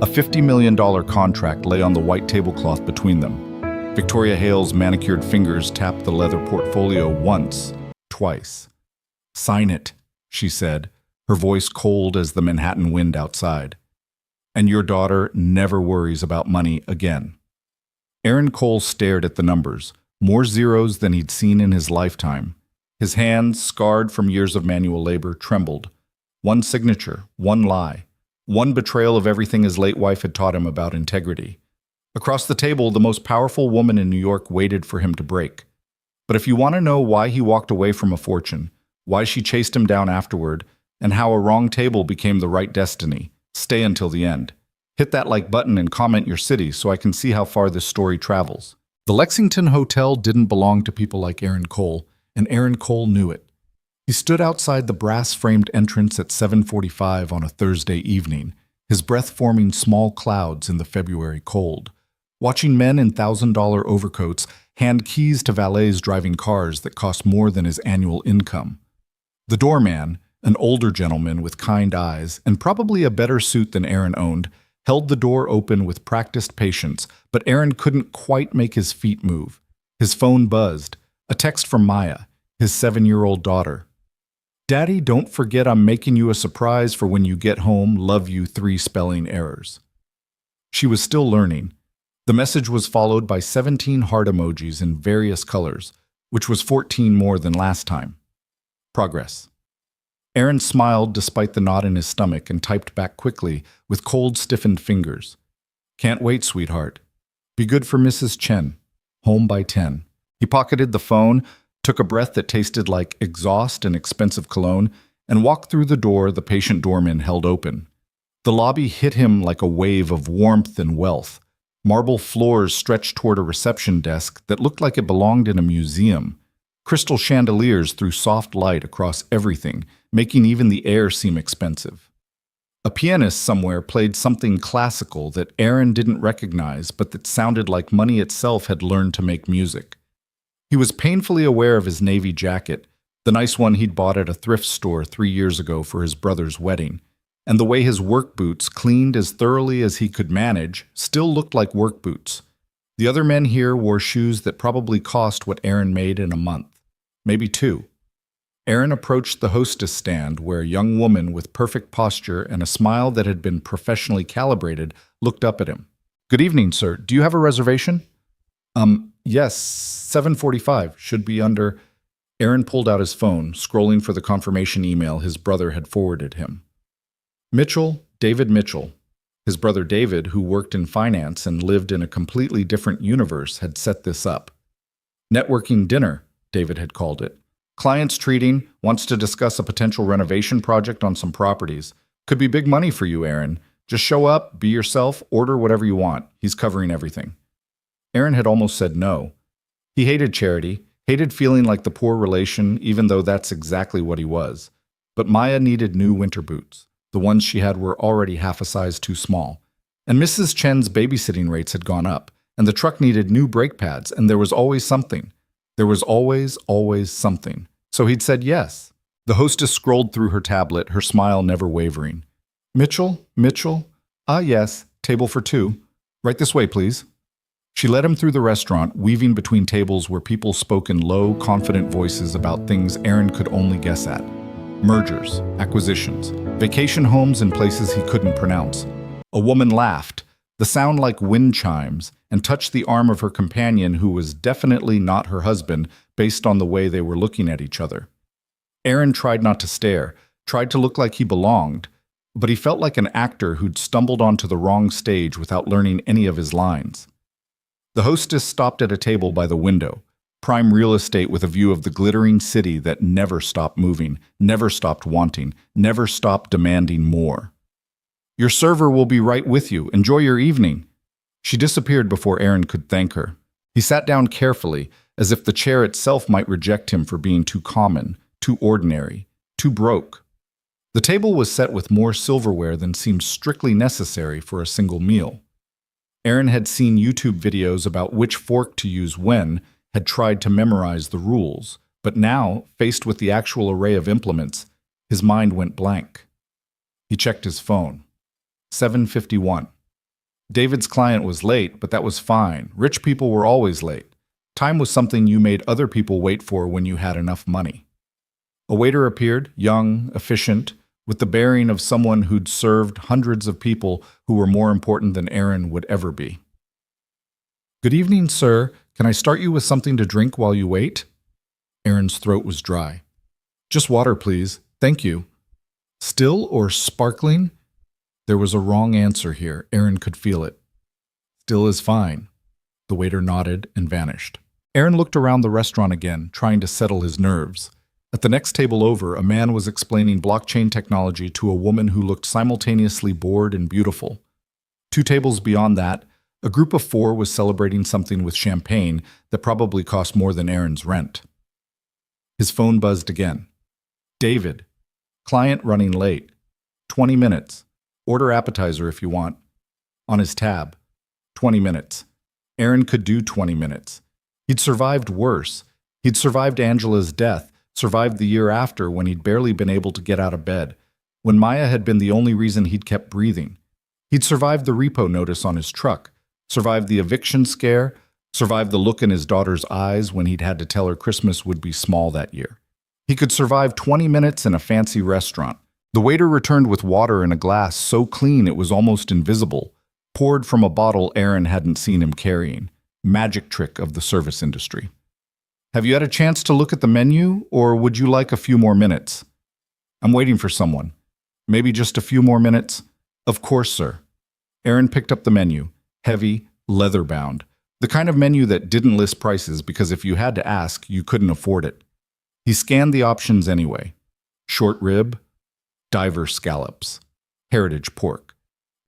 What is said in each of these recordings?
A $50 million contract lay on the white tablecloth between them. Victoria Hale's manicured fingers tapped the leather portfolio once, twice. "Sign it," she said, her voice cold as the Manhattan wind outside. "And your daughter never worries about money again." Aaron Cole stared at the numbers, more zeros than he'd seen in his lifetime. His hands, scarred from years of manual labor, trembled. One signature, one lie, one betrayal of everything his late wife had taught him about integrity. Across the table, the most powerful woman in New York waited for him to break. But if you want to know why he walked away from a fortune, why she chased him down afterward, and how a wrong table became the right destiny, stay until the end. Hit that like button and comment your city so I can see how far this story travels. The Lexington Hotel didn't belong to people like Aaron Cole, and Aaron Cole knew it. He stood outside the brass-framed entrance at 7:45 on a Thursday evening, his breath forming small clouds in the February cold, watching men in $1,000 overcoats hand keys to valets driving cars that cost more than his annual income. The doorman, an older gentleman with kind eyes and probably a better suit than Aaron owned, held the door open with practiced patience, but Aaron couldn't quite make his feet move. His phone buzzed, a text from Maya, his 7-year-old daughter. "Daddy, don't forget I'm making you a surprise for when you get home. Love you, 3 spelling errors." She was still learning. The message was followed by 17 heart emojis in various colors, which was 14 more than last time. Progress. Aaron smiled despite the knot in his stomach and typed back quickly with cold, stiffened fingers. "Can't wait, sweetheart. Be good for Mrs. Chen. Home by 10. He pocketed the phone, took a breath that tasted like exhaust and expensive cologne, and walked through the door the patient doorman held open. The lobby hit him like a wave of warmth and wealth. Marble floors stretched toward a reception desk that looked like it belonged in a museum. Crystal chandeliers threw soft light across everything, making even the air seem expensive. A pianist somewhere played something classical that Aaron didn't recognize, but that sounded like money itself had learned to make music. He was painfully aware of his navy jacket, the nice one he'd bought at a thrift store 3 years ago for his brother's wedding, and the way his work boots, cleaned as thoroughly as he could manage, still looked like work boots. The other men here wore shoes that probably cost what Aaron made in a month, maybe 2. Aaron approached the hostess stand where a young woman with perfect posture and a smile that had been professionally calibrated looked up at him. "Good evening, sir. Do you have a reservation?" Yes, 7:45. Should be under." Aaron pulled out his phone, scrolling for the confirmation email his brother had forwarded him. Mitchell, David Mitchell. His brother David, who worked in finance and lived in a completely different universe, had set this up. "Networking dinner," David had called it. "Client's treating, wants to discuss a potential renovation project on some properties. Could be big money for you, Aaron. Just show up, be yourself, order whatever you want. He's covering everything." Aaron had almost said no. He hated charity, hated feeling like the poor relation, even though that's exactly what he was. But Maya needed new winter boots. The ones she had were already half a size too small. And Mrs. Chen's babysitting rates had gone up, and the truck needed new brake pads, and there was always something. There was always something. So he'd said yes. The hostess scrolled through her tablet, her smile never wavering. "Mitchell? Ah, yes, table for 2. Right this way, please." She led him through the restaurant, weaving between tables where people spoke in low, confident voices about things Aaron could only guess at. Mergers, acquisitions, vacation homes in places he couldn't pronounce. A woman laughed, the sound like wind chimes, and touched the arm of her companion, who was definitely not her husband based on the way they were looking at each other. Aaron tried not to stare, tried to look like he belonged, but he felt like an actor who'd stumbled onto the wrong stage without learning any of his lines. The hostess stopped at a table by the window, prime real estate with a view of the glittering city that never stopped moving, never stopped wanting, never stopped demanding more. "Your server will be right with you. Enjoy your evening." She disappeared before Aaron could thank her. He sat down carefully, as if the chair itself might reject him for being too common, too ordinary, too broke. The table was set with more silverware than seemed strictly necessary for a single meal. Aaron had seen YouTube videos about which fork to use when, had tried to memorize the rules, but now, faced with the actual array of implements, his mind went blank. He checked his phone. 7:51. David's client was late, but that was fine. Rich people were always late. Time was something you made other people wait for when you had enough money. A waiter appeared, young, efficient, with the bearing of someone who'd served hundreds of people who were more important than Aaron would ever be. "Good evening, sir. Can I start you with something to drink while you wait?" Aaron's throat was dry. "Just water, please. Thank you." "Still or sparkling?" There was a wrong answer here. Aaron could feel it. "Still is fine." The waiter nodded and vanished. Aaron looked around the restaurant again, trying to settle his nerves. At the next table over, a man was explaining blockchain technology to a woman who looked simultaneously bored and beautiful. 2 tables beyond that, a group of 4 was celebrating something with champagne that probably cost more than Aaron's rent. His phone buzzed again. "David. Client running late. 20 minutes. Order appetizer if you want." On his tab. 20 minutes. Aaron could do 20 minutes. He'd survived worse. He'd survived Angela's death, survived the year after when he'd barely been able to get out of bed, when Maya had been the only reason he'd kept breathing. He'd survived the repo notice on his truck, survived the eviction scare, survived the look in his daughter's eyes when he'd had to tell her Christmas would be small that year. He could survive 20 minutes in a fancy restaurant. The waiter returned with water in a glass so clean it was almost invisible, poured from a bottle Aaron hadn't seen him carrying. Magic trick of the service industry. "Have you had a chance to look at the menu, or would you like a few more minutes?" "I'm waiting for someone." "Maybe just a few more minutes?" "Of course, sir." Aaron picked up the menu, heavy, leather-bound, the kind of menu that didn't list prices because if you had to ask, you couldn't afford it. He scanned the options anyway. Short rib, diver scallops, heritage pork.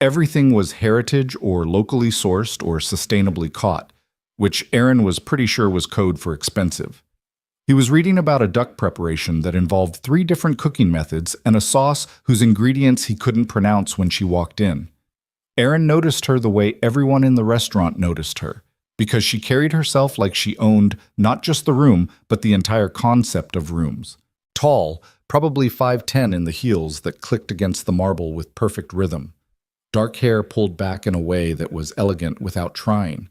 Everything was heritage or locally sourced or sustainably caught, which Aaron was pretty sure was code for expensive. He was reading about a duck preparation that involved 3 different cooking methods and a sauce whose ingredients he couldn't pronounce when she walked in. Aaron noticed her the way everyone in the restaurant noticed her, because she carried herself like she owned not just the room, but the entire concept of rooms. Tall, probably 5'10" in the heels that clicked against the marble with perfect rhythm. Dark hair pulled back in a way that was elegant without trying.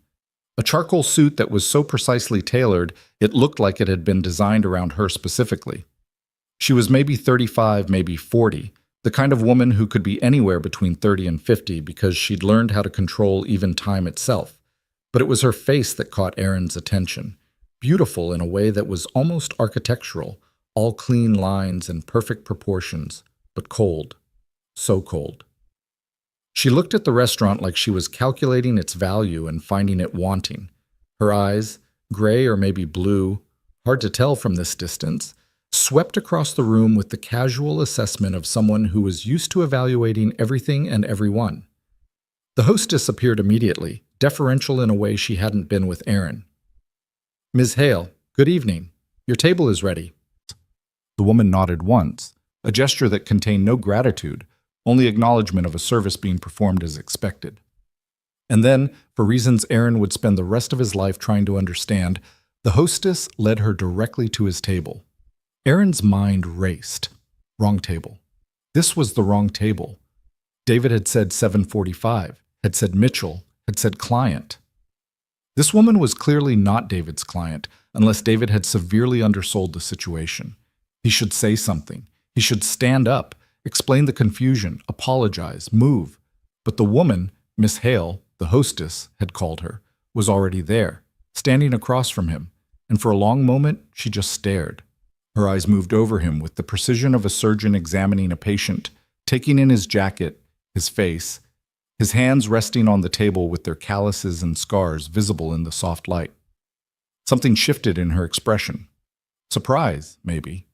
A charcoal suit that was so precisely tailored, it looked like it had been designed around her specifically. She was maybe 35, maybe 40, the kind of woman who could be anywhere between 30 and 50 because she'd learned how to control even time itself. But it was her face that caught Aaron's attention. Beautiful in a way that was almost architectural, all clean lines and perfect proportions, but cold. So cold. She looked at the restaurant like she was calculating its value and finding it wanting. Her eyes, gray or maybe blue, hard to tell from this distance, swept across the room with the casual assessment of someone who was used to evaluating everything and everyone. The hostess appeared immediately, deferential in a way she hadn't been with Aaron. "Ms. Hale, good evening. Your table is ready." The woman nodded once, a gesture that contained no gratitude, only acknowledgement of a service being performed as expected. And then, for reasons Aaron would spend the rest of his life trying to understand, the hostess led her directly to his table. Aaron's mind raced. Wrong table. This was the wrong table. David had said 745, had said Mitchell, had said client. This woman was clearly not David's client, unless David had severely undersold the situation. He should say something. He should stand up, explain the confusion, apologize, move. But the woman, Miss Hale, the hostess, had called her, was already there, standing across from him, and for a long moment she just stared. Her eyes moved over him with the precision of a surgeon examining a patient, taking in his jacket, his face, his hands resting on the table with their calluses and scars visible in the soft light. Something shifted in her expression. Surprise, maybe.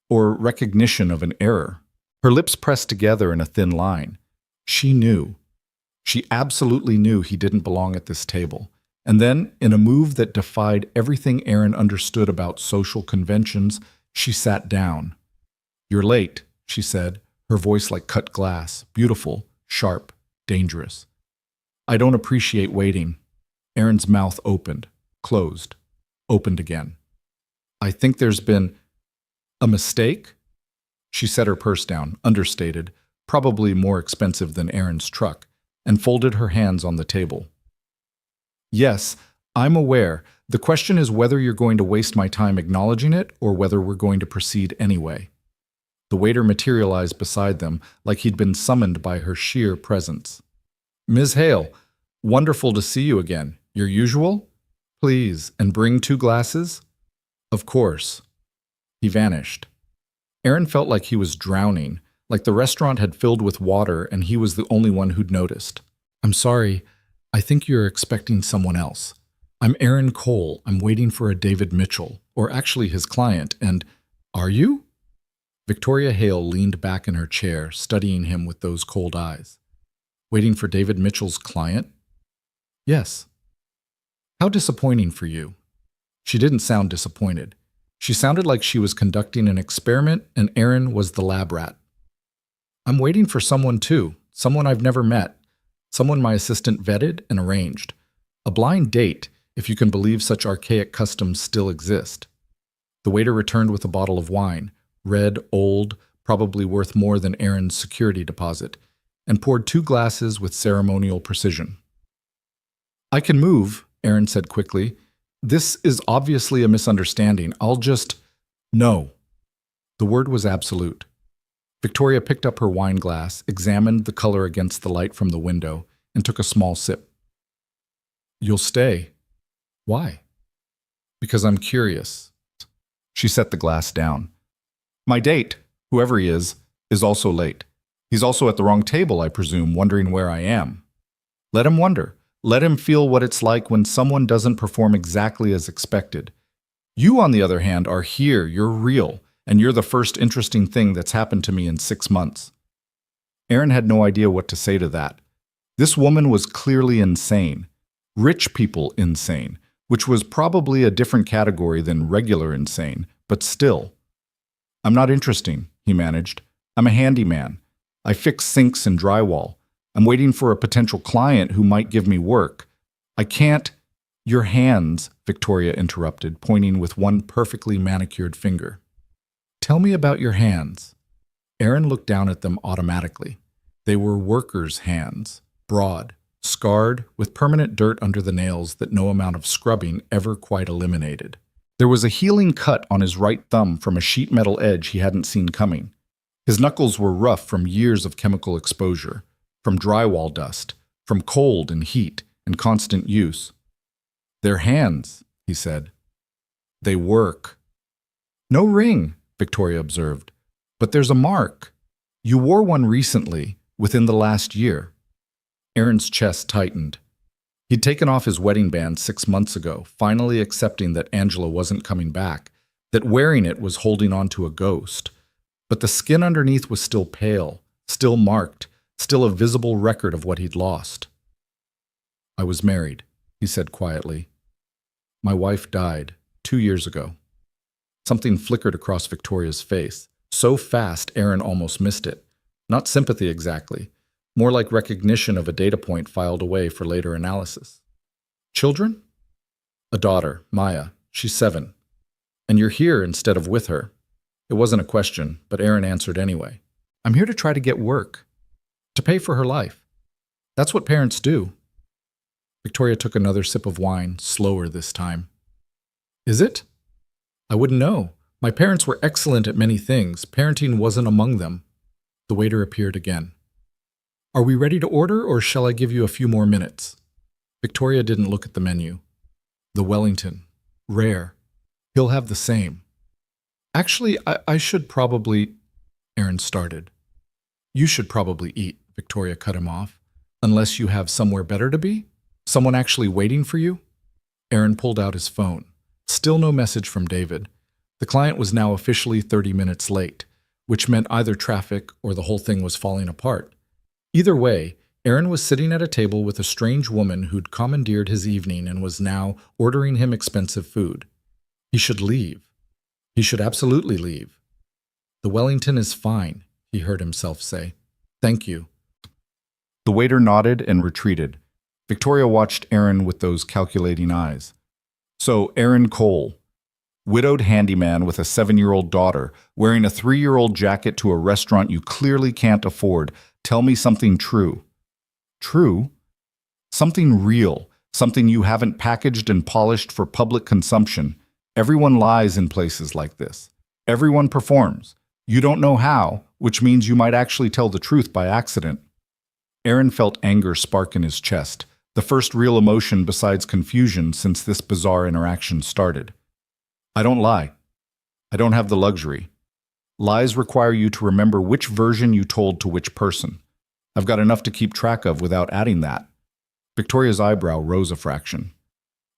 Or recognition of an error. Her lips pressed together in a thin line. She knew. She absolutely knew he didn't belong at this table. And then, in a move that defied everything Aaron understood about social conventions, she sat down. "You're late," she said, her voice like cut glass, beautiful, sharp, dangerous. "I don't appreciate waiting." Aaron's mouth opened, closed, opened again. "I think there's been a mistake?" She set her purse down, understated, probably more expensive than Aaron's truck, and folded her hands on the table. Yes, I'm aware. The question is whether you're going to waste my time acknowledging it or whether we're going to proceed anyway. The waiter materialized beside them like he'd been summoned by her sheer presence. Ms. Hale, wonderful to see you again. Your usual? Please, and bring 2 glasses? Of course. He vanished. Aaron felt like he was drowning, like the restaurant had filled with water and he was the only one who'd noticed. I'm sorry, I think you're expecting someone else. I'm Aaron Cole. I'm waiting for a David Mitchell, or actually his client, and are you? Victoria Hale leaned back in her chair, studying him with those cold eyes. Waiting for David Mitchell's client? Yes. How disappointing for you. She didn't sound disappointed. She sounded like she was conducting an experiment and Aaron was the lab rat. I'm waiting for someone too, someone I've never met, someone my assistant vetted and arranged. A blind date, if you can believe such archaic customs still exist. The waiter returned with a bottle of wine, red, old, probably worth more than Aaron's security deposit, and poured 2 glasses with ceremonial precision. I can move, Aaron said quickly. This is obviously a misunderstanding. I'll just... No. The word was absolute. Victoria picked up her wine glass, examined the color against the light from the window, and took a small sip. You'll stay. Why? Because I'm curious. She set the glass down. My date, whoever he is also late. He's also at the wrong table, I presume, wondering where I am. Let him wonder. Let him feel what it's like when someone doesn't perform exactly as expected. You, on the other hand, are here, you're real, and you're the first interesting thing that's happened to me in 6 months. Aaron had no idea what to say to that. This woman was clearly insane. Rich people insane, which was probably a different category than regular insane, but still. I'm not interesting, he managed. I'm a handyman. I fix sinks and drywall. I'm waiting for a potential client who might give me work. I can't... Your hands, Victoria interrupted, pointing with one perfectly manicured finger. Tell me about your hands. Aaron looked down at them automatically. They were workers' hands, broad, scarred, with permanent dirt under the nails that no amount of scrubbing ever quite eliminated. There was a healing cut on his right thumb from a sheet metal edge he hadn't seen coming. His knuckles were rough from years of chemical exposure, from drywall dust, from cold and heat and constant use. They're hands, he said. They work. No ring, Victoria observed, but there's a mark. You wore one recently, within the last year. Aaron's chest tightened. He'd taken off his wedding band 6 months ago, finally accepting that Angela wasn't coming back, that wearing it was holding on to a ghost. But the skin underneath was still pale, still marked, still a visible record of what he'd lost. I was married, he said quietly. My wife died 2 years ago. Something flickered across Victoria's face, so fast Aaron almost missed it. Not sympathy exactly, more like recognition of a data point filed away for later analysis. Children? A daughter, Maya. She's 7. And you're here instead of with her. It wasn't a question, but Aaron answered anyway. I'm here to try to get work. To pay for her life. That's what parents do. Victoria took another sip of wine, slower this time. Is it? I wouldn't know. My parents were excellent at many things. Parenting wasn't among them. The waiter appeared again. Are we ready to order, or shall I give you a few more minutes? Victoria didn't look at the menu. The Wellington. Rare. He'll have the same. Actually, I should probably... Aaron started. You should probably eat, Victoria cut him off. Unless you have somewhere better to be? Someone actually waiting for you? Aaron pulled out his phone. Still no message from David. The client was now officially 30 minutes late, which meant either traffic or the whole thing was falling apart. Either way, Aaron was sitting at a table with a strange woman who'd commandeered his evening and was now ordering him expensive food. He should leave. He should absolutely leave. The Wellington is fine, he heard himself say. Thank you. The waiter nodded and retreated. Victoria watched Aaron with those calculating eyes. So, Aaron Cole, widowed handyman with a 7-year-old daughter, wearing a 3-year-old jacket to a restaurant you clearly can't afford. Tell me something true. True. Something real, something you haven't packaged and polished for public consumption. Everyone lies in places like this. Everyone performs. You don't know how, which means you might actually tell the truth by accident. Aaron felt anger spark in his chest, the first real emotion besides confusion since this bizarre interaction started. I don't lie. I don't have the luxury. Lies require you to remember which version you told to which person. I've got enough to keep track of without adding that. Victoria's eyebrow rose a fraction.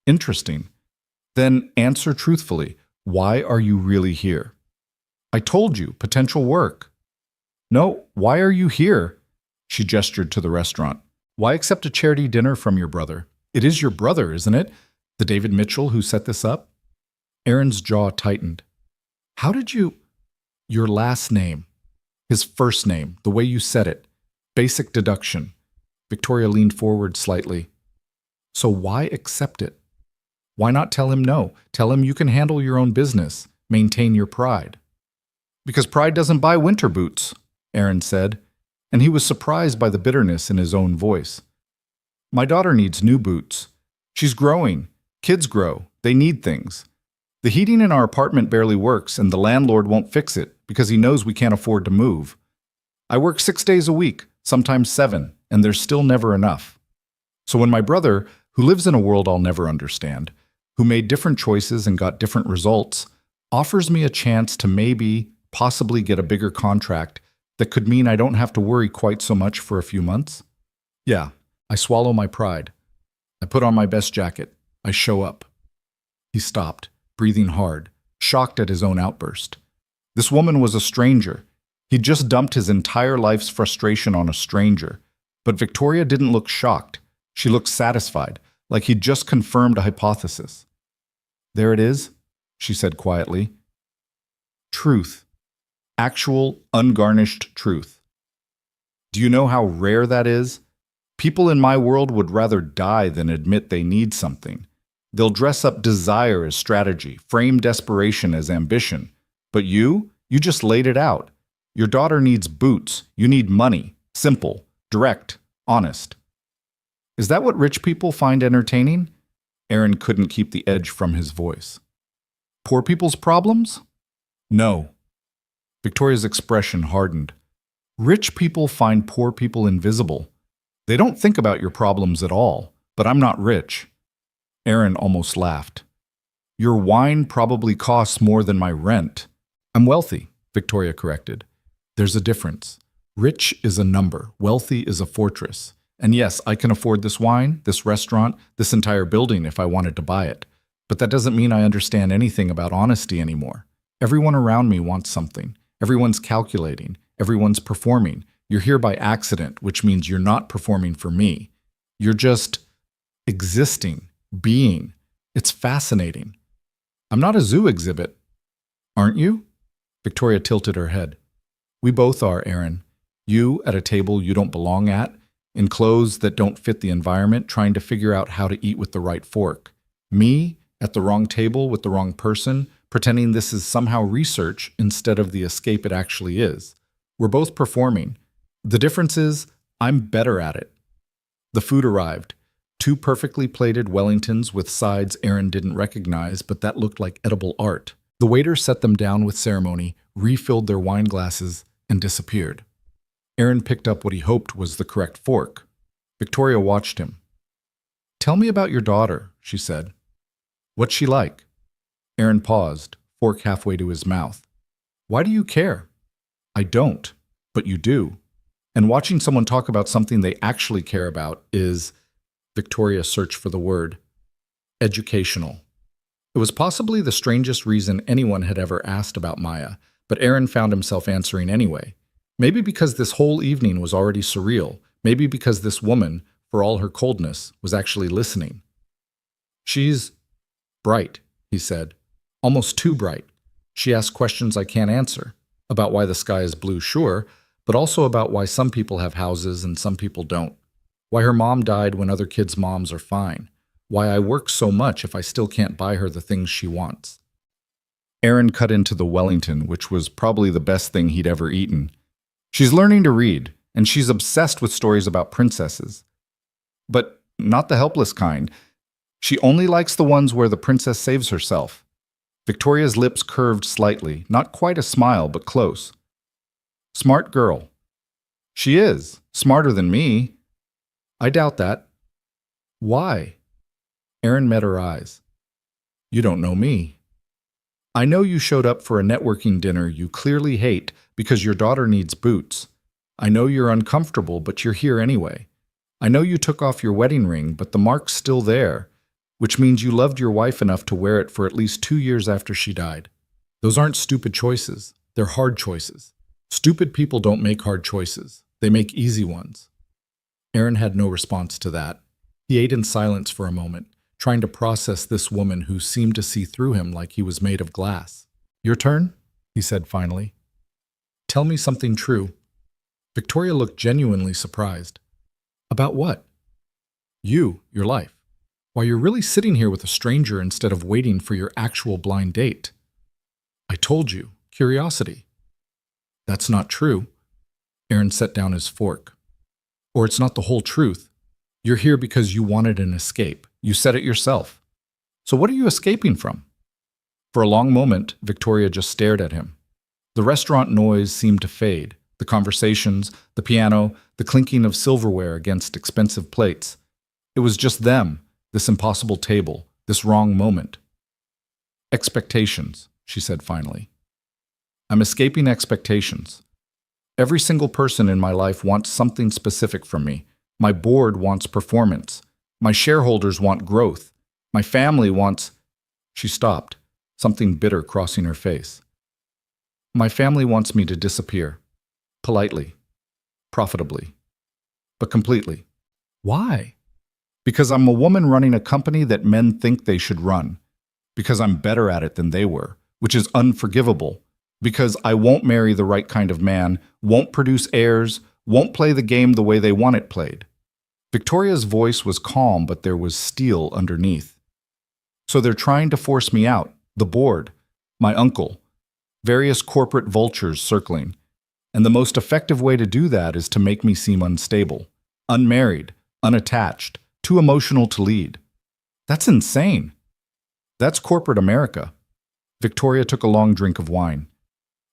Interesting. Then answer truthfully. Why are you really here? I told you, potential work. No, why are you here? She gestured to the restaurant. Why accept a charity dinner from your brother? It is your brother, isn't it? The David Mitchell who set this up? Aaron's jaw tightened. How did you... Your last name. His first name, the way you said it. Basic deduction. Victoria leaned forward slightly. So why accept it? Why not tell him no? Tell him you can handle your own business. Maintain your pride. Because pride doesn't buy winter boots, Aaron said, and he was surprised by the bitterness in his own voice. My daughter needs new boots. She's growing. Kids grow. They need things. The heating in our apartment barely works, and the landlord won't fix it because he knows we can't afford to move. I work 6 days a week, sometimes 7, and there's still never enough. So when my brother, who lives in a world I'll never understand, who made different choices and got different results, offers me a chance to maybe, possibly get a bigger contract that could mean I don't have to worry quite so much for a few months, yeah, I swallow my pride. I put on my best jacket. I show up. He stopped, breathing hard, shocked at his own outburst. This woman was a stranger. He'd just dumped his entire life's frustration on a stranger. But Victoria didn't look shocked. She looked satisfied, like he'd just confirmed a hypothesis. There it is, she said quietly. Truth. Actual, ungarnished truth. Do you know how rare that is? People in my world would rather die than admit they need something. They'll dress up desire as strategy, frame desperation as ambition. But you just laid it out. Your daughter needs boots. You need money. Simple, direct, honest. Is that what rich people find entertaining? Aaron couldn't keep the edge from his voice. Poor people's problems? No. Victoria's expression hardened. Rich people find poor people invisible. They don't think about your problems at all, but I'm not rich. Aaron almost laughed. Your wine probably costs more than my rent. I'm wealthy, Victoria corrected. There's a difference. Rich is a number, wealthy is a fortress. And yes, I can afford this wine, this restaurant, this entire building if I wanted to buy it. But that doesn't mean I understand anything about honesty anymore. Everyone around me wants something. Everyone's calculating. Everyone's performing. You're here by accident, which means you're not performing for me. You're just existing, being. It's fascinating. I'm not a zoo exhibit. Aren't you? Victoria tilted her head. We both are, Aaron. You at a table you don't belong at, in clothes that don't fit the environment, trying to figure out how to eat with the right fork. Me at the wrong table with the wrong person, pretending this is somehow research instead of the escape it actually is. We're both performing. The difference is, I'm better at it. The food arrived. 2 perfectly plated Wellingtons with sides Aaron didn't recognize, but that looked like edible art. The waiter set them down with ceremony, refilled their wine glasses, and disappeared. Aaron picked up what he hoped was the correct fork. Victoria watched him. Tell me about your daughter, she said. What's she like? Aaron paused, fork halfway to his mouth. Why do you care? I don't, but you do. And watching someone talk about something they actually care about is, Victoria searched for the word, educational. It was possibly the strangest reason anyone had ever asked about Maya, but Aaron found himself answering anyway. Maybe because this whole evening was already surreal. Maybe because this woman, for all her coldness, was actually listening. She's bright, he said. Almost too bright. She asks questions I can't answer. About why the sky is blue, sure, but also about why some people have houses and some people don't. Why her mom died when other kids' moms are fine. Why I work so much if I still can't buy her the things she wants. Aaron cut into the Wellington, which was probably the best thing he'd ever eaten. She's learning to read, and she's obsessed with stories about princesses. but not the helpless kind. She only likes the ones where the princess saves herself. Victoria's lips curved slightly, not quite a smile, but close. Smart girl. She is. Smarter than me. I doubt that. Why? Erin met her eyes. You don't know me. I know you showed up for a networking dinner you clearly hate because your daughter needs boots. I know you're uncomfortable, but you're here anyway. I know you took off your wedding ring, but the mark's still there, which means you loved your wife enough to wear it for at least 2 years after she died. Those aren't stupid choices. They're hard choices. Stupid people don't make hard choices. They make easy ones. Erin had no response to that. He ate in silence for a moment, trying to process this woman who seemed to see through him like he was made of glass. Your turn? He said finally. Tell me something true. Victoria looked genuinely surprised. About what? You, your life. Why you're really sitting here with a stranger instead of waiting for your actual blind date. I told you, curiosity. That's not true. Erin set down his fork. Or it's not the whole truth. You're here because you wanted an escape. You said it yourself. So what are you escaping from? For a long moment, Victoria just stared at him. The restaurant noise seemed to fade. The conversations, the piano, the clinking of silverware against expensive plates. It was just them, this impossible table, this wrong moment. Expectations, she said finally. I'm escaping expectations. Every single person in my life wants something specific from me. My board wants performance. My shareholders want growth. My family wants... She stopped, something bitter crossing her face. My family wants me to disappear. Politely. Profitably. But completely. Why? Because I'm a woman running a company that men think they should run. Because I'm better at it than they were, which is unforgivable. Because I won't marry the right kind of man, won't produce heirs, won't play the game the way they want it played. Victoria's voice was calm, but there was steel underneath. So they're trying to force me out, the board, my uncle, various corporate vultures circling. And the most effective way to do that is to make me seem unstable, unmarried, unattached, too emotional to lead. That's insane. That's corporate America. Victoria took a long drink of wine.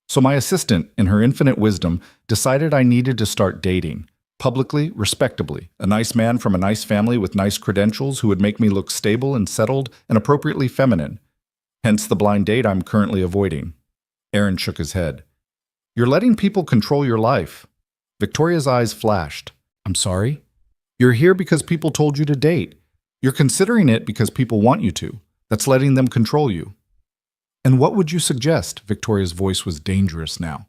So my assistant, in her infinite wisdom, decided I needed to start dating. Publicly, respectably, a nice man from a nice family with nice credentials who would make me look stable and settled and appropriately feminine. Hence the blind date I'm currently avoiding. Erin shook his head. You're letting people control your life. Victoria's eyes flashed. I'm sorry? You're here because people told you to date. You're considering it because people want you to. That's letting them control you. And what would you suggest? Victoria's voice was dangerous now.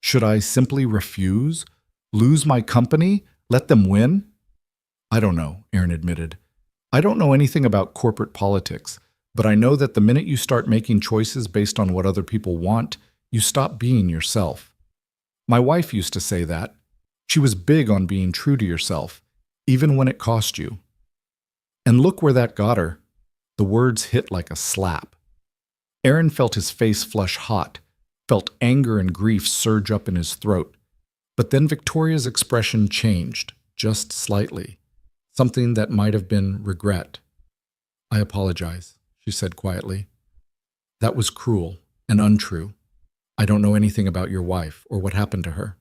Should I simply refuse? Lose my company? Let them win? I don't know, Erin admitted. I don't know anything about corporate politics, but I know that the minute you start making choices based on what other people want, you stop being yourself. My wife used to say that. She was big on being true to yourself, even when it cost you. And look where that got her. The words hit like a slap. Erin felt his face flush hot, felt anger and grief surge up in his throat. But then Victoria's expression changed, just slightly. Something that might have been regret. I apologize, she said quietly. That was cruel and untrue. I don't know anything about your wife or what happened to her.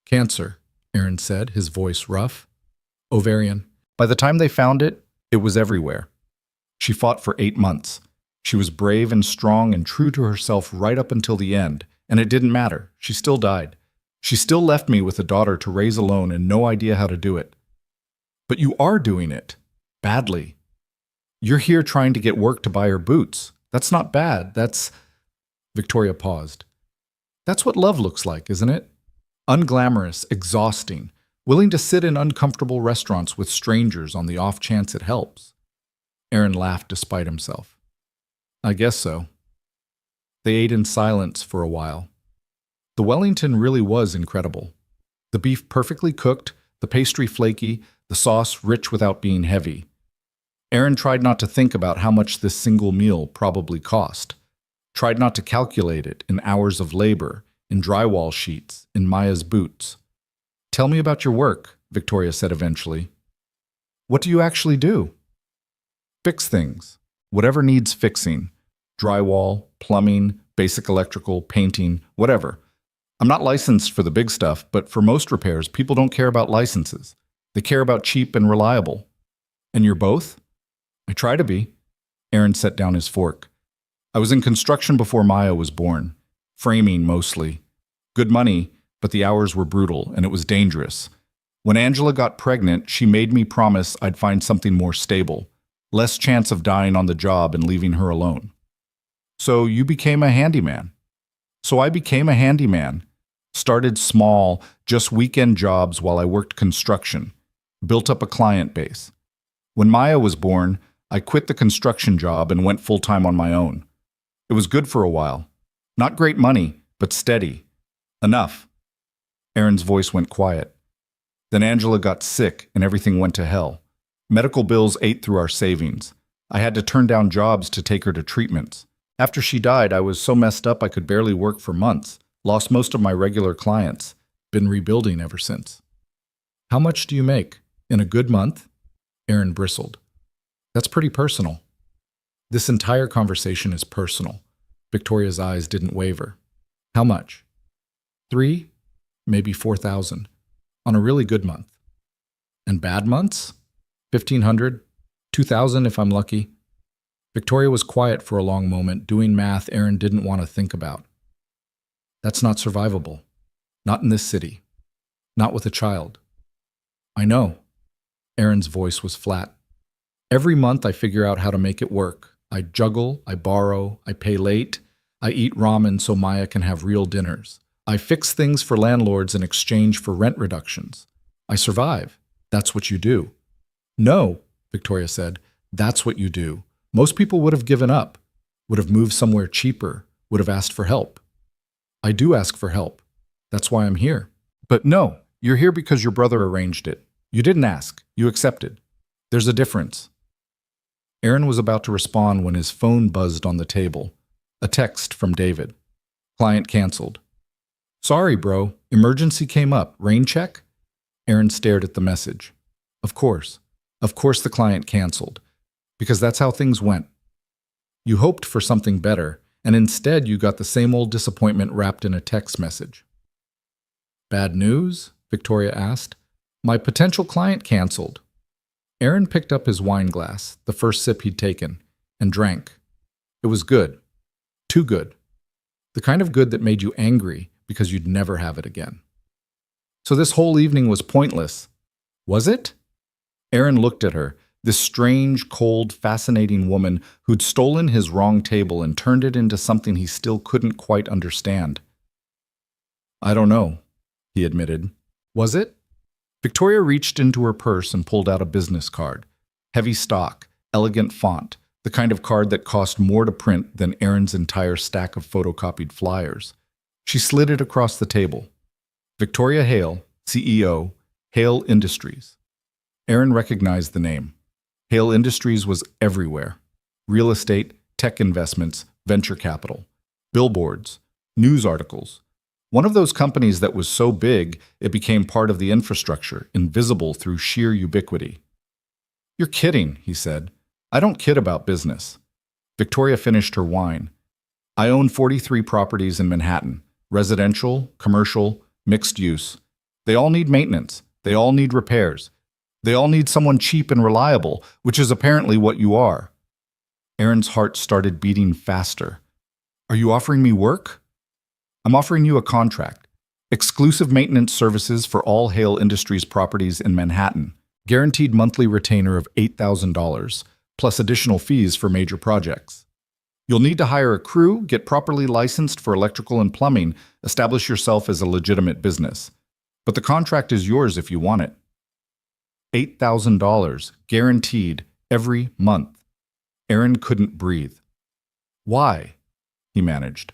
Cancer, Erin said, his voice rough. Ovarian. By the time they found it, it was everywhere. She fought for 8 months. She was brave and strong and true to herself right up until the end, and it didn't matter. She still died. She still left me with a daughter to raise alone and no idea how to do it. But you are doing it. Badly. You're here trying to get work to buy her boots. That's not bad. That's... Victoria paused. That's what love looks like, isn't it? Unglamorous, exhausting, willing to sit in uncomfortable restaurants with strangers on the off chance it helps. Erin laughed despite himself. I guess so. They ate in silence for a while. The Wellington really was incredible. The beef perfectly cooked, the pastry flaky, the sauce rich without being heavy. Erin tried not to think about how much this single meal probably cost. Tried not to calculate it in hours of labor, in drywall sheets, in Maya's boots. Tell me about your work, Victoria said eventually. What do you actually do? Fix things. Whatever needs fixing. Drywall, plumbing, basic electrical, painting, whatever. I'm not licensed for the big stuff, but for most repairs, people don't care about licenses. They care about cheap and reliable. And you're both? I try to be. Aaron set down his fork. I was in construction before Maya was born. Framing, mostly. Good money, but the hours were brutal, and it was dangerous. When Angela got pregnant, she made me promise I'd find something more stable. Less chance of dying on the job and leaving her alone. So you became a handyman. So I became a handyman. Started small, just weekend jobs while I worked construction. Built up a client base. When Maya was born, I quit the construction job and went full-time on my own. It was good for a while. Not great money, but steady. Enough. Aaron's voice went quiet. Then Angela got sick and everything went to hell. Medical bills ate through our savings. I had to turn down jobs to take her to treatments. After she died, I was so messed up I could barely work for months. Lost most of my regular clients. Been rebuilding ever since. How much do you make? In a good month? Aaron bristled. That's pretty personal. This entire conversation is personal. Victoria's eyes didn't waver. How much? 3, maybe 4,000. On a really good month. And bad months? 1,500, 2,000 if I'm lucky. Victoria was quiet for a long moment, doing math Aaron didn't want to think about. That's not survivable. Not in this city. Not with a child. I know. Aaron's voice was flat. Every month I figure out how to make it work. I juggle, I borrow, I pay late. I eat ramen so Maya can have real dinners. I fix things for landlords in exchange for rent reductions. I survive. That's what you do. No, Victoria said. That's what you do. Most people would have given up, would have moved somewhere cheaper, would have asked for help. I do ask for help. That's why I'm here. But no, you're here because your brother arranged it. You didn't ask. You accepted. There's a difference. Aaron was about to respond when his phone buzzed on the table. A text from David. Client canceled. Sorry, bro. Emergency came up. Rain check? Aaron stared at the message. Of course. Of course the client canceled. Because that's how things went. You hoped for something better, and instead you got the same old disappointment wrapped in a text message. Bad news? Victoria asked. My potential client canceled. Aaron picked up his wine glass, the first sip he'd taken, and drank. It was good. Too good. The kind of good that made you angry because you'd never have it again. So this whole evening was pointless. Was it? Aaron looked at her, this strange, cold, fascinating woman who'd stolen his wrong table and turned it into something he still couldn't quite understand. I don't know, he admitted. Was it? Victoria reached into her purse and pulled out a business card. Heavy stock, elegant font, the kind of card that cost more to print than Aaron's entire stack of photocopied flyers. She slid it across the table. Victoria Hale, CEO, Hale Industries. Aaron recognized the name. Hale Industries was everywhere. Real estate, tech investments, venture capital, billboards, news articles. One of those companies that was so big it became part of the infrastructure, invisible through sheer ubiquity. You're kidding, he said. I don't kid about business. Victoria finished her wine. I own 43 properties in Manhattan. Residential, commercial, mixed use. They all need maintenance. They all need repairs. They all need someone cheap and reliable, which is apparently what you are. Aaron's heart started beating faster. Are you offering me work? I'm offering you a contract. Exclusive maintenance services for all Hale Industries properties in Manhattan. Guaranteed monthly retainer of $8,000, plus additional fees for major projects. You'll need to hire a crew, get properly licensed for electrical and plumbing, establish yourself as a legitimate business. But the contract is yours if you want it. $8,000, guaranteed, every month. Aaron couldn't breathe. Why? He managed.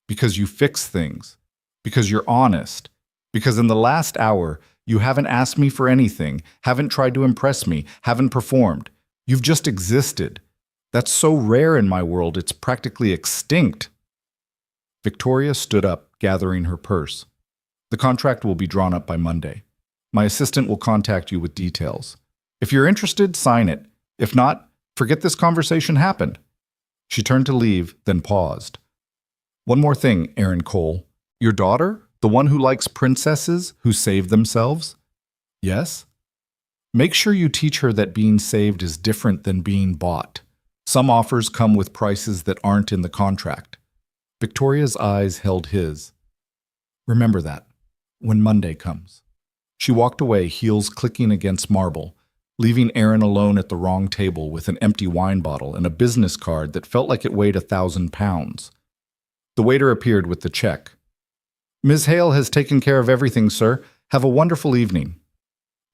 Because you fix things. Because you're honest. Because in the last hour, you haven't asked me for anything, haven't tried to impress me, haven't performed. You've just existed. That's so rare in my world, it's practically extinct. Victoria stood up, gathering her purse. The contract will be drawn up by Monday. My assistant will contact you with details. If you're interested, sign it. If not, forget this conversation happened. She turned to leave, then paused. One more thing, Aaron Cole. Your daughter? The one who likes princesses who save themselves? Yes? Make sure you teach her that being saved is different than being bought. Some offers come with prices that aren't in the contract. Victoria's eyes held his. Remember that, when Monday comes. She walked away, heels clicking against marble, leaving Aaron alone at the wrong table with an empty wine bottle and a business card that felt like it weighed 1,000 pounds. The waiter appeared with the check. Ms. Hale has taken care of everything, sir. Have a wonderful evening.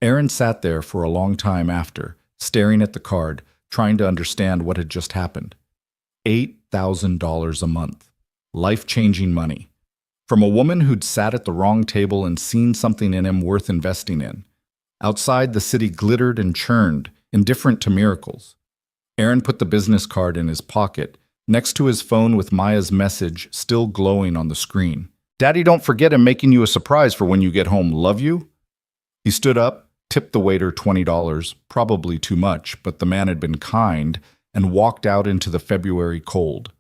Aaron sat there for a long time after, staring at the card, trying to understand what had just happened. $8,000 a month. Life-changing money. From a woman who'd sat at the wrong table and seen something in him worth investing in. Outside, the city glittered and churned, indifferent to miracles. Aaron put the business card in his pocket, next to his phone with Maya's message still glowing on the screen. Daddy, don't forget I'm making you a surprise for when you get home. Love you? He stood up, tipped the waiter $20, probably too much, but the man had been kind, and walked out into the February cold.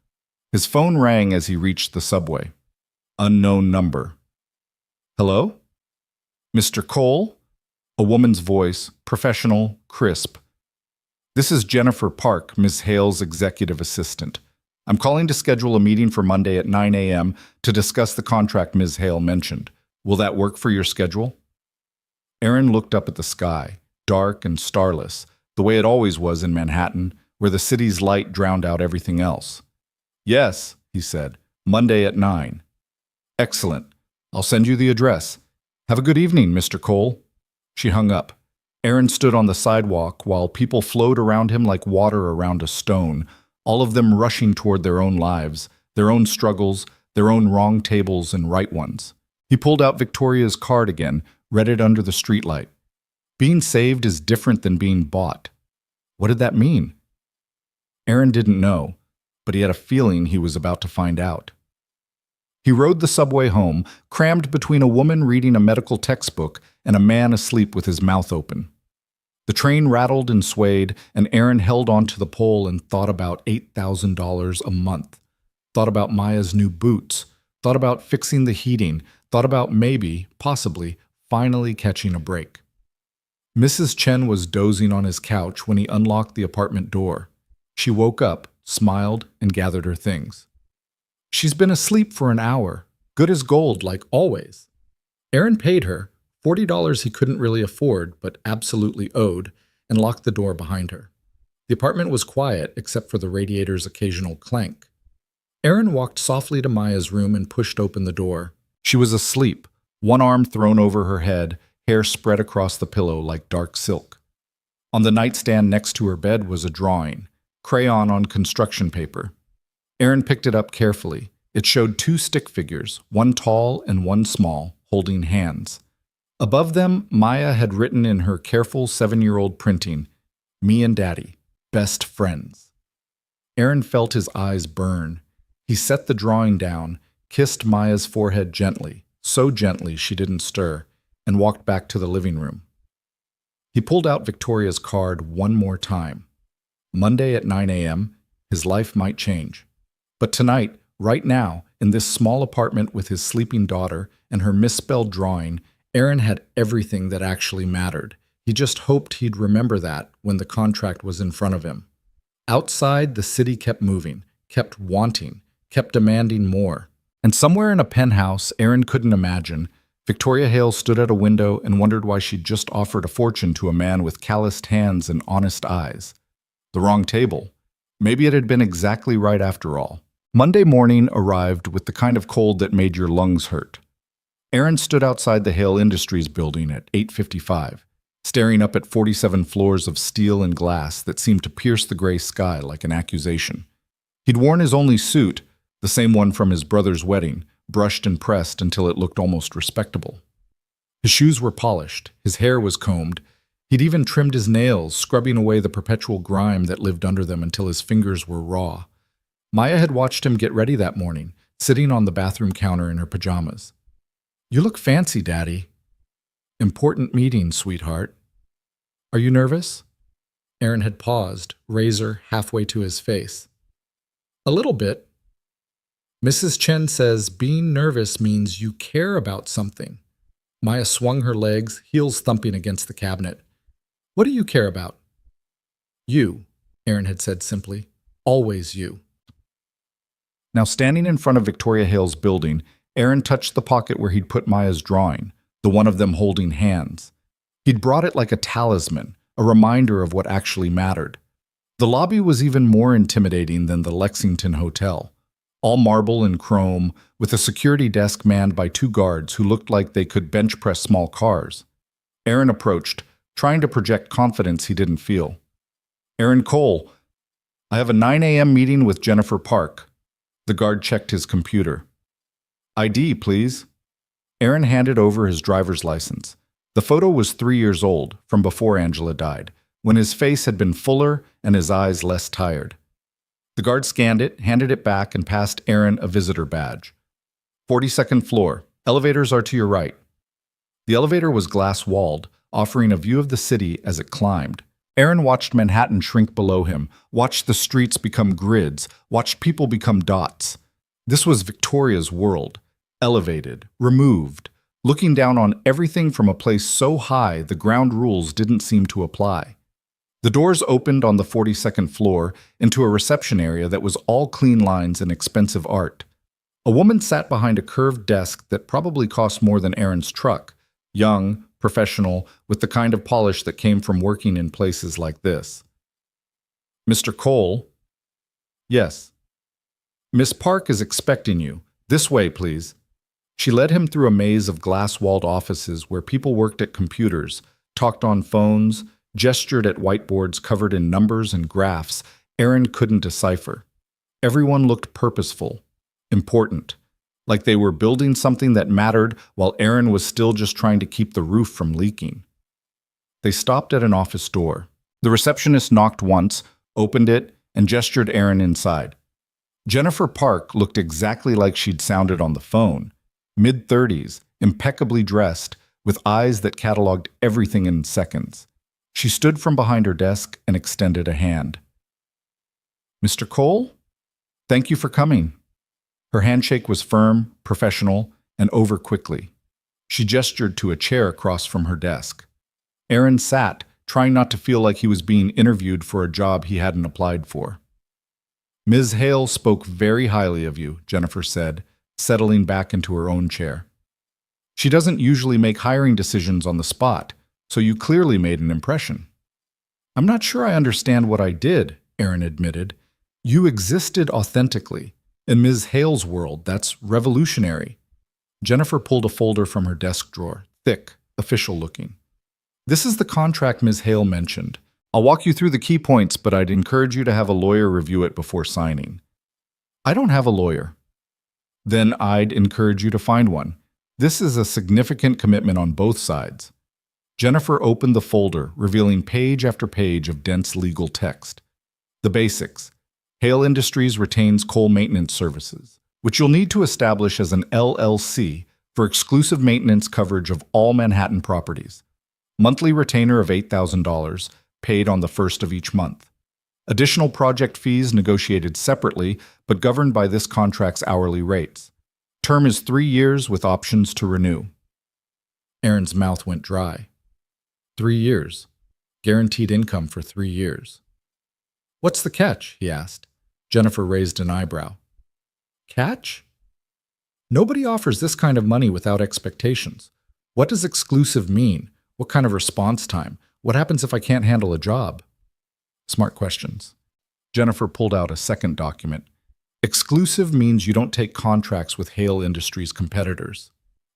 His phone rang as he reached the subway. Unknown number. Hello? Mr. Cole? A woman's voice, professional, crisp. This is Jennifer Park, Ms. Hale's executive assistant. I'm calling to schedule a meeting for Monday at 9 a.m. to discuss the contract Ms. Hale mentioned. Will that work for your schedule? Aaron looked up at the sky, dark and starless, the way it always was in Manhattan, where the city's light drowned out everything else. Yes, he said, Monday at 9. Excellent. I'll send you the address. Have a good evening, Mr. Cole. She hung up. Aaron stood on the sidewalk while people flowed around him like water around a stone, all of them rushing toward their own lives, their own struggles, their own wrong tables and right ones. He pulled out Victoria's card again, read it under the streetlight. Being saved is different than being bought. What did that mean? Aaron didn't know, but he had a feeling he was about to find out. He rode the subway home, crammed between a woman reading a medical textbook and a man asleep with his mouth open. The train rattled and swayed, and Aaron held onto the pole and thought about $8,000 a month. Thought about Maya's new boots. Thought about fixing the heating. Thought about maybe, possibly, finally catching a break. Mrs. Chen was dozing on his couch when he unlocked the apartment door. She woke up, smiled, and gathered her things. She's been asleep for an hour, good as gold like always. Aaron paid her, $40 he couldn't really afford but absolutely owed, and locked the door behind her. The apartment was quiet except for the radiator's occasional clank. Aaron walked softly to Maya's room and pushed open the door. She was asleep, one arm thrown over her head, hair spread across the pillow like dark silk. On the nightstand next to her bed was a drawing, crayon on construction paper. Aaron picked it up carefully. It showed two stick figures, one tall and one small, holding hands. Above them, Maya had written in her careful 7-year-old printing, "Me and Daddy, best friends." Aaron felt his eyes burn. He set the drawing down, kissed Maya's forehead gently, so gently she didn't stir, and walked back to the living room. He pulled out Victoria's card one more time. Monday at 9 a.m., his life might change. But tonight, right now, in this small apartment with his sleeping daughter and her misspelled drawing, Aaron had everything that actually mattered. He just hoped he'd remember that when the contract was in front of him. Outside, the city kept moving, kept wanting, kept demanding more. And somewhere in a penthouse Aaron couldn't imagine, Victoria Hale stood at a window and wondered why she'd just offered a fortune to a man with calloused hands and honest eyes. The wrong table. Maybe it had been exactly right after all. Monday morning arrived with the kind of cold that made your lungs hurt. Aaron stood outside the Hale Industries building at 8:55, staring up at 47 floors of steel and glass that seemed to pierce the gray sky like an accusation. He'd worn his only suit, the same one from his brother's wedding, brushed and pressed until it looked almost respectable. His shoes were polished, his hair was combed. He'd even trimmed his nails, scrubbing away the perpetual grime that lived under them until his fingers were raw. Maya had watched him get ready that morning, sitting on the bathroom counter in her pajamas. "You look fancy, Daddy." "Important meeting, sweetheart." Are you nervous? Aaron had paused, razor halfway to his face. A little bit. Mrs. Chen says being nervous means you care about something. Maya swung her legs, heels thumping against the cabinet. What do you care about? You, Aaron had said simply. Always you. Now standing in front of Victoria Hale's building, Aaron touched the pocket where he'd put Maya's drawing, the one of them holding hands. He'd brought it like a talisman, a reminder of what actually mattered. The lobby was even more intimidating than the Lexington Hotel. All marble and chrome, with a security desk manned by 2 guards who looked like they could bench press small cars. Aaron approached, trying to project confidence he didn't feel. Aaron Cole, I have a 9 a.m. meeting with Jennifer Park. The guard checked his computer. ID, please. Aaron handed over his driver's license. The photo was 3 years old, from before Angela died, when his face had been fuller and his eyes less tired. The guard scanned it, handed it back, and passed Aaron a visitor badge. 42nd floor. Elevators are to your right. The elevator was glass-walled, offering a view of the city as it climbed. Aaron watched Manhattan shrink below him, watched the streets become grids, watched people become dots. This was Victoria's world, elevated, removed, looking down on everything from a place so high the ground rules didn't seem to apply. The doors opened on the 42nd floor into a reception area that was all clean lines and expensive art. A woman sat behind a curved desk that probably cost more than Aaron's truck, young, professional, with the kind of polish that came from working in places like this. Mr. Cole? Yes. Miss Park is expecting you. This way, please. She led him through a maze of glass-walled offices where people worked at computers, talked on phones, gestured at whiteboards covered in numbers and graphs Aaron couldn't decipher. Everyone looked purposeful, important, like they were building something that mattered while Aaron was still just trying to keep the roof from leaking. They stopped at an office door. The receptionist knocked once, opened it, and gestured Aaron inside. Jennifer Park looked exactly like she'd sounded on the phone, mid-30s, impeccably dressed, with eyes that cataloged everything in seconds. She stood from behind her desk and extended a hand. Mr. Cole? Thank you for coming. Her handshake was firm, professional, and over quickly. She gestured to a chair across from her desk. Aaron sat, trying not to feel like he was being interviewed for a job he hadn't applied for. Ms. Hale spoke very highly of you, Jennifer said, settling back into her own chair. She doesn't usually make hiring decisions on the spot, so you clearly made an impression. I'm not sure I understand what I did, Aaron admitted. You existed authentically. In Ms. Hale's world, that's revolutionary. Jennifer pulled a folder from her desk drawer, thick, official-looking. This is the contract Ms. Hale mentioned. I'll walk you through the key points, but I'd encourage you to have a lawyer review it before signing. I don't have a lawyer. Then I'd encourage you to find one. This is a significant commitment on both sides. Jennifer opened the folder, revealing page after page of dense legal text. The basics. Hale Industries retains coal maintenance services, which you'll need to establish as an LLC for exclusive maintenance coverage of all Manhattan properties. Monthly retainer of $8,000, paid on the first of each month. Additional project fees negotiated separately, but governed by this contract's hourly rates. Term is 3 years with options to renew. Aaron's mouth went dry. 3 years. Guaranteed income for 3 years. What's the catch? He asked. Jennifer raised an eyebrow. Catch? Nobody offers this kind of money without expectations. What does exclusive mean? What kind of response time? What happens if I can't handle a job? Smart questions. Jennifer pulled out a second document. Exclusive means you don't take contracts with Hale Industries competitors.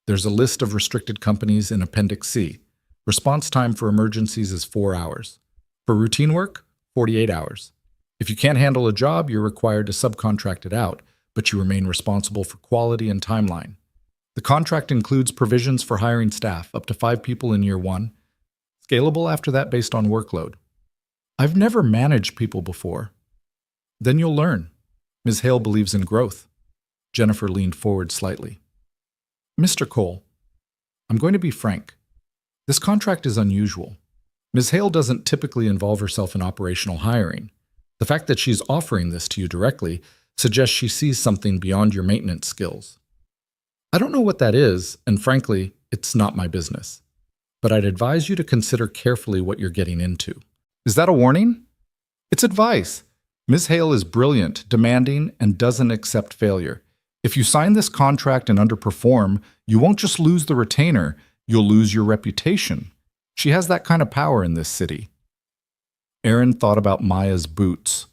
There's a list of restricted companies in Appendix C. Response time for emergencies is 4 hours. For routine work, 48 hours. If you can't handle a job, you're required to subcontract it out, but you remain responsible for quality and timeline. The contract includes provisions for hiring staff, up to 5 people in year 1, scalable after that based on workload. I've never managed people before. Then you'll learn. Ms. Hale believes in growth. Jennifer leaned forward slightly. Mr. Cole, I'm going to be frank. This contract is unusual. Ms. Hale doesn't typically involve herself in operational hiring. The fact that she's offering this to you directly suggests she sees something beyond your maintenance skills. I don't know what that is, and frankly, it's not my business. But I'd advise you to consider carefully what you're getting into. Is that a warning? It's advice. Ms. Hale is brilliant, demanding, and doesn't accept failure. If you sign this contract and underperform, you won't just lose the retainer, you'll lose your reputation. She has that kind of power in this city. Aaron thought about Maya's boots,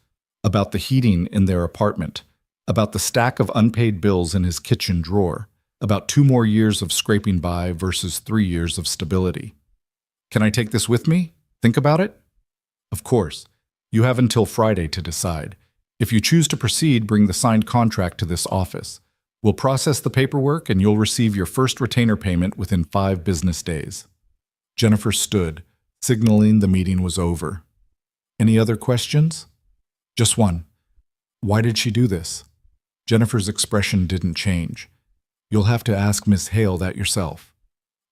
about the heating in their apartment, about the stack of unpaid bills in his kitchen drawer, about 2 more years of scraping by versus 3 years of stability. Can I take this with me? Think about it? Of course. You have until Friday to decide. If you choose to proceed, bring the signed contract to this office. We'll process the paperwork and you'll receive your first retainer payment within 5 business days. Jennifer stood, signaling the meeting was over. Any other questions? Just one. Why did she do this? Jennifer's expression didn't change. You'll have to ask Miss Hale that yourself.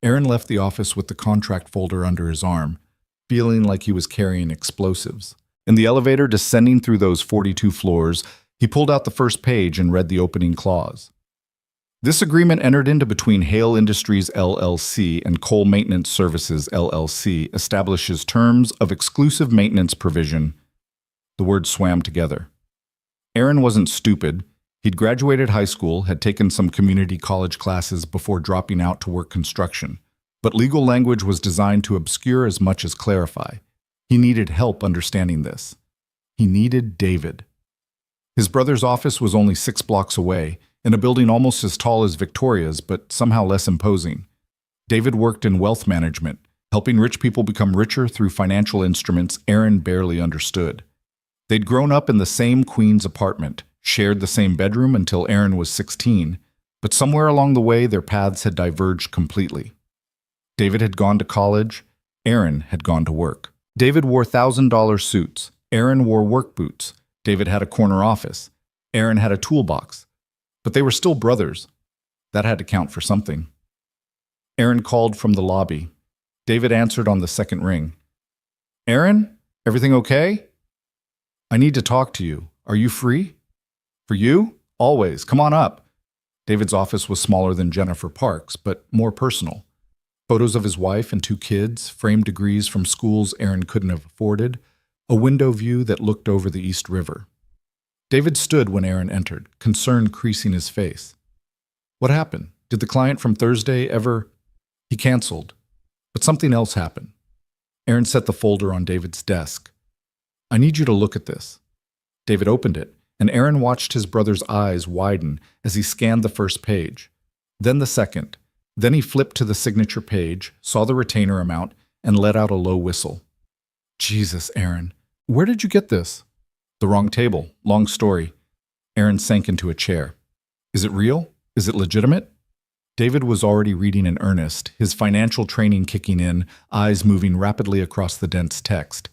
Aaron left the office with the contract folder under his arm, feeling like he was carrying explosives. In the elevator descending through those 42 floors, he pulled out the first page and read the opening clause. This agreement entered into between Hale Industries LLC and Coal Maintenance Services LLC establishes terms of exclusive maintenance provision. The words swam together. Aaron wasn't stupid. He'd graduated high school, had taken some community college classes before dropping out to work construction. But legal language was designed to obscure as much as clarify. He needed help understanding this. He needed David. His brother's office was only 6 blocks away, in a building almost as tall as Victoria's, but somehow less imposing. David worked in wealth management, helping rich people become richer through financial instruments Aaron barely understood. They'd grown up in the same Queens apartment, shared the same bedroom until Aaron was 16, but somewhere along the way their paths had diverged completely. David had gone to college, Aaron had gone to work. David wore $1,000 suits, Aaron wore work boots. David had a corner office, Aaron had a toolbox. But they were still brothers. That had to count for something. Aaron called from the lobby. David answered on the second ring. Aaron, everything okay? I need to talk to you. Are you free? For you? Always. Come on up. David's office was smaller than Jennifer Park's, but more personal. Photos of his wife and 2 kids, framed degrees from schools Aaron couldn't have afforded, a window view that looked over the East River. David stood when Aaron entered, concern creasing his face. What happened? Did the client from Thursday ever... He canceled. But something else happened. Aaron set the folder on David's desk. I need you to look at this. David opened it, and Aaron watched his brother's eyes widen as he scanned the first page. Then the second. Then he flipped to the signature page, saw the retainer amount, and let out a low whistle. Jesus, Aaron, where did you get this? The wrong table. Long story. Aaron sank into a chair. Is it real? Is it legitimate? David was already reading in earnest, his financial training kicking in, eyes moving rapidly across the dense text.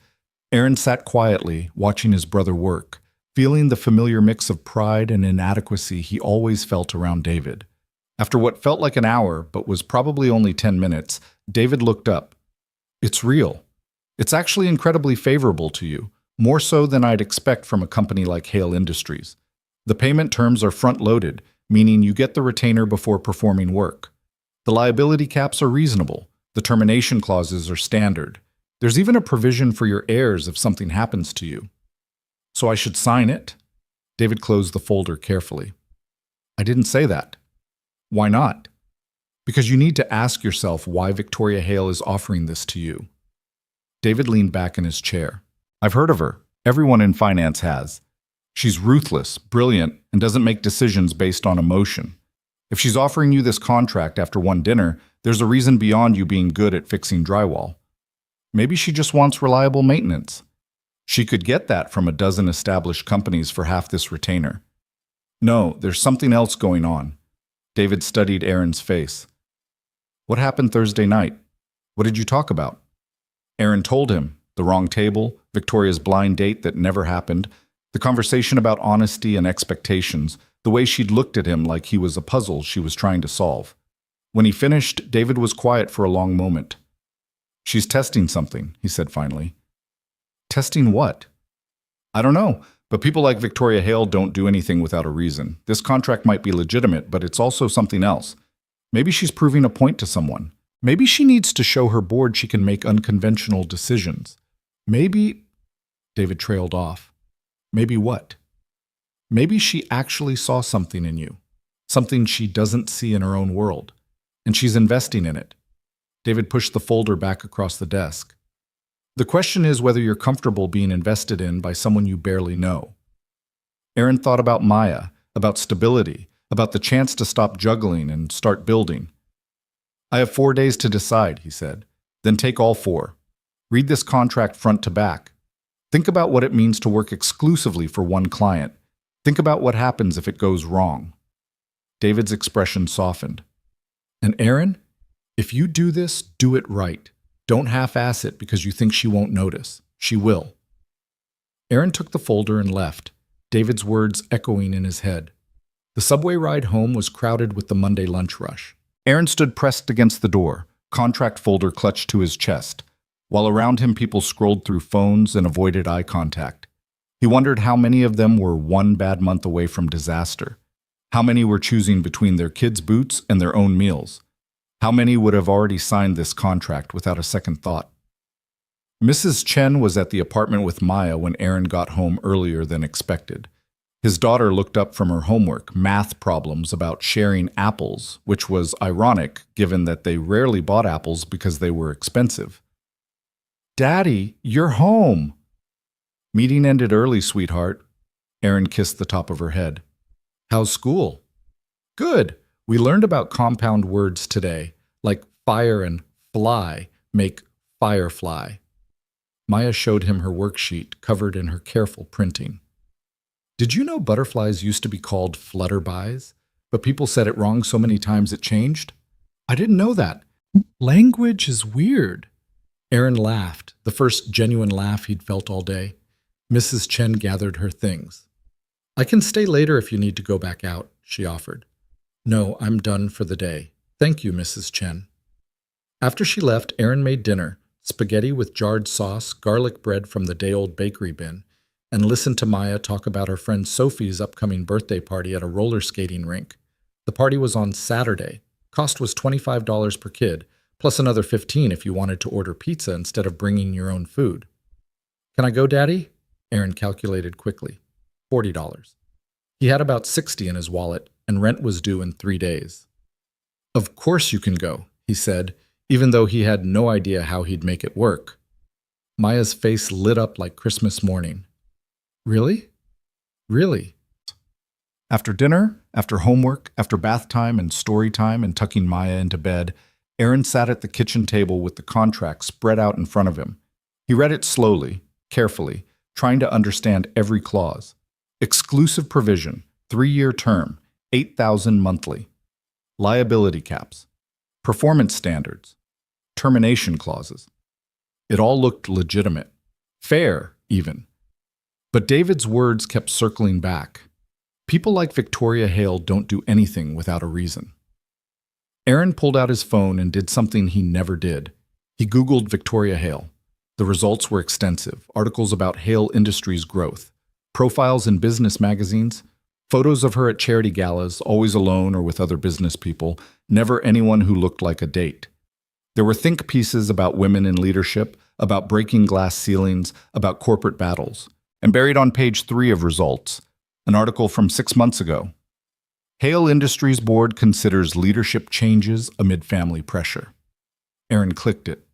Aaron sat quietly, watching his brother work, feeling the familiar mix of pride and inadequacy he always felt around David. After what felt like an hour, but was probably only 10 minutes, David looked up. It's real. It's actually incredibly favorable to you. More so than I'd expect from a company like Hale Industries. The payment terms are front-loaded, meaning you get the retainer before performing work. The liability caps are reasonable. The termination clauses are standard. There's even a provision for your heirs if something happens to you. So I should sign it? David closed the folder carefully. I didn't say that. Why not? Because you need to ask yourself why Victoria Hale is offering this to you. David leaned back in his chair. I've heard of her. Everyone in finance has. She's ruthless, brilliant, and doesn't make decisions based on emotion. If she's offering you this contract after one dinner, there's a reason beyond you being good at fixing drywall. Maybe she just wants reliable maintenance. She could get that from a dozen established companies for half this retainer. No, there's something else going on. David studied Aaron's face. What happened Thursday night? What did you talk about? Aaron told him. The wrong table, Victoria's blind date that never happened, the conversation about honesty and expectations, the way she'd looked at him like he was a puzzle she was trying to solve. When he finished, David was quiet for a long moment. She's testing something, he said finally. Testing what? I don't know, but people like Victoria Hale don't do anything without a reason. This contract might be legitimate, but it's also something else. Maybe she's proving a point to someone. Maybe she needs to show her board she can make unconventional decisions. Maybe... David trailed off. Maybe what? Maybe she actually saw something in you. Something she doesn't see in her own world. And she's investing in it. David pushed the folder back across the desk. The question is whether you're comfortable being invested in by someone you barely know. Aaron thought about Maya, about stability, about the chance to stop juggling and start building. I have 4 days to decide, he said. Then take all 4. Read this contract front to back. Think about what it means to work exclusively for one client. Think about what happens if it goes wrong. David's expression softened. And Aaron, if you do this, do it right. Don't half-ass it because you think she won't notice. She will. Aaron took the folder and left, David's words echoing in his head. The subway ride home was crowded with the Monday lunch rush. Aaron stood pressed against the door, contract folder clutched to his chest, while around him people scrolled through phones and avoided eye contact. He wondered how many of them were one bad month away from disaster. How many were choosing between their kids' boots and their own meals? How many would have already signed this contract without a second thought? Mrs. Chen was at the apartment with Maya when Aaron got home earlier than expected. His daughter looked up from her homework, math problems about sharing apples, which was ironic given that they rarely bought apples because they were expensive. "Daddy, you're home!" "Meeting ended early, sweetheart." Aaron kissed the top of her head. "How's school?" "Good. We learned about compound words today, like fire and fly make firefly." Maya showed him her worksheet covered in her careful printing. "Did you know butterflies used to be called flutterbys, but people said it wrong so many times it changed?" "I didn't know that. Language is weird." Aaron laughed, the first genuine laugh he'd felt all day. Mrs. Chen gathered her things. "I can stay later if you need to go back out," she offered. "No, I'm done for the day. Thank you, Mrs. Chen." After she left, Aaron made dinner, spaghetti with jarred sauce, garlic bread from the day-old bakery bin, and listened to Maya talk about her friend Sophie's upcoming birthday party at a roller skating rink. The party was on Saturday. Cost was $25 per kid, plus another $15 if you wanted to order pizza instead of bringing your own food. "Can I go, Daddy?" Aaron calculated quickly. $40. He had about $60 in his wallet, and rent was due in 3 days. "Of course you can go," he said, even though he had no idea how he'd make it work. Maya's face lit up like Christmas morning. "Really? Really?" After dinner, after homework, after bath time and story time and tucking Maya into bed, Aaron sat at the kitchen table with the contract spread out in front of him. He read it slowly, carefully, trying to understand every clause. Exclusive provision, 3-year term, $8,000 monthly. Liability caps. Performance standards. Termination clauses. It all looked legitimate. Fair, even. But David's words kept circling back. People like Victoria Hale don't do anything without a reason. Aaron pulled out his phone and did something he never did. He Googled Victoria Hale. The results were extensive. Articles about Hale Industries' growth. Profiles in business magazines. Photos of her at charity galas, always alone or with other business people. Never anyone who looked like a date. There were think pieces about women in leadership, about breaking glass ceilings, about corporate battles. And buried on page 3 of results, an article from 6 months ago. Hale Industries Board considers leadership changes amid family pressure. Aaron clicked it.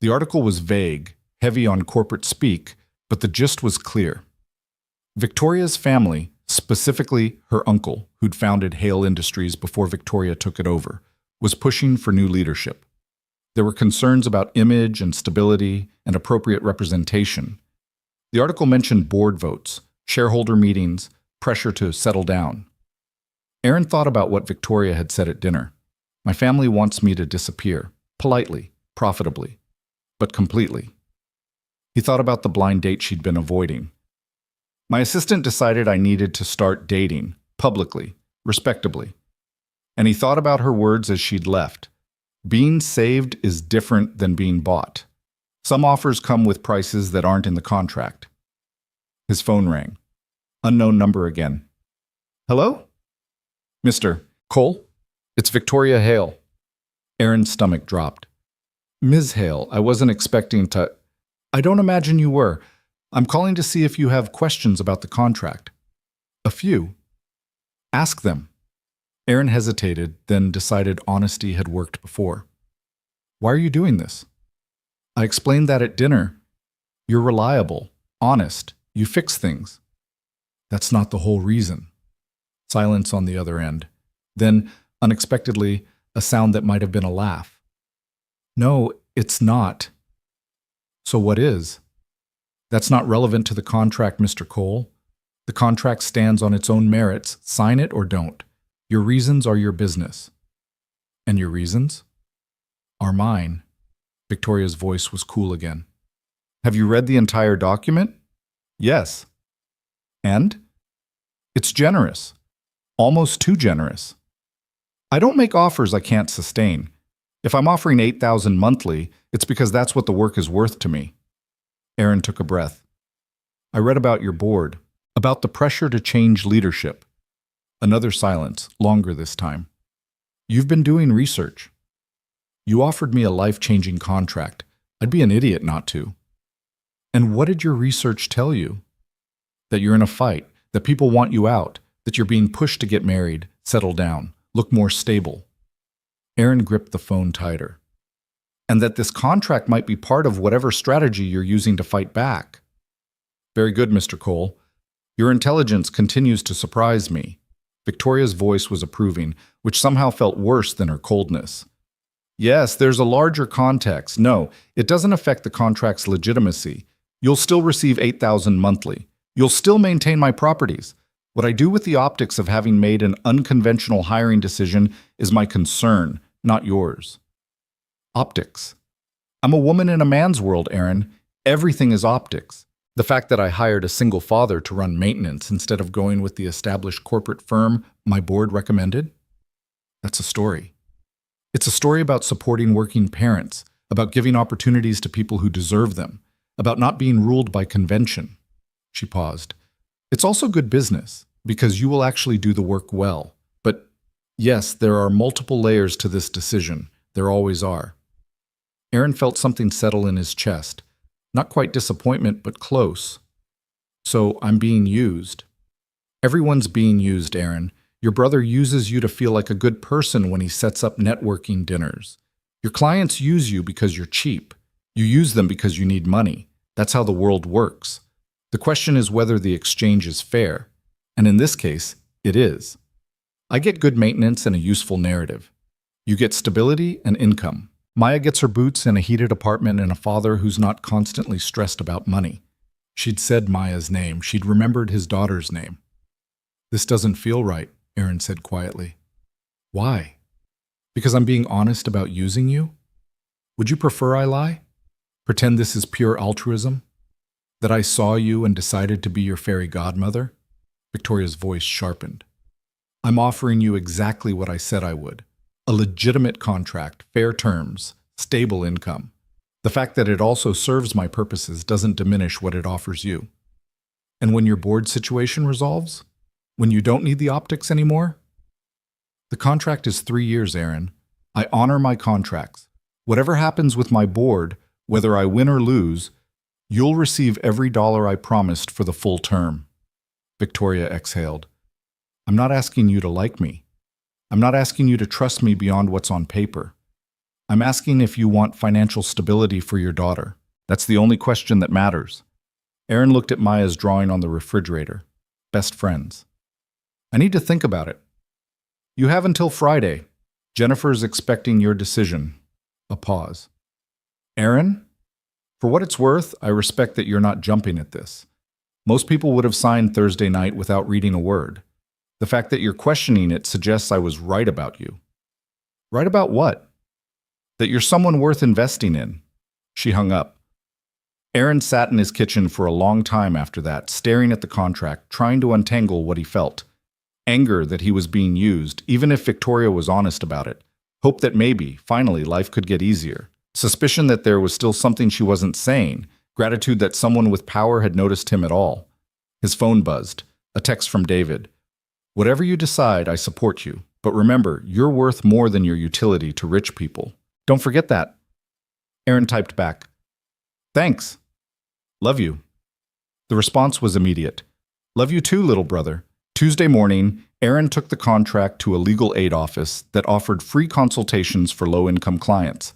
The article was vague, heavy on corporate speak, but the gist was clear. Victoria's family, specifically her uncle, who'd founded Hale Industries before Victoria took it over, was pushing for new leadership. There were concerns about image and stability and appropriate representation. The article mentioned board votes, shareholder meetings, pressure to settle down. Aaron thought about what Victoria had said at dinner. "My family wants me to disappear, politely, profitably, but completely." He thought about the blind date she'd been avoiding. "My assistant decided I needed to start dating, publicly, respectably." And he thought about her words as she'd left. Being saved is different than being bought. Some offers come with prices that aren't in the contract. His phone rang. Unknown number again. Hello? Mr. Cole? It's Victoria Hale. Aaron's stomach dropped. Ms. Hale, I wasn't expecting to... I don't imagine you were. I'm calling to see if you have questions about the contract. A few. Ask them. Aaron hesitated, then decided honesty had worked before. Why are you doing this? I explained that at dinner. You're reliable, honest, you fix things. That's not the whole reason. Silence on the other end. Then, unexpectedly, a sound that might have been a laugh. No, it's not. So what is? That's not relevant to the contract, Mr. Cole. The contract stands on its own merits. Sign it or don't. Your reasons are your business. And your reasons? Are mine. Victoria's voice was cool again. Have you read the entire document? Yes. And? It's generous. Almost too generous. I don't make offers I can't sustain. If I'm offering $8,000 monthly, it's because that's what the work is worth to me. Aaron took a breath. I read about your board, about the pressure to change leadership. Another silence, longer this time. You've been doing research. You offered me a life-changing contract. I'd be an idiot not to. And what did your research tell you? That you're in a fight, that people want you out, that you're being pushed to get married, settle down, look more stable. Aaron gripped the phone tighter. And that this contract might be part of whatever strategy you're using to fight back. Very good, Mr. Cole. Your intelligence continues to surprise me. Victoria's voice was approving, which somehow felt worse than her coldness. Yes, there's a larger context. No, it doesn't affect the contract's legitimacy. You'll still receive $8,000 monthly. You'll still maintain my properties. What I do with the optics of having made an unconventional hiring decision is my concern, not yours. Optics. I'm a woman in a man's world, Aaron. Everything is optics. The fact that I hired a single father to run maintenance instead of going with the established corporate firm my board recommended? That's a story. It's a story about supporting working parents, about giving opportunities to people who deserve them, about not being ruled by convention. She paused. It's also good business, because you will actually do the work well. But yes, there are multiple layers to this decision. There always are. Aaron felt something settle in his chest. Not quite disappointment, but close. So I'm being used. Everyone's being used, Aaron. Your brother uses you to feel like a good person when he sets up networking dinners. Your clients use you because you're cheap. You use them because you need money. That's how the world works. The question is whether the exchange is fair. And in this case, it is. I get good maintenance and a useful narrative. You get stability and income. Maya gets her boots in a heated apartment and a father who's not constantly stressed about money. She'd said Maya's name. She'd remembered his daughter's name. This doesn't feel right, Aaron said quietly. Why? Because I'm being honest about using you? Would you prefer I lie? Pretend this is pure altruism? That I saw you and decided to be your fairy godmother? Victoria's voice sharpened. I'm offering you exactly what I said I would. A legitimate contract, fair terms, stable income. The fact that it also serves my purposes doesn't diminish what it offers you. And when your board situation resolves? When you don't need the optics anymore? The contract is 3 years, Aaron. I honor my contracts. Whatever happens with my board, whether I win or lose, you'll receive every dollar I promised for the full term. Victoria exhaled. I'm not asking you to like me. I'm not asking you to trust me beyond what's on paper. I'm asking if you want financial stability for your daughter. That's the only question that matters. Aaron looked at Maya's drawing on the refrigerator. Best friends. I need to think about it. You have until Friday. Jennifer's expecting your decision. A pause. Aaron? For what it's worth, I respect that you're not jumping at this. Most people would have signed Thursday night without reading a word. The fact that you're questioning it suggests I was right about you. Right about what? That you're someone worth investing in. She hung up. Aaron sat in his kitchen for a long time after that, staring at the contract, trying to untangle what he felt. Anger that he was being used, even if Victoria was honest about it. Hope that maybe, finally, life could get easier. Suspicion that there was still something she wasn't saying. Gratitude that someone with power had noticed him at all. His phone buzzed. A text from David. Whatever you decide, I support you. But remember, you're worth more than your utility to rich people. Don't forget that. Aaron typed back. Thanks. Love you. The response was immediate. Love you too, little brother. Tuesday morning, Aaron took the contract to a legal aid office that offered free consultations for low-income clients.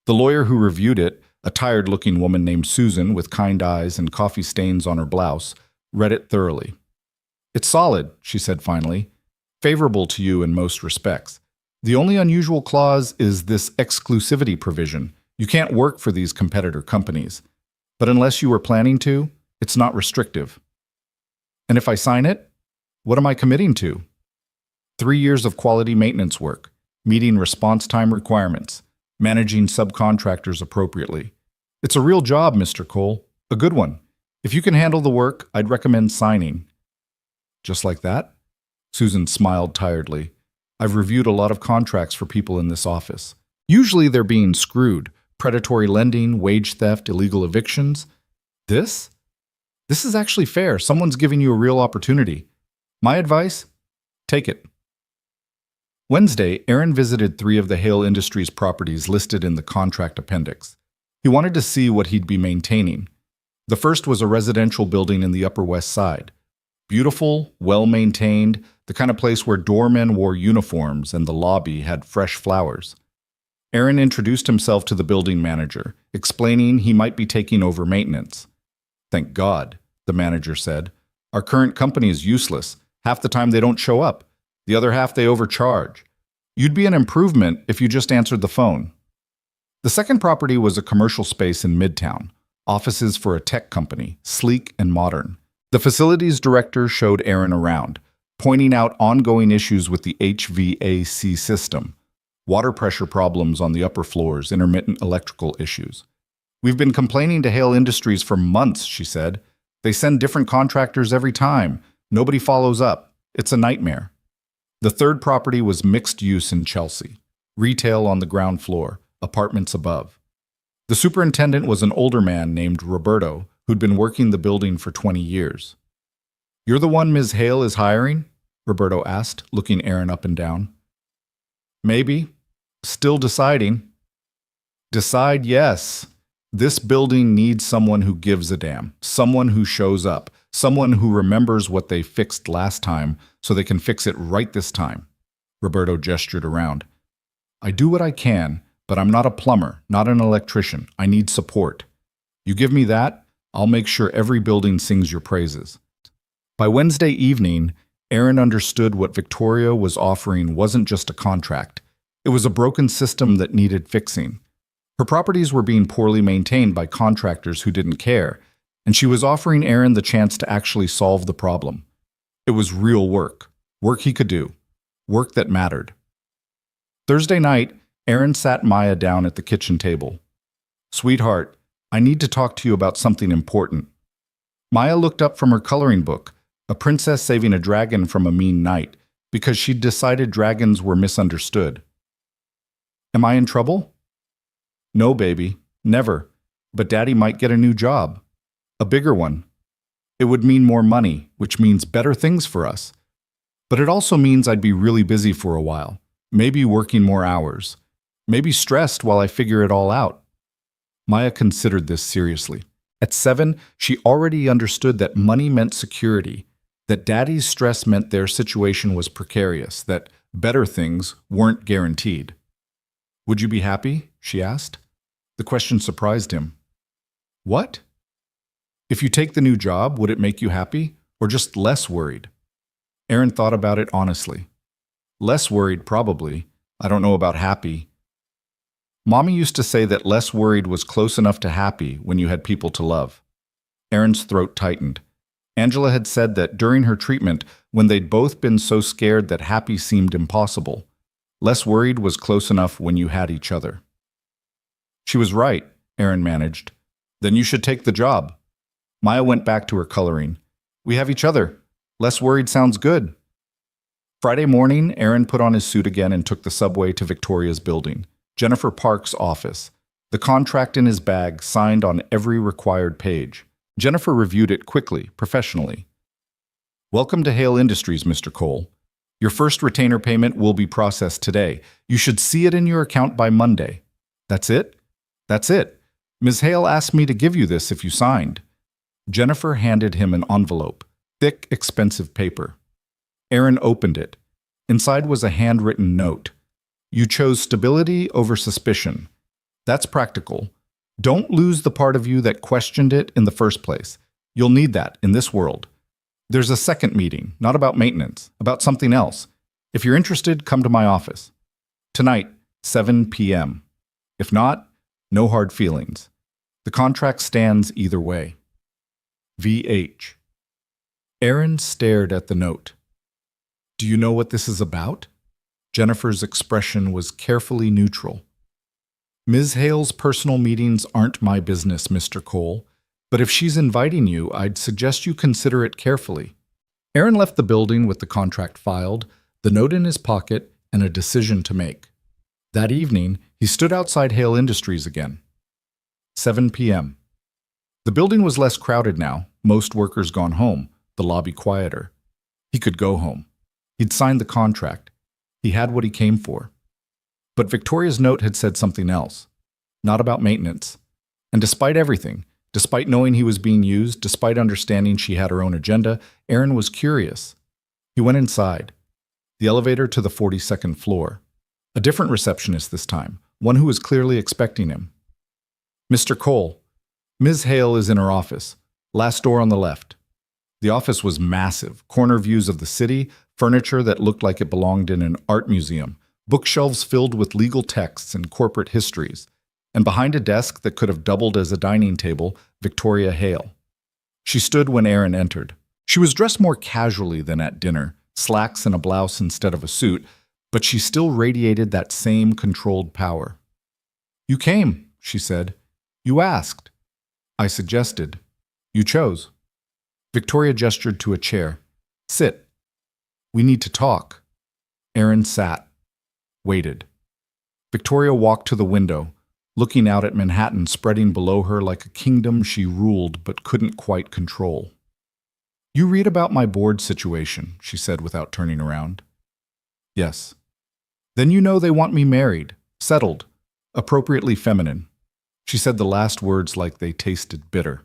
The lawyer who reviewed it, a tired-looking woman named Susan with kind eyes and coffee stains on her blouse, read it thoroughly. It's solid, she said finally. Favorable to you in most respects. The only unusual clause is this exclusivity provision. You can't work for these competitor companies. But unless you were planning to, it's not restrictive. And if I sign it, what am I committing to? 3 years of quality maintenance work, meeting response time requirements, managing subcontractors appropriately. It's a real job, Mr. Cole, a good one. If you can handle the work, I'd recommend signing. Just like that? Susan smiled tiredly. I've reviewed a lot of contracts for people in this office. Usually they're being screwed. Predatory lending, wage theft, illegal evictions. This? This is actually fair. Someone's giving you a real opportunity. My advice? Take it. Wednesday, Aaron visited 3 of the Hale Industries properties listed in the contract appendix. He wanted to see what he'd be maintaining. The first was a residential building in the Upper West Side. Beautiful, well-maintained, the kind of place where doormen wore uniforms and the lobby had fresh flowers. Aaron introduced himself to the building manager, explaining he might be taking over maintenance. Thank God, the manager said. Our current company is useless. Half the time they don't show up. The other half they overcharge. You'd be an improvement if you just answered the phone. The second property was a commercial space in Midtown, offices for a tech company, sleek and modern. The facilities director showed Aaron around, pointing out ongoing issues with the HVAC system, water pressure problems on the upper floors, intermittent electrical issues. We've been complaining to Hale Industries for months, she said. They send different contractors every time. Nobody follows up. It's a nightmare. The third property was mixed use in Chelsea. Retail on the ground floor, apartments above. The superintendent was an older man named Roberto, who'd been working the building for 20 years. You're the one Ms. Hale is hiring? Roberto asked, looking Aaron up and down. Maybe. Still deciding. Decide yes. This building needs someone who gives a damn, someone who shows up, someone who remembers what they fixed last time so they can fix it right this time. Roberto gestured around. I do what I can, but I'm not a plumber, not an electrician. I need support. You give me that, I'll make sure every building sings your praises. By Wednesday evening, Aaron understood what Victoria was offering wasn't just a contract. It was a broken system that needed fixing. Her properties were being poorly maintained by contractors who didn't care, and she was offering Aaron the chance to actually solve the problem. It was real work he could do, work that mattered. Thursday night, Aaron sat Maya down at the kitchen table. Sweetheart, I need to talk to you about something important. Maya looked up from her coloring book, a princess saving a dragon from a mean knight, because she'd decided dragons were misunderstood. Am I in trouble? No, baby, never. But Daddy might get a new job. A bigger one. It would mean more money, which means better things for us. But it also means I'd be really busy for a while, maybe working more hours, maybe stressed while I figure it all out. Maya considered this seriously. At 7, she already understood that money meant security, that Daddy's stress meant their situation was precarious, that better things weren't guaranteed. Would you be happy? She asked. The question surprised him. What? If you take the new job, would it make you happy, or just less worried? Aaron thought about it honestly. Less worried, probably. I don't know about happy. Mommy used to say that less worried was close enough to happy when you had people to love. Aaron's throat tightened. Angela had said that during her treatment, when they'd both been so scared that happy seemed impossible, less worried was close enough when you had each other. She was right, Aaron managed. Then you should take the job. Maya went back to her coloring. We have each other. Less worried sounds good. Friday morning, Aaron put on his suit again and took the subway to Victoria's building, Jennifer Park's office. The contract in his bag, signed on every required page. Jennifer reviewed it quickly, professionally. Welcome to Hale Industries, Mr. Cole. Your first retainer payment will be processed today. You should see it in your account by Monday. That's it? That's it. Ms. Hale asked me to give you this if you signed. Jennifer handed him an envelope, thick, expensive paper. Aaron opened it. Inside was a handwritten note. You chose stability over suspicion. That's practical. Don't lose the part of you that questioned it in the first place. You'll need that in this world. There's a second meeting, not about maintenance, about something else. If you're interested, come to my office. Tonight, 7 p.m. If not, no hard feelings. The contract stands either way. VH. Aaron stared at the note. Do you know what this is about? Jennifer's expression was carefully neutral. Ms. Hale's personal meetings aren't my business, Mr. Cole, but if she's inviting you, I'd suggest you consider it carefully. Aaron left the building with the contract filed, the note in his pocket, and a decision to make. That evening, he stood outside Hale Industries again. 7 p.m. The building was less crowded now, most workers gone home, the lobby quieter. He could go home. He'd signed the contract. He had what he came for. But Victoria's note had said something else, not about maintenance. And despite everything, despite knowing he was being used, despite understanding she had her own agenda, Aaron was curious. He went inside, the elevator to the 42nd floor. A different receptionist this time, one who was clearly expecting him. Mr. Cole, Ms. Hale is in her office, last door on the left. The office was massive, corner views of the city, furniture that looked like it belonged in an art museum, bookshelves filled with legal texts and corporate histories, and behind a desk that could have doubled as a dining table, Victoria Hale. She stood when Aaron entered. She was dressed more casually than at dinner, slacks and a blouse instead of a suit, but she still radiated that same controlled power. You came, she said. You asked. I suggested. You chose. Victoria gestured to a chair. Sit. We need to talk. Aaron sat. Waited. Victoria walked to the window, looking out at Manhattan spreading below her like a kingdom she ruled but couldn't quite control. You read about my board situation, she said without turning around. Yes. Then you know they want me married, settled, appropriately feminine. She said the last words like they tasted bitter.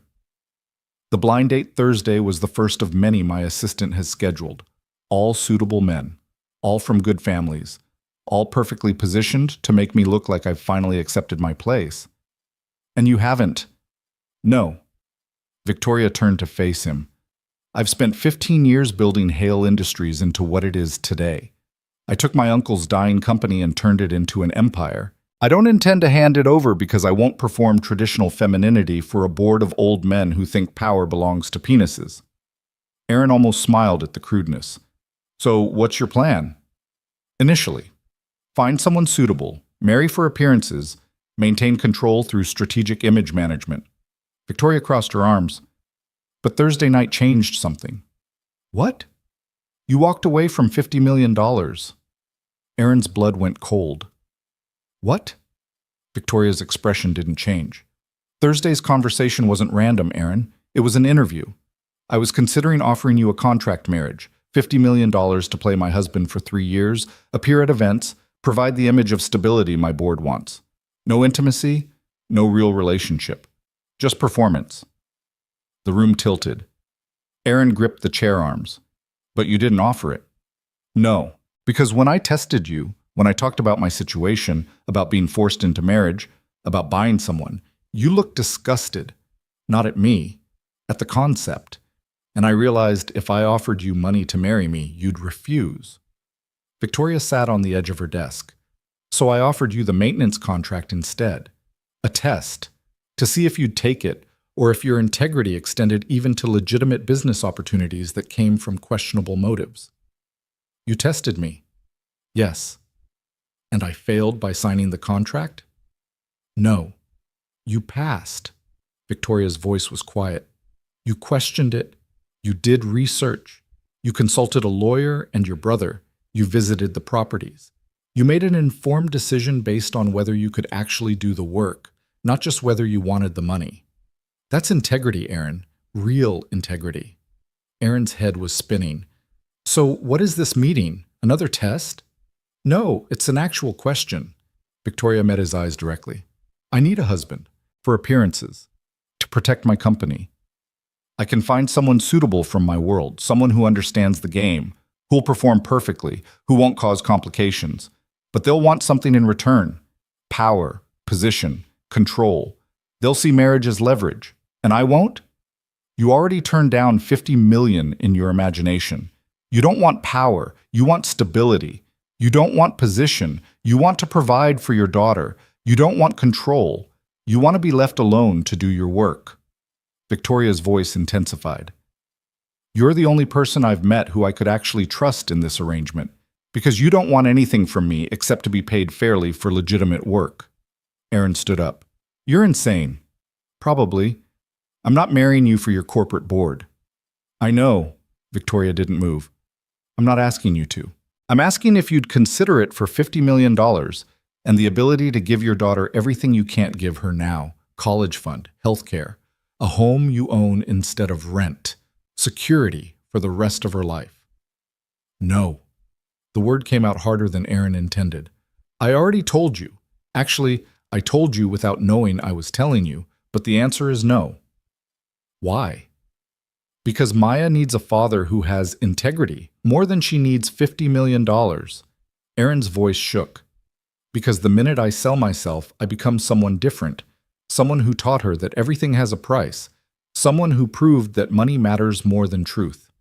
The blind date Thursday was the first of many my assistant has scheduled. All suitable men, all from good families, all perfectly positioned to make me look like I've finally accepted my place. And you haven't. No. Victoria turned to face him. I've spent 15 years building Hale Industries into what it is today. I took my uncle's dying company and turned it into an empire. I don't intend to hand it over because I won't perform traditional femininity for a board of old men who think power belongs to penises. Aaron almost smiled at the crudeness. So what's your plan? Initially, find someone suitable, marry for appearances, maintain control through strategic image management. Victoria crossed her arms. But Thursday night changed something. What? You walked away from $50 million. Aaron's blood went cold. What? Victoria's expression didn't change. Thursday's conversation wasn't random, Aaron. It was an interview. I was considering offering you a contract marriage, $50 million to play my husband for 3 years, appear at events, provide the image of stability my board wants. No intimacy, no real relationship. Just performance. The room tilted. Aaron gripped the chair arms. But you didn't offer it. No, because when I tested you, when I talked about my situation, about being forced into marriage, about buying someone, you looked disgusted. Not at me, at the concept. And I realized if I offered you money to marry me, you'd refuse. Victoria sat on the edge of her desk. So I offered you the maintenance contract instead. A test, to see if you'd take it, or if your integrity extended even to legitimate business opportunities that came from questionable motives. You tested me. Yes. And I failed by signing the contract? No. You passed. Victoria's voice was quiet. You questioned it. You did research. You consulted a lawyer and your brother. You visited the properties. You made an informed decision based on whether you could actually do the work, not just whether you wanted the money. That's integrity, Aaron. Real integrity. Aaron's head was spinning. So what is this meeting? Another test? No, it's an actual question. Victoria met his eyes directly. I need a husband. For appearances. To protect my company. I can find someone suitable from my world, someone who understands the game, who'll perform perfectly, who won't cause complications. But they'll want something in return. Power, position, control. They'll see marriage as leverage. And I won't? You already turned down 50 million in your imagination. You don't want power. You want stability. You don't want position. You want to provide for your daughter. You don't want control. You want to be left alone to do your work. Victoria's voice intensified. You're the only person I've met who I could actually trust in this arrangement, because you don't want anything from me except to be paid fairly for legitimate work. Aaron stood up. You're insane. Probably. I'm not marrying you for your corporate board. I know. Victoria didn't move. I'm not asking you to. I'm asking if you'd consider it for $50 million and the ability to give your daughter everything you can't give her now. College fund, healthcare, a home you own instead of rent, security for the rest of her life. No. The word came out harder than Aaron intended. I already told you. Actually, I told you without knowing I was telling you, but the answer is no. Why? Because Maya needs a father who has integrity, more than she needs $50 million. Aaron's voice shook. Because the minute I sell myself, I become someone different, someone who taught her that everything has a price, someone who proved that money matters more than truth.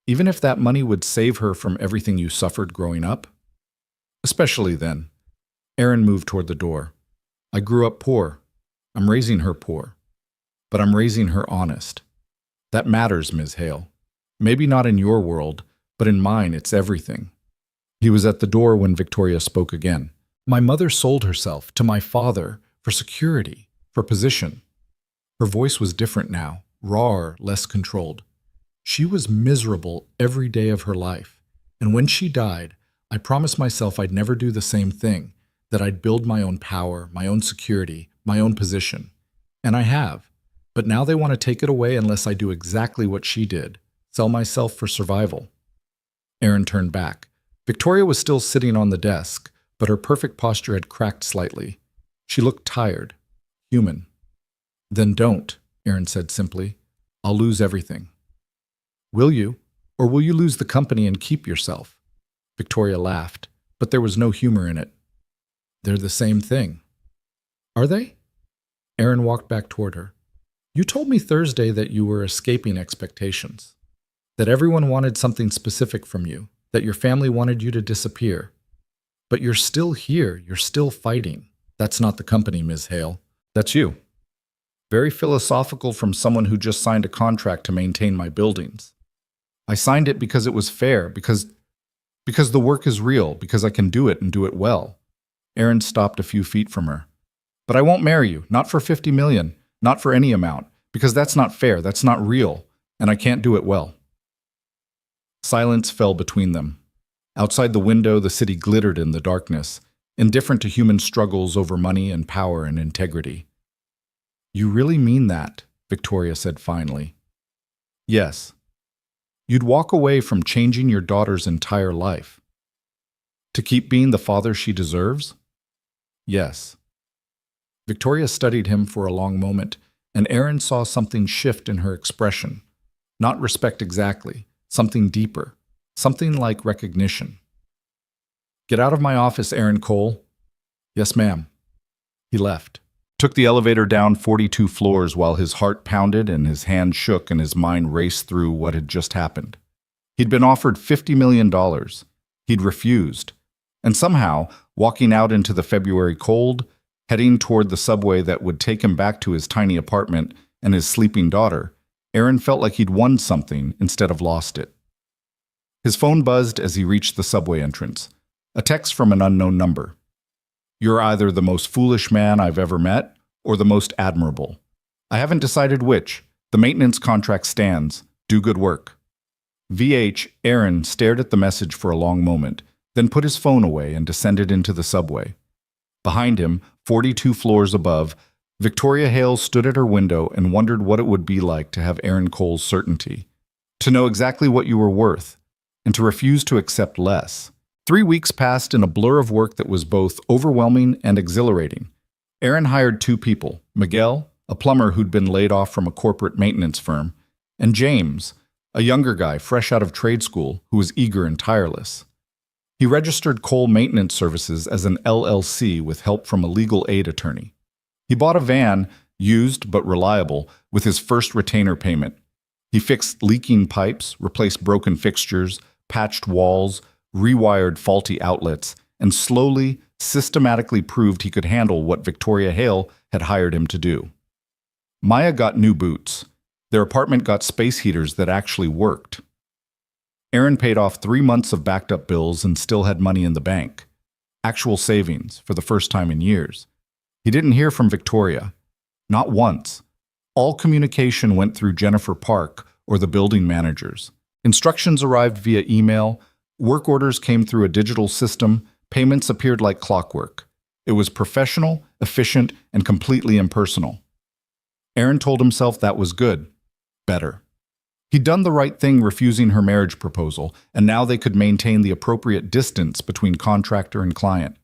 Even if that money would save her from everything you suffered growing up? Especially then. Aaron moved toward the door. I grew up poor. I'm raising her poor. But I'm raising her honest. That matters, Ms. Hale. Maybe not in your world, but in mine it's everything. He was at the door when Victoria spoke again. My mother sold herself to my father for security, for position. Her voice was different now, rawer, less controlled. She was miserable every day of her life, and when she died, I promised myself I'd never do the same thing, that I'd build my own power, my own security, my own position. And I have. But now they want to take it away unless I do exactly what she did, sell myself for survival. Aaron turned back. Victoria was still sitting on the desk, but her perfect posture had cracked slightly. She looked tired, human. Then don't, Aaron said simply. I'll lose everything. Will you? Or will you lose the company and keep yourself? Victoria laughed, but there was no humor in it. They're the same thing. Are they? Aaron walked back toward her. You told me Thursday that you were escaping expectations, that everyone wanted something specific from you, that your family wanted you to disappear. But you're still here, you're still fighting. That's not the company, Ms. Hale. That's you. Very philosophical from someone who just signed a contract to maintain my buildings. I signed it because it was fair, because the work is real, because I can do it and do it well. Aaron stopped a few feet from her. But I won't marry you, not for 50 million. Not for any amount, because that's not fair, that's not real, and I can't do it well. Silence fell between them. Outside the window, the city glittered in the darkness, indifferent to human struggles over money and power and integrity. You really mean that? Victoria said finally. Yes. You'd walk away from changing your daughter's entire life. To keep being the father she deserves? Yes. Victoria studied him for a long moment, and Aaron saw something shift in her expression. Not respect exactly, something deeper, something like recognition. Get out of my office, Aaron Cole. Yes, ma'am. He left, took the elevator down 42 floors while his heart pounded and his hand shook and his mind raced through what had just happened. He'd been offered $50 million. He'd refused. And somehow, walking out into the February cold, heading toward the subway that would take him back to his tiny apartment and his sleeping daughter, Aaron felt like he'd won something instead of lost it. His phone buzzed as he reached the subway entrance. A text from an unknown number. You're either the most foolish man I've ever met or the most admirable. I haven't decided which. The maintenance contract stands. Do good work. Aaron stared at the message for a long moment, then put his phone away and descended into the subway. Behind him, 42 floors above, Victoria Hale stood at her window and wondered what it would be like to have Aaron Cole's certainty, to know exactly what you were worth, and to refuse to accept less. 3 weeks passed in a blur of work that was both overwhelming and exhilarating. Aaron hired 2 people, Miguel, a plumber who'd been laid off from a corporate maintenance firm, and James, a younger guy fresh out of trade school who was eager and tireless. He registered Cole Maintenance Services as an LLC with help from a legal aid attorney. He bought a van, used but reliable, with his first retainer payment. He fixed leaking pipes, replaced broken fixtures, patched walls, rewired faulty outlets, and slowly, systematically proved he could handle what Victoria Hale had hired him to do. Maya got new boots. Their apartment got space heaters that actually worked. Aaron paid off 3 months of backed-up bills and still had money in the bank. Actual savings, for the first time in years. He didn't hear from Victoria. Not once. All communication went through Jennifer Park or the building managers. Instructions arrived via email, work orders came through a digital system, payments appeared like clockwork. It was professional, efficient, and completely impersonal. Aaron told himself that was good. Better. He'd done the right thing refusing her marriage proposal, and now they could maintain the appropriate distance between contractor and client.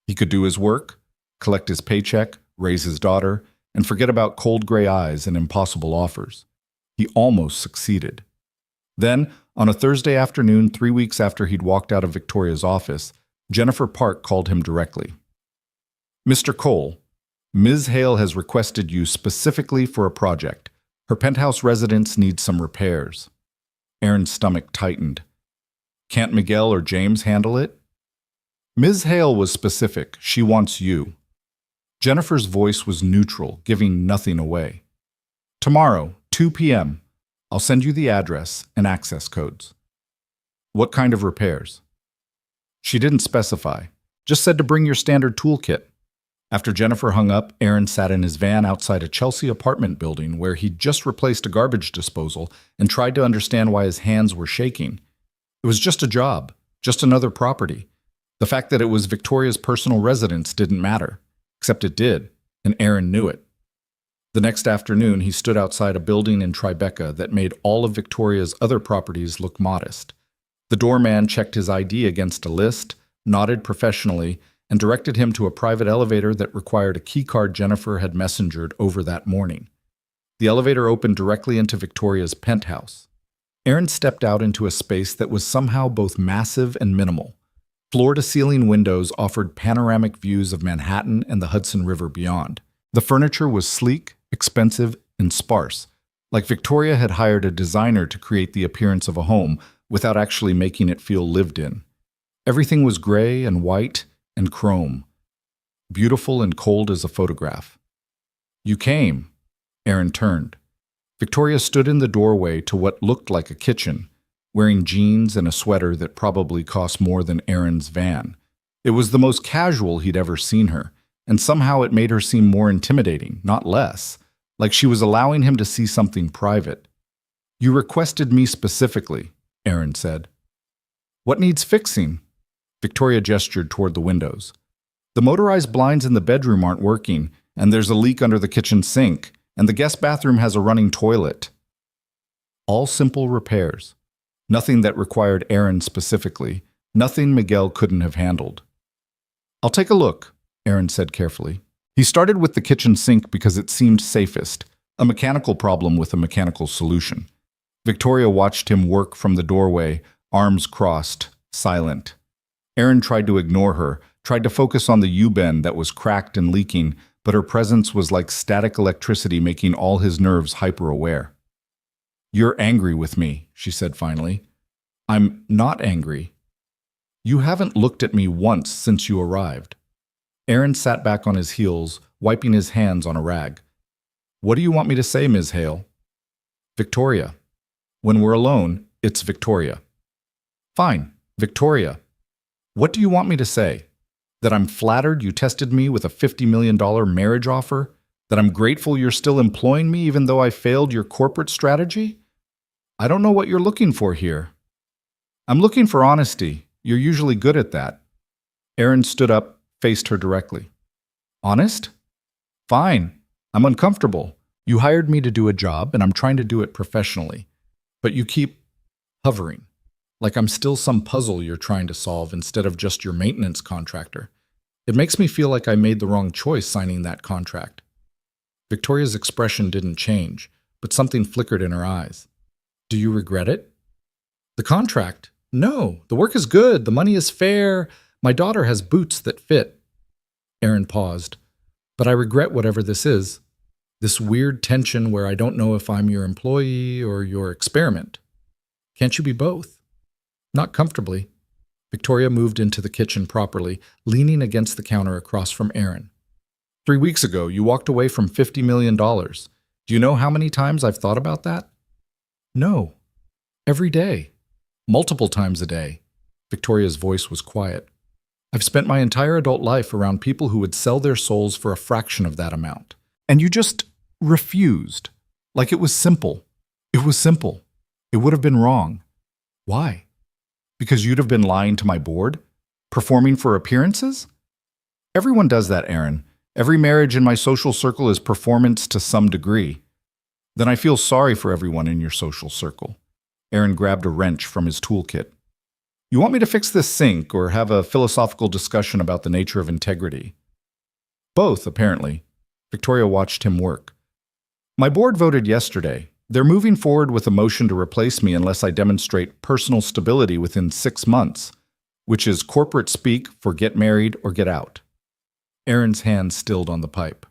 He could do his work, collect his paycheck, raise his daughter, and forget about cold gray eyes and impossible offers. He almost succeeded. Then, on a Thursday afternoon 3 weeks after he'd walked out of Victoria's office, Jennifer Park called him directly. "Mr. Cole, Ms. Hale has requested you specifically for a project. Her penthouse residence needs some repairs." Aaron's stomach tightened. "Can't Miguel or James handle it?" "Ms. Hale was specific. She wants you." Jennifer's voice was neutral, giving nothing away. "Tomorrow, 2 p.m. I'll send you the address and access codes." "What kind of repairs?" She didn't specify, just said to bring your standard toolkit. After Jennifer hung up, Aaron sat in his van outside a Chelsea apartment building where he'd just replaced a garbage disposal and tried to understand why his hands were shaking. It was just a job, just another property. The fact that it was Victoria's personal residence didn't matter, except it did, and Aaron knew it. The next afternoon, he stood outside a building in Tribeca that made all of Victoria's other properties look modest. The doorman checked his ID against a list, nodded professionally, and directed him to a private elevator that required a keycard Jennifer had messengered over that morning. The elevator opened directly into Victoria's penthouse. Aaron stepped out into a space that was somehow both massive and minimal. Floor-to-ceiling windows offered panoramic views of Manhattan and the Hudson River beyond. The furniture was sleek, expensive, and sparse, like Victoria had hired a designer to create the appearance of a home without actually making it feel lived in. Everything was gray and white and chrome, beautiful and cold as a photograph. "You came." Aaron turned. Victoria stood in the doorway to what looked like a kitchen, wearing jeans and a sweater that probably cost more than Aaron's van. It was the most casual he'd ever seen her, and somehow it made her seem more intimidating, not less, like she was allowing him to see something private. "You requested me specifically," Aaron said. "What needs fixing?" Victoria gestured toward the windows. "The motorized blinds in the bedroom aren't working, and there's a leak under the kitchen sink, and the guest bathroom has a running toilet." All simple repairs. Nothing that required Aaron specifically. Nothing Miguel couldn't have handled. "I'll take a look," Aaron said carefully. He started with the kitchen sink because it seemed safest, a mechanical problem with a mechanical solution. Victoria watched him work from the doorway, arms crossed, silent. Aaron tried to ignore her, tried to focus on the U-bend that was cracked and leaking, but her presence was like static electricity making all his nerves hyper-aware. "You're angry with me," she said finally. "I'm not angry. You haven't looked at me once since you arrived." Aaron sat back on his heels, wiping his hands on a rag. "What do you want me to say, Ms. Hale?" "Victoria. When we're alone, it's Victoria." "Fine, Victoria. What do you want me to say? That I'm flattered you tested me with a $50 million marriage offer? That I'm grateful you're still employing me even though I failed your corporate strategy?" I don't know what you're looking for here. I'm looking for honesty. You're usually good at that. Aaron stood up, faced her directly. Honest? Fine. I'm uncomfortable. You hired me to do a job, and I'm trying to do it professionally. But you keep hovering, like I'm still some puzzle you're trying to solve instead of just your maintenance contractor. It makes me feel like I made the wrong choice signing that contract. Victoria's expression didn't change, but something flickered in her eyes. Do you regret it? The contract? No, the work is good, the money is fair, my daughter has boots that fit. Aaron paused. But I regret whatever this is. This weird tension where I don't know if I'm your employee or your experiment. Can't you be both? Not comfortably. Victoria moved into the kitchen properly, leaning against the counter across from Aaron. 3 weeks ago, you walked away from $50 million. Do you know how many times I've thought about that? No. Every day. Multiple times a day. Victoria's voice was quiet. I've spent my entire adult life around people who would sell their souls for a fraction of that amount. And you just refused. Like it was simple. It was simple. It would have been wrong. Why? Because you'd have been lying to my board? Performing for appearances? Everyone does that, Aaron. Every marriage in my social circle is performance to some degree. Then I feel sorry for everyone in your social circle. Aaron grabbed a wrench from his toolkit. You want me to fix this sink or have a philosophical discussion about the nature of integrity? Both, apparently. Victoria watched him work. My board voted yesterday. They're moving forward with a motion to replace me unless I demonstrate personal stability within 6 months, which is corporate speak for get married or get out. Aaron's hand stilled on the pipe.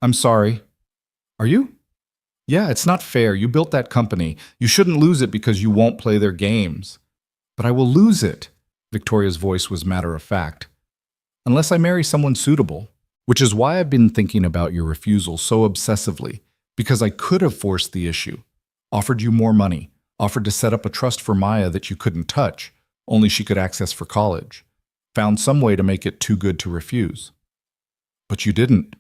I'm sorry. Are you? Yeah, it's not fair. You built that company. You shouldn't lose it because you won't play their games. But I will lose it. Victoria's voice was matter of fact. Unless I marry someone suitable, which is why I've been thinking about your refusal so obsessively, because I could have forced the issue, offered you more money, offered to set up a trust for Maya that you couldn't touch, only she could access for college, found some way to make it too good to refuse. But you didn't.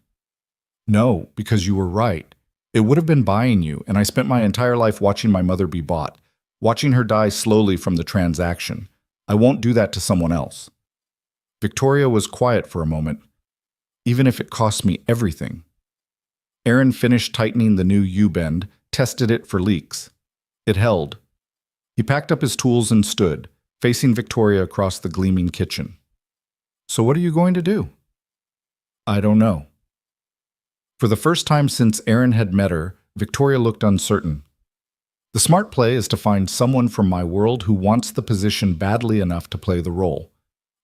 No, because you were right. It would have been buying you, and I spent my entire life watching my mother be bought, watching her die slowly from the transaction. I won't do that to someone else. Victoria was quiet for a moment, even if it cost me everything. Aaron finished tightening the new U-bend, tested it for leaks. It held. He packed up his tools and stood, facing Victoria across the gleaming kitchen. So what are you going to do? I don't know. For the first time since Aaron had met her, Victoria looked uncertain. The smart play is to find someone from my world who wants the position badly enough to play the role.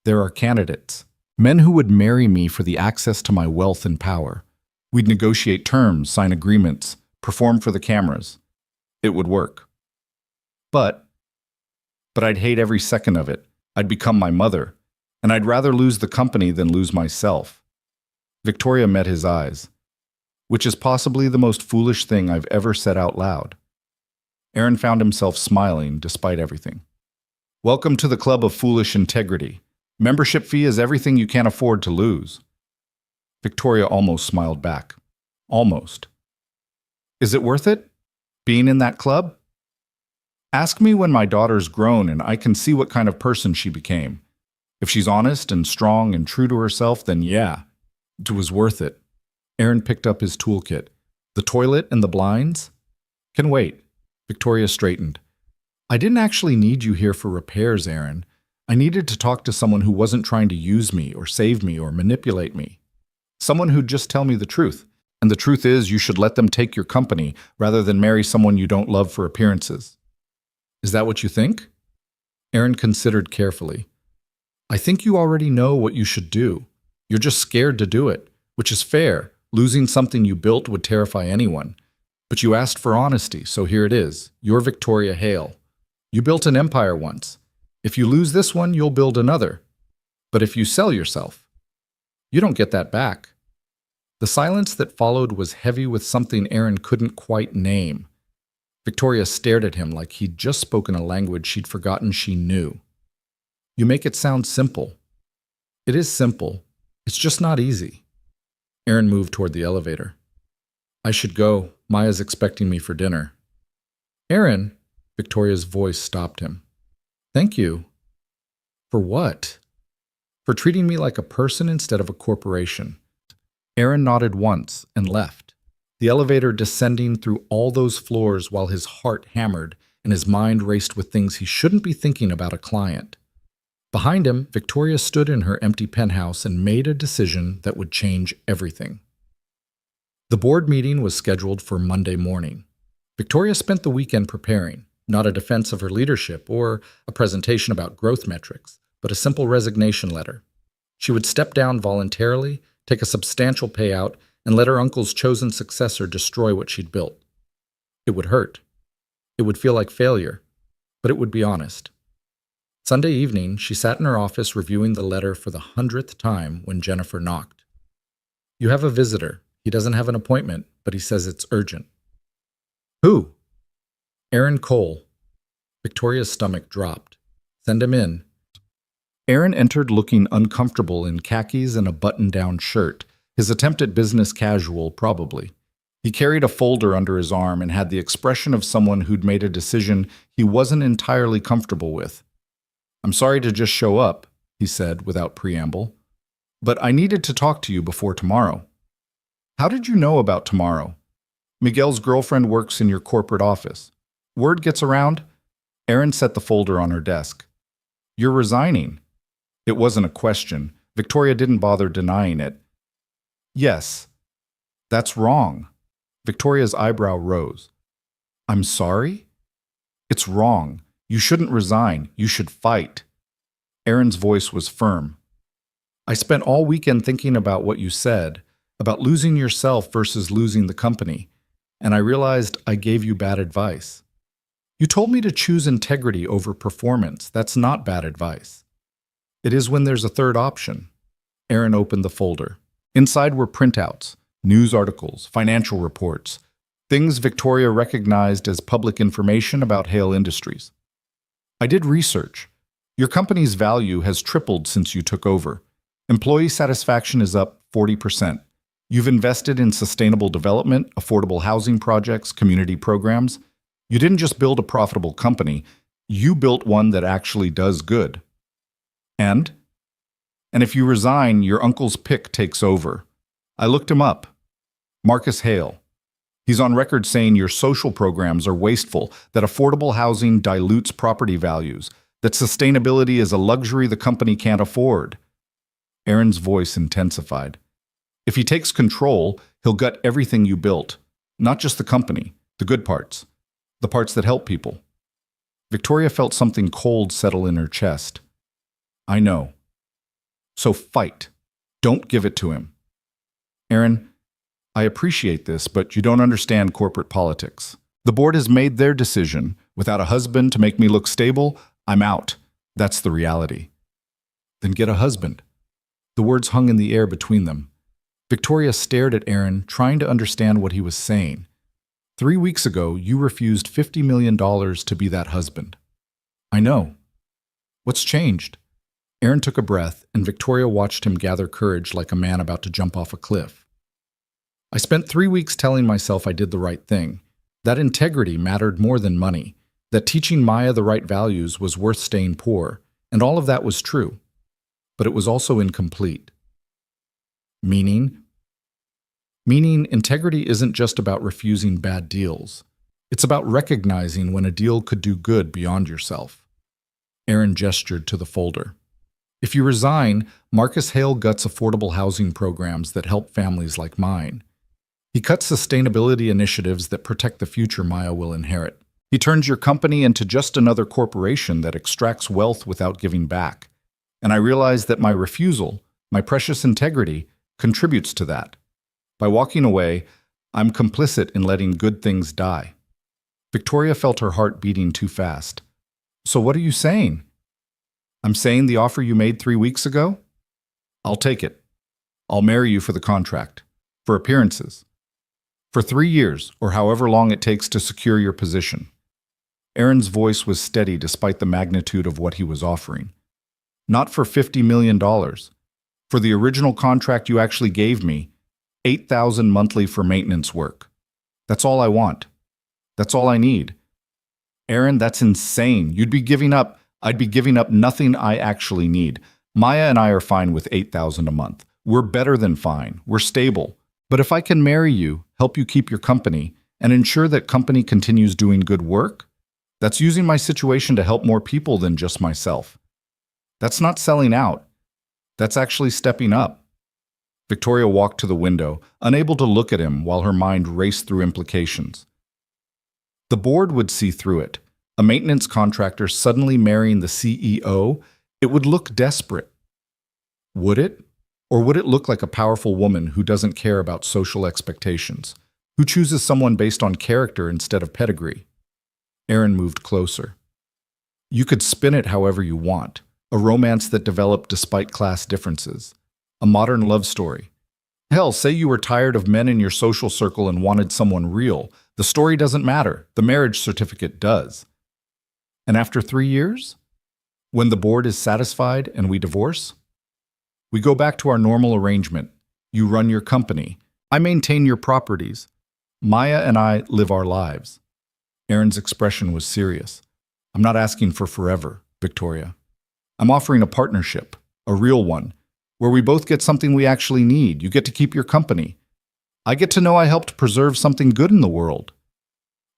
There are candidates, men who would marry me for the access to my wealth and power. We'd negotiate terms, sign agreements, perform for the cameras. It would work. But I'd hate every second of it. I'd become my mother, and I'd rather lose the company than lose myself. Victoria met his eyes, which is possibly the most foolish thing I've ever said out loud. Aaron found himself smiling despite everything. Welcome to the Club of Foolish Integrity. Membership fee is everything you can't afford to lose. Victoria almost smiled back. Almost. Is it worth it? Being in that club? Ask me when my daughter's grown and I can see what kind of person she became. If she's honest and strong and true to herself, then yeah, it was worth it. Aaron picked up his toolkit. The toilet and the blinds? Can wait. Victoria straightened. I didn't actually need you here for repairs, Aaron. I needed to talk to someone who wasn't trying to use me or save me or manipulate me. Someone who'd just tell me the truth. And the truth is you should let them take your company rather than marry someone you don't love for appearances. Is that what you think? Aaron considered carefully. I think you already know what you should do. You're just scared to do it, which is fair. Losing something you built would terrify anyone. But you asked for honesty, so here it is. You're Victoria Hale. You built an empire once. If you lose this one, you'll build another. But if you sell yourself, you don't get that back. The silence that followed was heavy with something Aaron couldn't quite name. Victoria stared at him like he'd just spoken a language she'd forgotten she knew. You make it sound simple. It is simple. It's just not easy. Aaron moved toward the elevator. I should go. Maya's expecting me for dinner. Aaron, Victoria's voice stopped him. Thank you. For what? For treating me like a person instead of a corporation. Aaron nodded once and left, the elevator descending through all those floors while his heart hammered and his mind raced with things he shouldn't be thinking about a client. Behind him, Victoria stood in her empty penthouse and made a decision that would change everything. The board meeting was scheduled for Monday morning. Victoria spent the weekend preparing, not a defense of her leadership or a presentation about growth metrics, but a simple resignation letter. She would step down voluntarily, take a substantial payout, and let her uncle's chosen successor destroy what she'd built. It would hurt. It would feel like failure, but it would be honest. Sunday evening, she sat in her office reviewing the letter for the 100th time when Jennifer knocked. You have a visitor. He doesn't have an appointment, but he says it's urgent. Who? Aaron Cole. Victoria's stomach dropped. Send him in. Aaron entered looking uncomfortable in khakis and a button-down shirt, his attempt at business casual, probably. He carried a folder under his arm and had the expression of someone who'd made a decision he wasn't entirely comfortable with. I'm sorry to just show up, he said without preamble, but I needed to talk to you before tomorrow. How did you know about tomorrow? Miguel's girlfriend works in your corporate office. Word gets around? Aaron set the folder on her desk. You're resigning. It wasn't a question. Victoria didn't bother denying it. Yes. That's wrong. Victoria's eyebrow rose. I'm sorry? It's wrong. You shouldn't resign. You should fight. Aaron's voice was firm. I spent all weekend thinking about what you said, about losing yourself versus losing the company, and I realized I gave you bad advice. You told me to choose integrity over performance. That's not bad advice. It is when there's a third option. Aaron opened the folder. Inside were printouts, news articles, financial reports, things Victoria recognized as public information about Hale Industries. I did research. Your company's value has tripled since you took over. Employee satisfaction is up 40%. You've invested in sustainable development, affordable housing projects, community programs. You didn't just build a profitable company, you built one that actually does good. And if you resign, your uncle's pick takes over. I looked him up. Marcus Hale. He's on record saying your social programs are wasteful, that affordable housing dilutes property values, that sustainability is a luxury the company can't afford. Aaron's voice intensified. If he takes control, he'll gut everything you built, not just the company, the good parts, the parts that help people. Victoria felt something cold settle in her chest. I know. So fight. Don't give it to him. Aaron, I appreciate this, but you don't understand corporate politics. The board has made their decision. Without a husband to make me look stable, I'm out. That's the reality. Then get a husband. The words hung in the air between them. Victoria stared at Aaron, trying to understand what he was saying. 3 weeks ago, you refused $50 million to be that husband. I know. What's changed? Aaron took a breath, and Victoria watched him gather courage like a man about to jump off a cliff. I spent 3 weeks telling myself I did the right thing, that integrity mattered more than money, that teaching Maya the right values was worth staying poor, and all of that was true. But it was also incomplete. Meaning integrity isn't just about refusing bad deals. It's about recognizing when a deal could do good beyond yourself. Aaron gestured to the folder. If you resign, Marcus Hale guts affordable housing programs that help families like mine. He cuts sustainability initiatives that protect the future Maya will inherit. He turns your company into just another corporation that extracts wealth without giving back. And I realize that my refusal, my precious integrity, contributes to that. By walking away, I'm complicit in letting good things die. Victoria felt her heart beating too fast. So what are you saying? I'm saying the offer you made 3 weeks ago? I'll take it. I'll marry you for the contract, for appearances, for 3 years or however long it takes to secure your position. Aaron's voice was steady despite the magnitude of what he was offering. Not for $50 million. For the original contract you actually gave me, $8,000 monthly for maintenance work. That's all I want. That's all I need. Aaron, that's insane. I'd be giving up nothing I actually need. Maya and I are fine with 8,000 a month. We're better than fine. We're stable. But if I can marry you, help you keep your company, and ensure that company continues doing good work, that's using my situation to help more people than just myself. That's not selling out. That's actually stepping up. Victoria walked to the window, unable to look at him while her mind raced through implications. The board would see through it. A maintenance contractor suddenly marrying the CEO, it would look desperate. Would it? Or would it look like a powerful woman who doesn't care about social expectations, who chooses someone based on character instead of pedigree? Aaron moved closer. You could spin it however you want. A romance that developed despite class differences. A modern love story. Hell, say you were tired of men in your social circle and wanted someone real. The story doesn't matter. The marriage certificate does. And after 3 years? When the board is satisfied and we divorce? We go back to our normal arrangement. You run your company. I maintain your properties. Maya and I live our lives. Aaron's expression was serious. I'm not asking for forever, Victoria. I'm offering a partnership, a real one, where we both get something we actually need. You get to keep your company. I get to know I helped preserve something good in the world.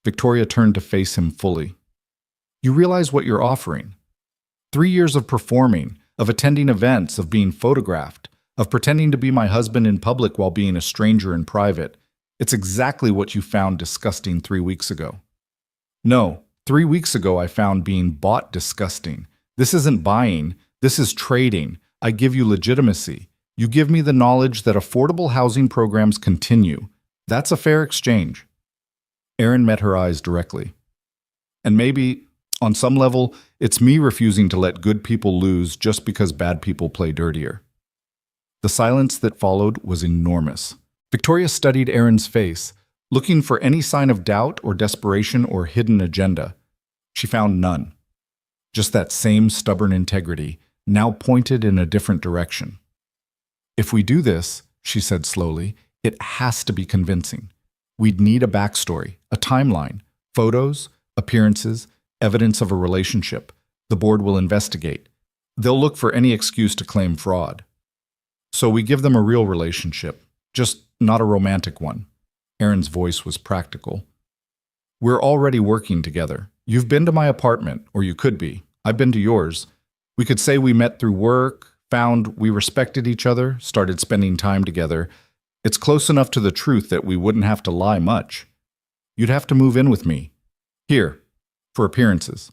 Victoria turned to face him fully. You realize what you're offering. 3 years of performing, of attending events, of being photographed, of pretending to be my husband in public while being a stranger in private. It's exactly what you found disgusting 3 weeks ago. No, 3 weeks ago I found being bought disgusting. This isn't buying, this is trading. I give you legitimacy. You give me the knowledge that affordable housing programs continue. That's a fair exchange. Aaron met her eyes directly. And maybe, on some level, it's me refusing to let good people lose just because bad people play dirtier. The silence that followed was enormous. Victoria studied Aaron's face, looking for any sign of doubt or desperation or hidden agenda. She found none. Just that same stubborn integrity, now pointed in a different direction. If we do this, she said slowly, it has to be convincing. We'd need a backstory, a timeline, photos, appearances, evidence of a relationship. The board will investigate. They'll look for any excuse to claim fraud. So we give them a real relationship, just not a romantic one. Aaron's voice was practical. We're already working together. You've been to my apartment, or you could be. I've been to yours. We could say we met through work, found we respected each other, started spending time together. It's close enough to the truth that we wouldn't have to lie much. You'd have to move in with me. Here, for appearances.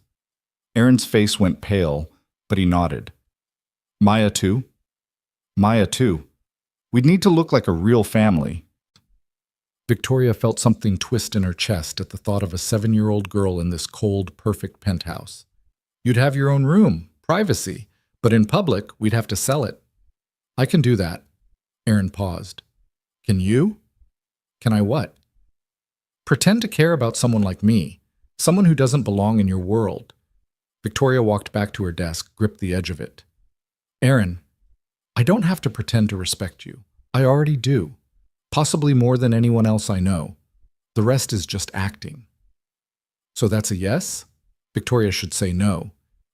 Aaron's face went pale, but he nodded. Maya too? Maya too. We'd need to look like a real family. Victoria felt something twist in her chest at the thought of a 7-year-old girl in this cold, perfect penthouse. You'd have your own room, privacy, but in public, we'd have to sell it. I can do that. Aaron paused. Can you? Can I what? Pretend to care about someone like me, someone who doesn't belong in your world. Victoria walked back to her desk, gripped the edge of it. Aaron, I don't have to pretend to respect you. I already do. Possibly more than anyone else I know. The rest is just acting. So that's a yes? Victoria should say no.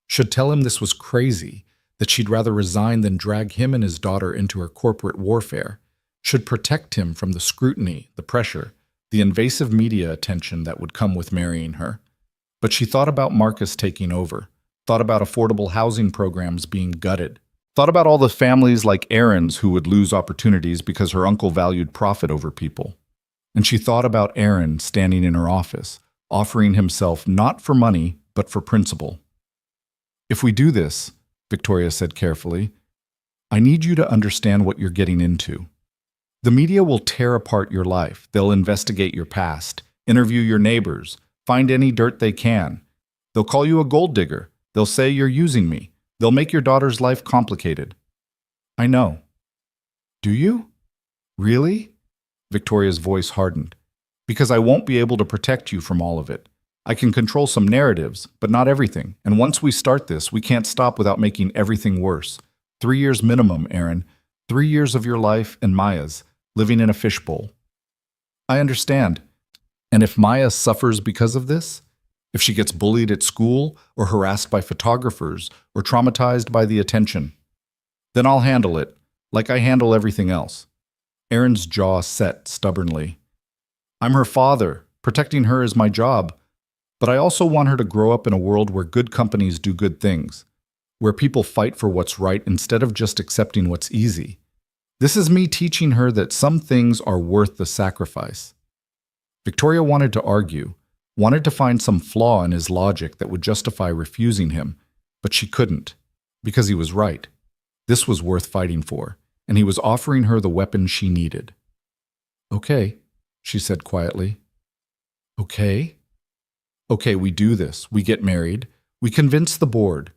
Should tell him this was crazy, that she'd rather resign than drag him and his daughter into her corporate warfare. Should protect him from the scrutiny, the pressure, the invasive media attention that would come with marrying her. But she thought about Marcus taking over, thought about affordable housing programs being gutted, thought about all the families like Aaron's who would lose opportunities because her uncle valued profit over people. And she thought about Aaron standing in her office, offering himself not for money, but for principle. If we do this, Victoria said carefully, I need you to understand what you're getting into. The media will tear apart your life. They'll investigate your past, interview your neighbors, find any dirt they can. They'll call you a gold digger. They'll say you're using me. They'll make your daughter's life complicated. I know. Do you? Really? Victoria's voice hardened. Because I won't be able to protect you from all of it. I can control some narratives, but not everything. And once we start this, we can't stop without making everything worse. 3 years minimum, Aaron. 3 years of your life and Maya's, living in a fishbowl. I understand. And if Maya suffers because of this, If she gets bullied at school or harassed by photographers or traumatized by the attention, then I'll handle it, like I handle everything else. Erin's jaw set stubbornly. I'm her father. Protecting her is my job. But I also want her to grow up in a world where good companies do good things, where people fight for what's right instead of just accepting what's easy. This is me teaching her that some things are worth the sacrifice. Victoria wanted to argue, wanted to find some flaw in his logic that would justify refusing him, but she couldn't, because he was right. This was worth fighting for, and he was offering her the weapon she needed. Okay, she said quietly. Okay? Okay, we do this. We get married. We convince the board.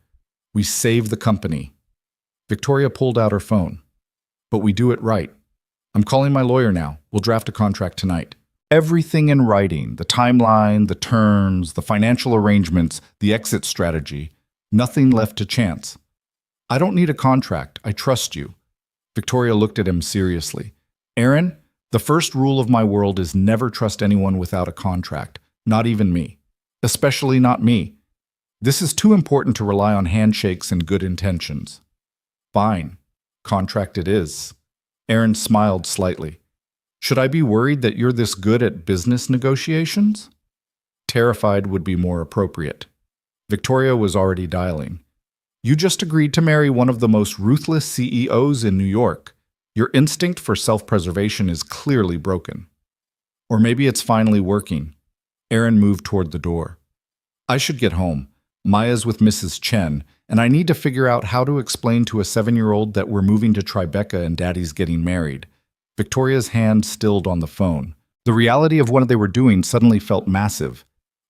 We save the company. Victoria pulled out her phone. But we do it right. I'm calling my lawyer now. We'll draft a contract tonight. Everything in writing, the timeline, the terms, the financial arrangements, the exit strategy. Nothing left to chance. I don't need a contract. I trust you. Victoria looked at him seriously. Erin, the first rule of my world is never trust anyone without a contract, not even me. Especially not me. This is too important to rely on handshakes and good intentions. Fine. Contract it is. Erin smiled slightly. Should I be worried that you're this good at business negotiations? Terrified would be more appropriate. Victoria was already dialing. You just agreed to marry one of the most ruthless CEOs in New York. Your instinct for self-preservation is clearly broken. Or maybe it's finally working. Erin moved toward the door. I should get home. Maya's with Mrs. Chen, and I need to figure out how to explain to a 7-year-old that we're moving to Tribeca and Daddy's getting married. Victoria's hand stilled on the phone. The reality of what they were doing suddenly felt massive.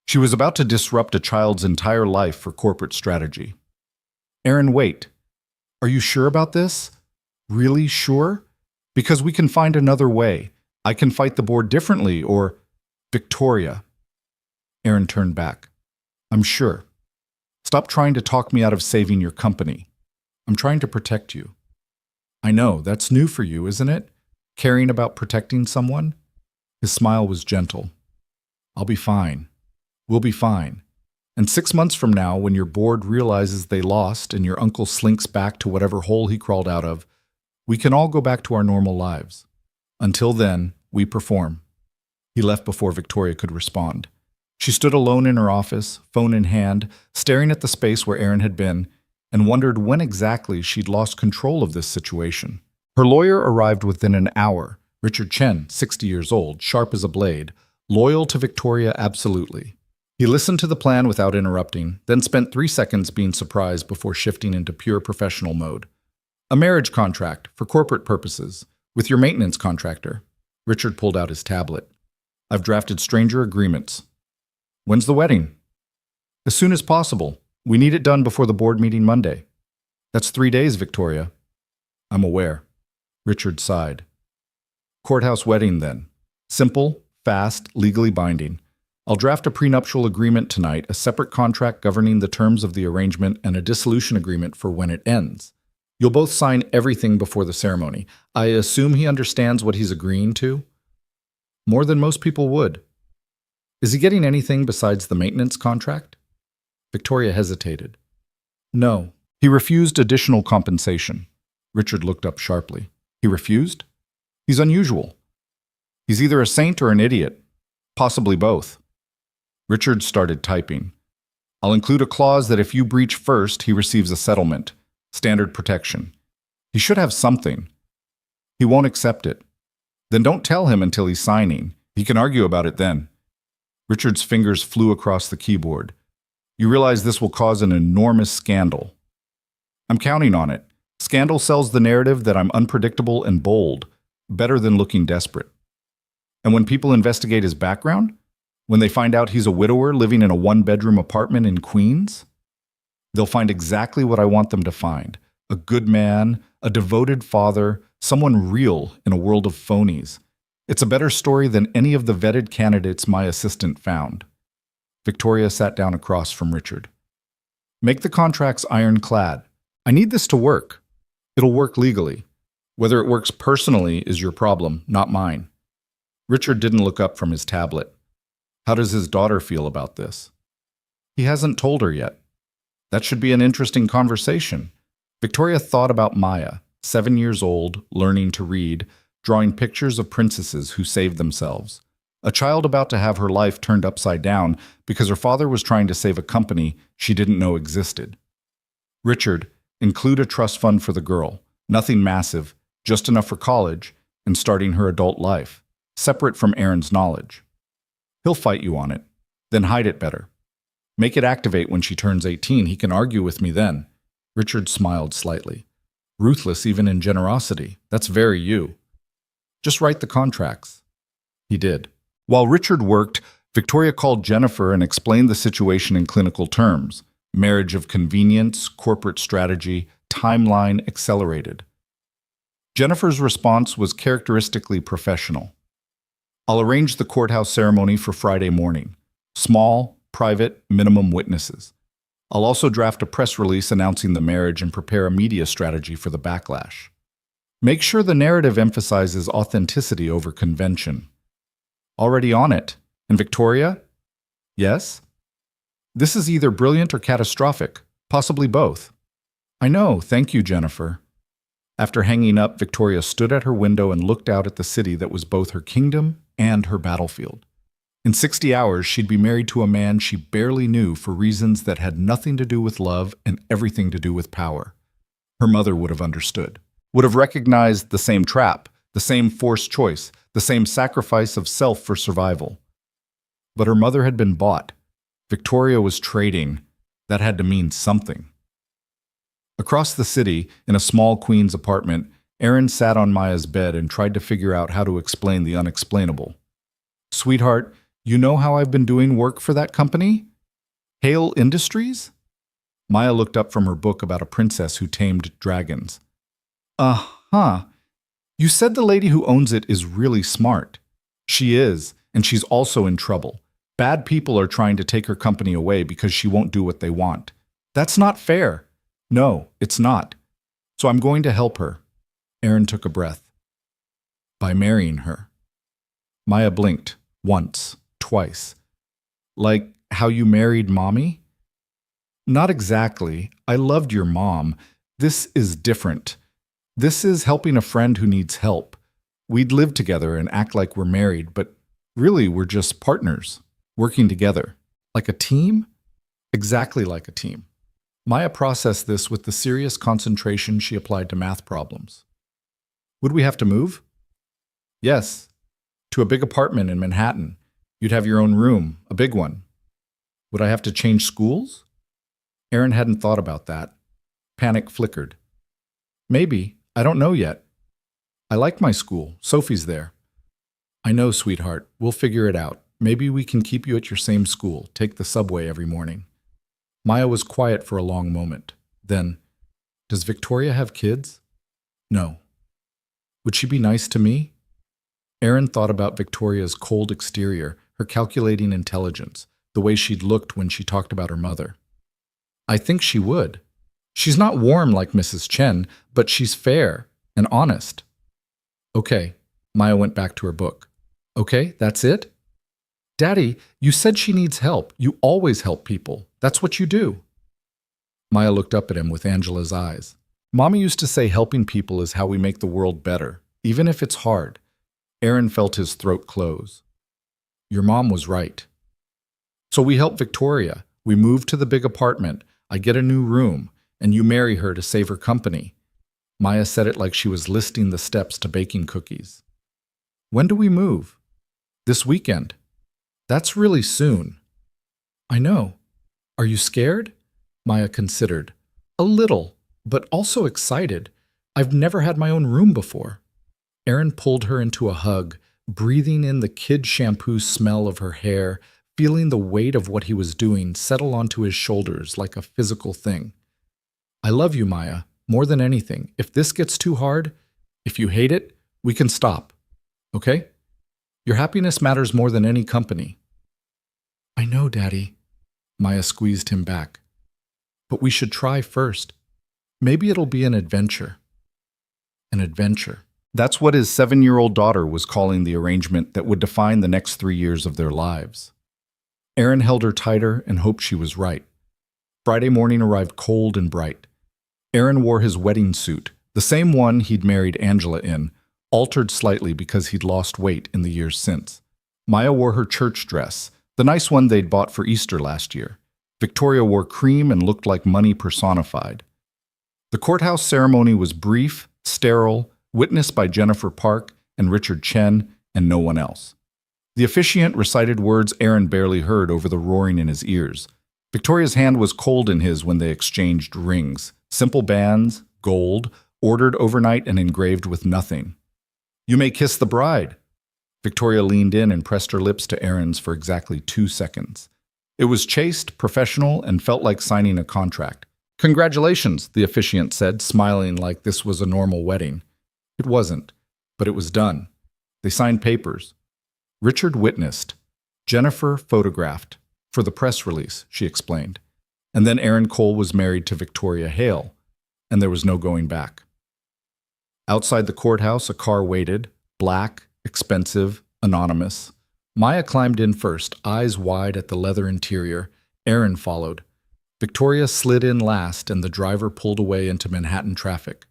She was about to disrupt a child's entire life for corporate strategy. Erin, wait. Are you sure about this? Really sure? Because we can find another way. I can fight the board differently, or… Victoria. Erin turned back. I'm sure. Stop trying to talk me out of saving your company. I'm trying to protect you. I know, that's new for you, isn't it? Caring about protecting someone? His smile was gentle. I'll be fine. We'll be fine. And 6 months from now, when your board realizes they lost and your uncle slinks back to whatever hole he crawled out of, we can all go back to our normal lives. Until then, we perform. He left before Victoria could respond. She stood alone in her office, phone in hand, staring at the space where Erin had been, and wondered when exactly she'd lost control of this situation. Her lawyer arrived within an hour, Richard Chen, 60 years old, sharp as a blade, loyal to Victoria absolutely. He listened to the plan without interrupting, then spent 3 seconds being surprised before shifting into pure professional mode. A marriage contract, for corporate purposes, with your maintenance contractor. Richard pulled out his tablet. I've drafted stranger agreements. When's the wedding? As soon as possible. We need it done before the board meeting Monday. That's 3 days, Victoria. I'm aware. Richard sighed. Courthouse wedding, then. Simple, fast, legally binding. I'll draft a prenuptial agreement tonight, a separate contract governing the terms of the arrangement, and a dissolution agreement for when it ends. You'll both sign everything before the ceremony. I assume he understands what he's agreeing to? More than most people would. Is he getting anything besides the maintenance contract? Victoria hesitated. No. He refused additional compensation. Richard looked up sharply. He refused? He's unusual. He's either a saint or an idiot. Possibly both. Richard started typing. I'll include a clause that if you breach first, he receives a settlement. Standard protection. He should have something. He won't accept it. Then don't tell him until he's signing. He can argue about it then. Richard's fingers flew across the keyboard. You realize this will cause an enormous scandal. I'm counting on it. Scandal sells the narrative that I'm unpredictable and bold, better than looking desperate. And when people investigate his background, when they find out he's a widower living in a 1-bedroom apartment in Queens, they'll find exactly what I want them to find. A good man, a devoted father, someone real in a world of phonies. It's a better story than any of the vetted candidates my assistant found. Victoria sat down across from Richard. Make the contracts ironclad. I need this to work. It'll work legally. Whether it works personally is your problem, not mine. Richard didn't look up from his tablet. How does his daughter feel about this? He hasn't told her yet. That should be an interesting conversation. Victoria thought about Maya, 7 years old, learning to read, drawing pictures of princesses who saved themselves. A child about to have her life turned upside down because her father was trying to save a company she didn't know existed. Richard, include a trust fund for the girl. Nothing massive, just enough for college and starting her adult life, separate from Aaron's knowledge. He'll fight you on it, then hide it better. Make it activate when she turns 18. He can argue with me then. Richard smiled slightly. Ruthless even in generosity. That's very you. Just write the contracts. He did. While Richard worked, Victoria called Jennifer and explained the situation in clinical terms. Marriage of convenience, corporate strategy, timeline accelerated. Jennifer's response was characteristically professional. I'll arrange the courthouse ceremony for Friday morning. Small, private, minimum witnesses. I'll also draft a press release announcing the marriage and prepare a media strategy for the backlash. Make sure the narrative emphasizes authenticity over convention. Already on it. And Victoria? Yes? This is either brilliant or catastrophic, possibly both. I know, thank you, Jennifer. After hanging up, Victoria stood at her window and looked out at the city that was both her kingdom and her battlefield. In 60 hours, she'd be married to a man she barely knew for reasons that had nothing to do with love and everything to do with power. Her mother would have understood, would have recognized the same trap, the same forced choice, the same sacrifice of self for survival. But her mother had been bought. Victoria was trading. That had to mean something. Across the city, in a small Queen's apartment, Aaron sat on Maya's bed and tried to figure out how to explain the unexplainable. Sweetheart, you know how I've been doing work for that company? Hale Industries? Maya looked up from her book about a princess who tamed dragons. Uh-huh. You said the lady who owns it is really smart. She is, and she's also in trouble. Bad people are trying to take her company away because she won't do what they want. That's not fair. No, it's not. So I'm going to help her. Aaron took a breath. By marrying her. Maya blinked. Once. Twice. Like how you married Mommy? Not exactly. I loved your mom. This is different. This is helping a friend who needs help. We'd live together and act like we're married, but really we're just partners, working together. Like a team? Exactly like a team. Maya processed this with the serious concentration she applied to math problems. Would we have to move? Yes. To a big apartment in Manhattan. You'd have your own room, a big one. Would I have to change schools? Aaron hadn't thought about that. Panic flickered. Maybe. I don't know yet. I like my school. Sophie's there. I know, sweetheart. We'll figure it out. Maybe we can keep you at your same school, take the subway every morning. Maya was quiet for a long moment. Then, does Victoria have kids? No. Would she be nice to me? Aaron thought about Victoria's cold exterior, her calculating intelligence, the way she'd looked when she talked about her mother. I think she would. She's not warm like Mrs. Chen, but she's fair and honest. Okay, Maya went back to her book. Okay, that's it? Daddy, you said she needs help. You always help people. That's what you do. Maya looked up at him with Angela's eyes. Mommy used to say helping people is how we make the world better, even if it's hard. Aaron felt his throat close. Your mom was right. So we help Victoria. We move to the big apartment. I get a new room, and you marry her to save her company. Maya said it like she was listing the steps to baking cookies. When do we move? This weekend. That's really soon. I know. Are you scared? Maya considered. A little, but also excited. I've never had my own room before. Aaron pulled her into a hug, breathing in the kid shampoo smell of her hair, feeling the weight of what he was doing settle onto his shoulders like a physical thing. I love you, Maya, more than anything. If this gets too hard, if you hate it, we can stop. Okay? Your happiness matters more than any company. I know, Daddy. Maya squeezed him back. But we should try first. Maybe it'll be an adventure. An adventure. That's what his 7-year-old daughter was calling the arrangement that would define the next 3 years of their lives. Aaron held her tighter and hoped she was right. Friday morning arrived cold and bright. Aaron wore his wedding suit, the same one he'd married Angela in, altered slightly because he'd lost weight in the years since. Maya wore her church dress, the nice one they'd bought for Easter last year. Victoria wore cream and looked like money personified. The courthouse ceremony was brief, sterile, witnessed by Jennifer Park and Richard Chen and no one else. The officiant recited words Aaron barely heard over the roaring in his ears. Victoria's hand was cold in his when they exchanged rings, simple bands, gold, ordered overnight and engraved with nothing. "You may kiss the bride." Victoria leaned in and pressed her lips to Aaron's for exactly 2 seconds. It was chaste, professional, and felt like signing a contract. "Congratulations," the officiant said, smiling like this was a normal wedding. It wasn't, but it was done. They signed papers. Richard witnessed. Jennifer photographed. For the press release, she explained. And then Aaron Cole was married to Victoria Hale, and there was no going back. Outside the courthouse, a car waited, black, expensive, anonymous. Maya climbed in first, eyes wide at the leather interior. Aaron followed. Victoria slid in last, and the driver pulled away into Manhattan traffic.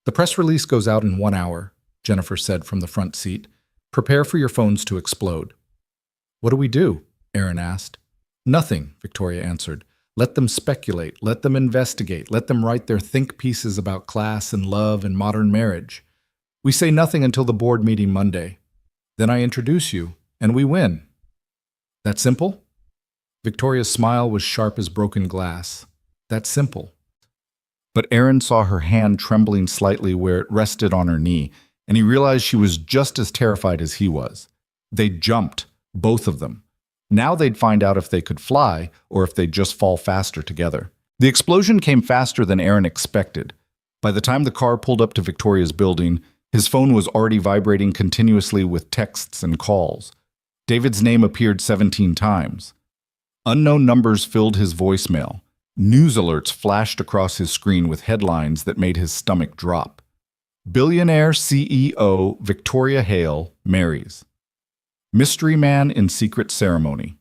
"The press release goes out in 1 hour," Jennifer said from the front seat. "Prepare for your phones to explode." "What do we do?" Aaron asked. "Nothing," Victoria answered. "Let them speculate, let them investigate, let them write their think pieces about class and love and modern marriage. We say nothing until the board meeting Monday. Then I introduce you, and we win." "That simple?" Victoria's smile was sharp as broken glass. "That simple." But Aaron saw her hand trembling slightly where it rested on her knee, and he realized she was just as terrified as he was. They'd jumped, both of them. Now they'd find out if they could fly or if they'd just fall faster together. The explosion came faster than Aaron expected. By the time the car pulled up to Victoria's building, his phone was already vibrating continuously with texts and calls. David's name appeared 17 times. Unknown numbers filled his voicemail. News alerts flashed across his screen with headlines that made his stomach drop. Billionaire CEO Victoria Hale marries. Mystery man in secret ceremony.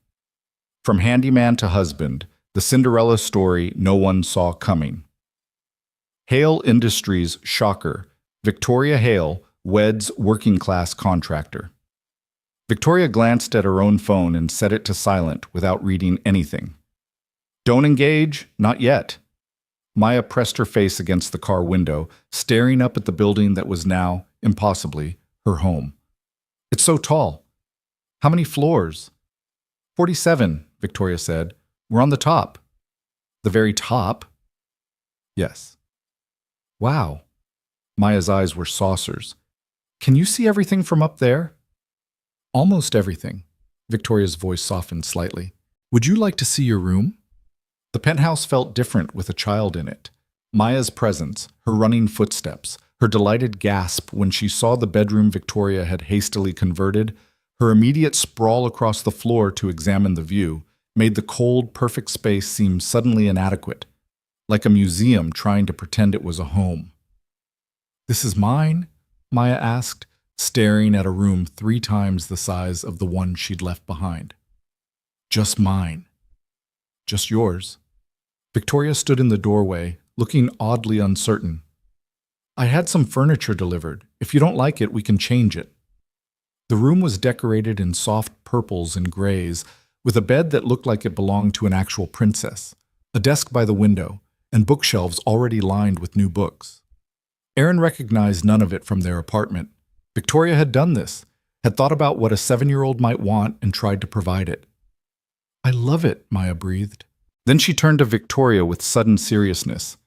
From handyman to husband, the Cinderella story no one saw coming. Hale Industries shocker. Victoria Hale weds working-class contractor. Victoria glanced at her own phone and set it to silent without reading anything. "Don't engage, not yet." Maya pressed her face against the car window, staring up at the building that was now, impossibly, her home. "It's so tall." "How many floors?" 47, Victoria said. "We're on the top." "The very top?" "Yes." "Wow." Maya's eyes were saucers. "Can you see everything from up there?" "Almost everything." Victoria's voice softened slightly. "Would you like to see your room?" The penthouse felt different with a child in it. Maya's presence, her running footsteps, her delighted gasp when she saw the bedroom Victoria had hastily converted, her immediate sprawl across the floor to examine the view, made the cold, perfect space seem suddenly inadequate, like a museum trying to pretend it was a home. "This is mine?" Maya asked, staring at a room 3 times the size of the one she'd left behind. "Just mine." "Just yours." Victoria stood in the doorway, looking oddly uncertain. "I had some furniture delivered. If you don't like it, we can change it." The room was decorated in soft purples and grays, with a bed that looked like it belonged to an actual princess, a desk by the window, and bookshelves already lined with new books. Aaron recognized none of it from their apartment. Victoria had done this, had thought about what a 7-year-old might want and tried to provide it. "I love it," Maya breathed. Then she turned to Victoria with sudden seriousness.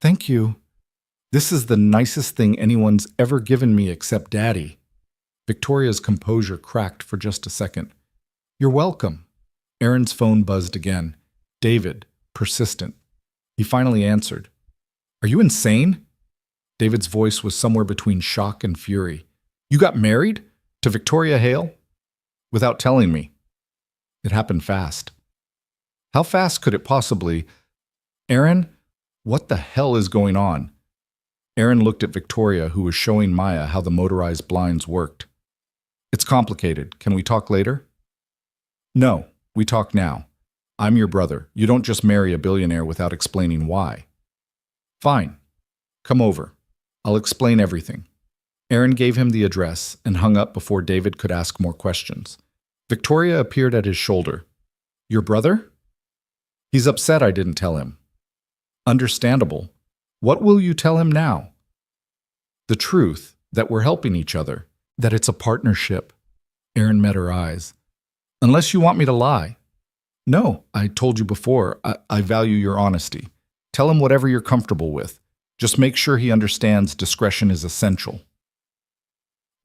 "Thank you. This is the nicest thing anyone's ever given me except Daddy." Victoria's composure cracked for just a second. "You're welcome." Aaron's phone buzzed again. David, persistent. He finally answered. "Are you insane?" David's voice was somewhere between shock and fury. "You got married? To Victoria Hale?" "Without telling me." "It happened fast." "How fast could it possibly?" "Aaron, what the hell is going on?" Aaron looked at Victoria, who was showing Maya how the motorized blinds worked. "It's complicated. Can we talk later?" "No, We talk now. I'm your brother. You don't just marry a billionaire without explaining why. Fine. Come over. I'll explain everything. Aaron gave him the address and hung up before David could ask more questions. Victoria appeared at his shoulder. Your brother? He's upset I didn't tell him. Understandable. What will you tell him now? The truth, that we're helping each other, that it's a partnership. Aaron met her eyes. Unless you want me to lie. No, I told you before, I value your honesty. Tell him whatever you're comfortable with. Just make sure he understands discretion is essential.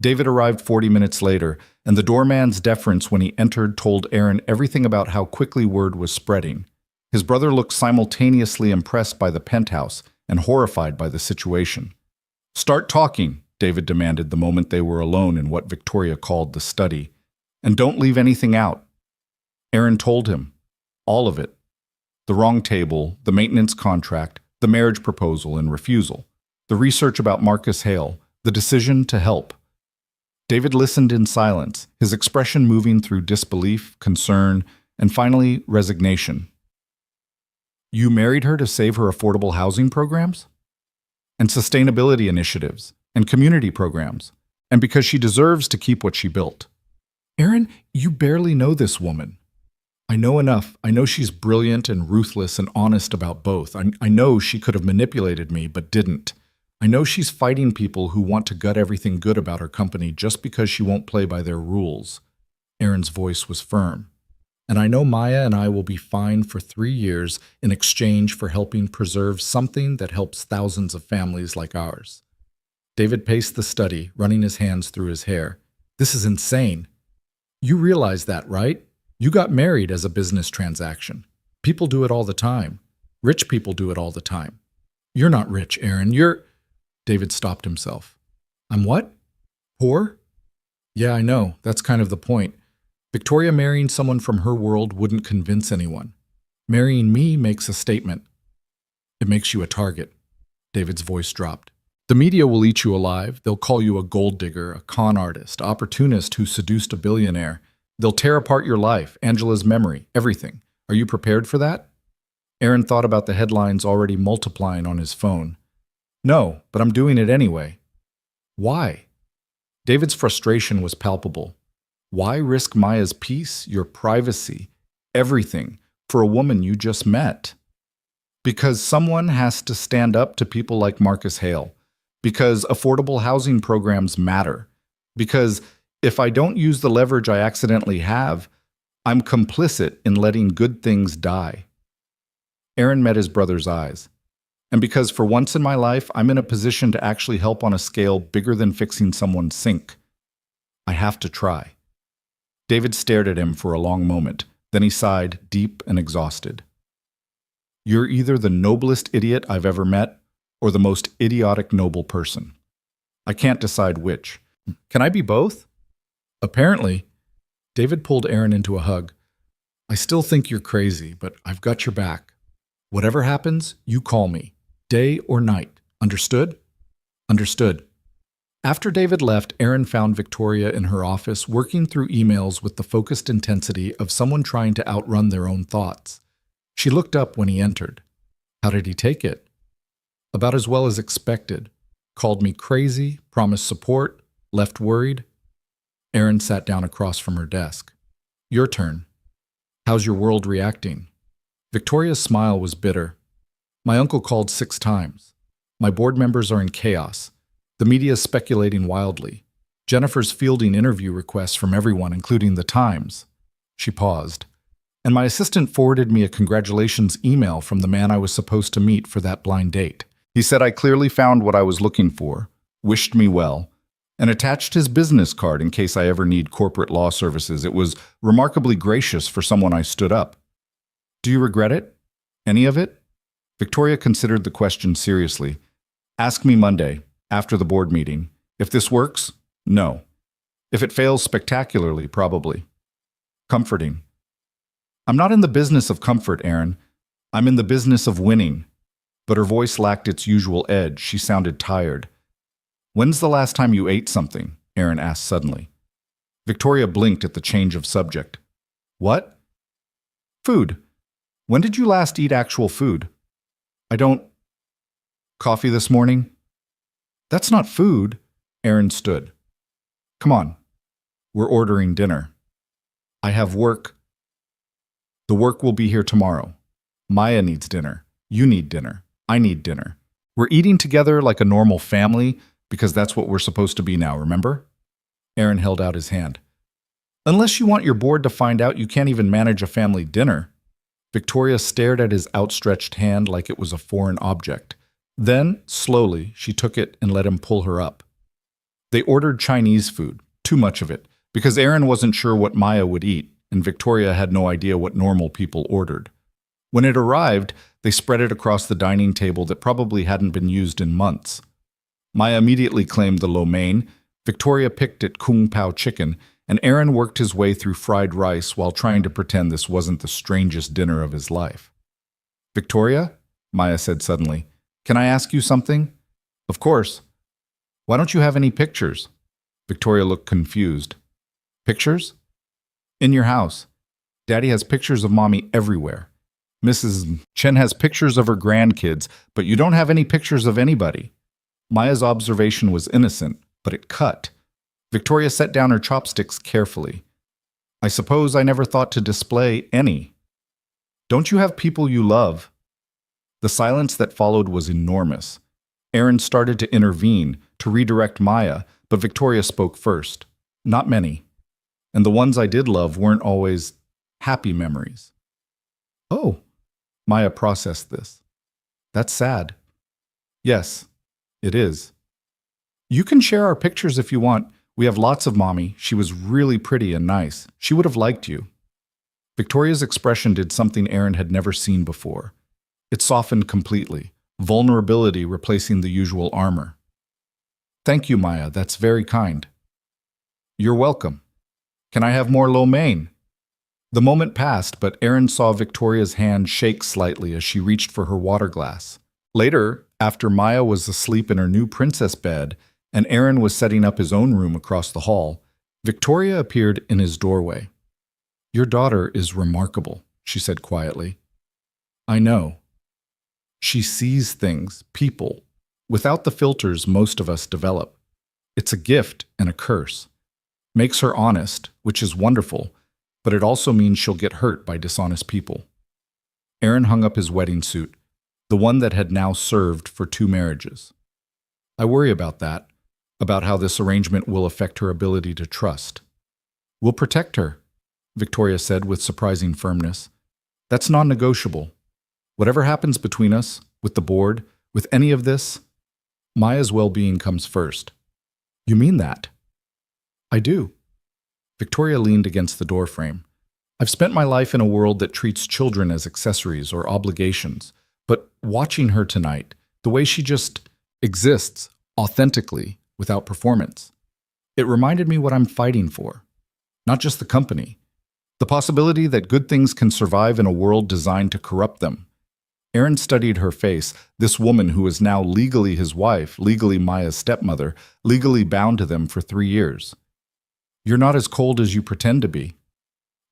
David arrived 40 minutes later, and the doorman's deference when he entered told Aaron everything about how quickly word was spreading. His brother looked simultaneously impressed by the penthouse and horrified by the situation. Start talking, David demanded the moment they were alone in what Victoria called the study. And don't leave anything out. Aaron told him. All of it. The wrong table, the maintenance contract, the marriage proposal and refusal, the research about Marcus Hale, the decision to help. David listened in silence, his expression moving through disbelief, concern, and finally resignation. You married her to save her affordable housing programs? And sustainability initiatives, and community programs, and because she deserves to keep what she built. Aaron, you barely know this woman. I know enough. I know she's brilliant and ruthless and honest about both. I know she could have manipulated me, but didn't. I know she's fighting people who want to gut everything good about her company just because she won't play by their rules. Aaron's voice was firm. And I know Maya and I will be fined for 3 years in exchange for helping preserve something that helps thousands of families like ours. David paced the study, running his hands through his hair. This is insane. You realize that, right? You got married as a business transaction. People do it all the time. Rich people do it all the time. You're not rich, Aaron. David stopped himself. I'm what? Poor? Yeah, I know. That's kind of the point. Victoria marrying someone from her world wouldn't convince anyone. Marrying me makes a statement. It makes you a target. David's voice dropped. The media will eat you alive. They'll call you a gold digger, a con artist, opportunist who seduced a billionaire. They'll tear apart your life, Angela's memory, everything. Are you prepared for that? Aaron thought about the headlines already multiplying on his phone. No, but I'm doing it anyway. Why? David's frustration was palpable. Why risk Maya's peace, your privacy, everything, for a woman you just met? Because someone has to stand up to people like Marcus Hale. Because affordable housing programs matter. Because if I don't use the leverage I accidentally have, I'm complicit in letting good things die. Aaron met his brother's eyes. And because for once in my life, I'm in a position to actually help on a scale bigger than fixing someone's sink. I have to try. David stared at him for a long moment. Then he sighed, deep and exhausted. You're either the noblest idiot I've ever met or the most idiotic noble person. I can't decide which. Can I be both? Apparently. David pulled Aaron into a hug. I still think you're crazy, but I've got your back. Whatever happens, you call me, day or night. Understood? Understood. After David left, Aaron found Victoria in her office working through emails with the focused intensity of someone trying to outrun their own thoughts. She looked up when he entered. How did he take it? About as well as expected. Called me crazy, promised support, left worried. Aaron sat down across from her desk. Your turn. How's your world reacting? Victoria's smile was bitter. My uncle called 6 times. My board members are in chaos. The media is speculating wildly. Jennifer's fielding interview requests from everyone, including the Times. She paused. And my assistant forwarded me a congratulations email from the man I was supposed to meet for that blind date. He said I clearly found what I was looking for, wished me well, and attached his business card in case I ever need corporate law services. It was remarkably gracious for someone I stood up. Do you regret it? Any of it? Victoria considered the question seriously. Ask me Monday, after the board meeting. If this works, no. If it fails spectacularly, probably. Comforting. I'm not in the business of comfort, Aaron. I'm in the business of winning. But her voice lacked its usual edge. She sounded tired. When's the last time you ate something? Aaron asked suddenly. Victoria blinked at the change of subject. What? Food. When did you last eat actual food? I don't. Coffee this morning? That's not food. Aaron stood. Come on. We're ordering dinner. I have work. The work will be here tomorrow. Maya needs dinner. You need dinner. I need dinner. We're eating together like a normal family because that's what we're supposed to be now, remember? Aaron held out his hand. Unless you want your board to find out you can't even manage a family dinner. Victoria stared at his outstretched hand like it was a foreign object. Then, slowly, she took it and let him pull her up. They ordered Chinese food, too much of it, because Aaron wasn't sure what Maya would eat, and Victoria had no idea what normal people ordered. When it arrived, they spread it across the dining table that probably hadn't been used in months. Maya immediately claimed the lo mein, Victoria picked at kung pao chicken, and Aaron worked his way through fried rice while trying to pretend this wasn't the strangest dinner of his life. Victoria, Maya said suddenly, can I ask you something? Of course. Why don't you have any pictures? Victoria looked confused. Pictures? In your house. Daddy has pictures of Mommy everywhere. Mrs. Chen has pictures of her grandkids, but you don't have any pictures of anybody. Maya's observation was innocent, but it cut. Victoria set down her chopsticks carefully. I suppose I never thought to display any. Don't you have people you love? The silence that followed was enormous. Aaron started to intervene, to redirect Maya, but Victoria spoke first. Not many. And the ones I did love weren't always happy memories. Oh, Maya processed this. That's sad. Yes, it is. You can share our pictures if you want. We have lots of Mommy. She was really pretty and nice. She would have liked you. Victoria's expression did something Aaron had never seen before. It softened completely, vulnerability replacing the usual armor. Thank you, Maya. That's very kind. You're welcome. Can I have more lo mein? The moment passed, but Aaron saw Victoria's hand shake slightly as she reached for her water glass. Later, after Maya was asleep in her new princess bed, and Aaron was setting up his own room across the hall, Victoria appeared in his doorway. Your daughter is remarkable, she said quietly. I know. She sees things, people, without the filters most of us develop. It's a gift and a curse. Makes her honest, which is wonderful, but it also means she'll get hurt by dishonest people. Aaron hung up his wedding suit, the one that had now served for 2 marriages. I worry about that, about how this arrangement will affect her ability to trust. We'll protect her, Victoria said with surprising firmness. That's non-negotiable. Whatever happens between us, with the board, with any of this, Maya's well-being comes first. You mean that? I do. Victoria leaned against the doorframe. I've spent my life in a world that treats children as accessories or obligations, but watching her tonight, the way she just exists, authentically, without performance, it reminded me what I'm fighting for. Not just the company. The possibility that good things can survive in a world designed to corrupt them. Aaron studied her face, this woman who is now legally his wife, legally Maya's stepmother, legally bound to them for 3 years. You're not as cold as you pretend to be.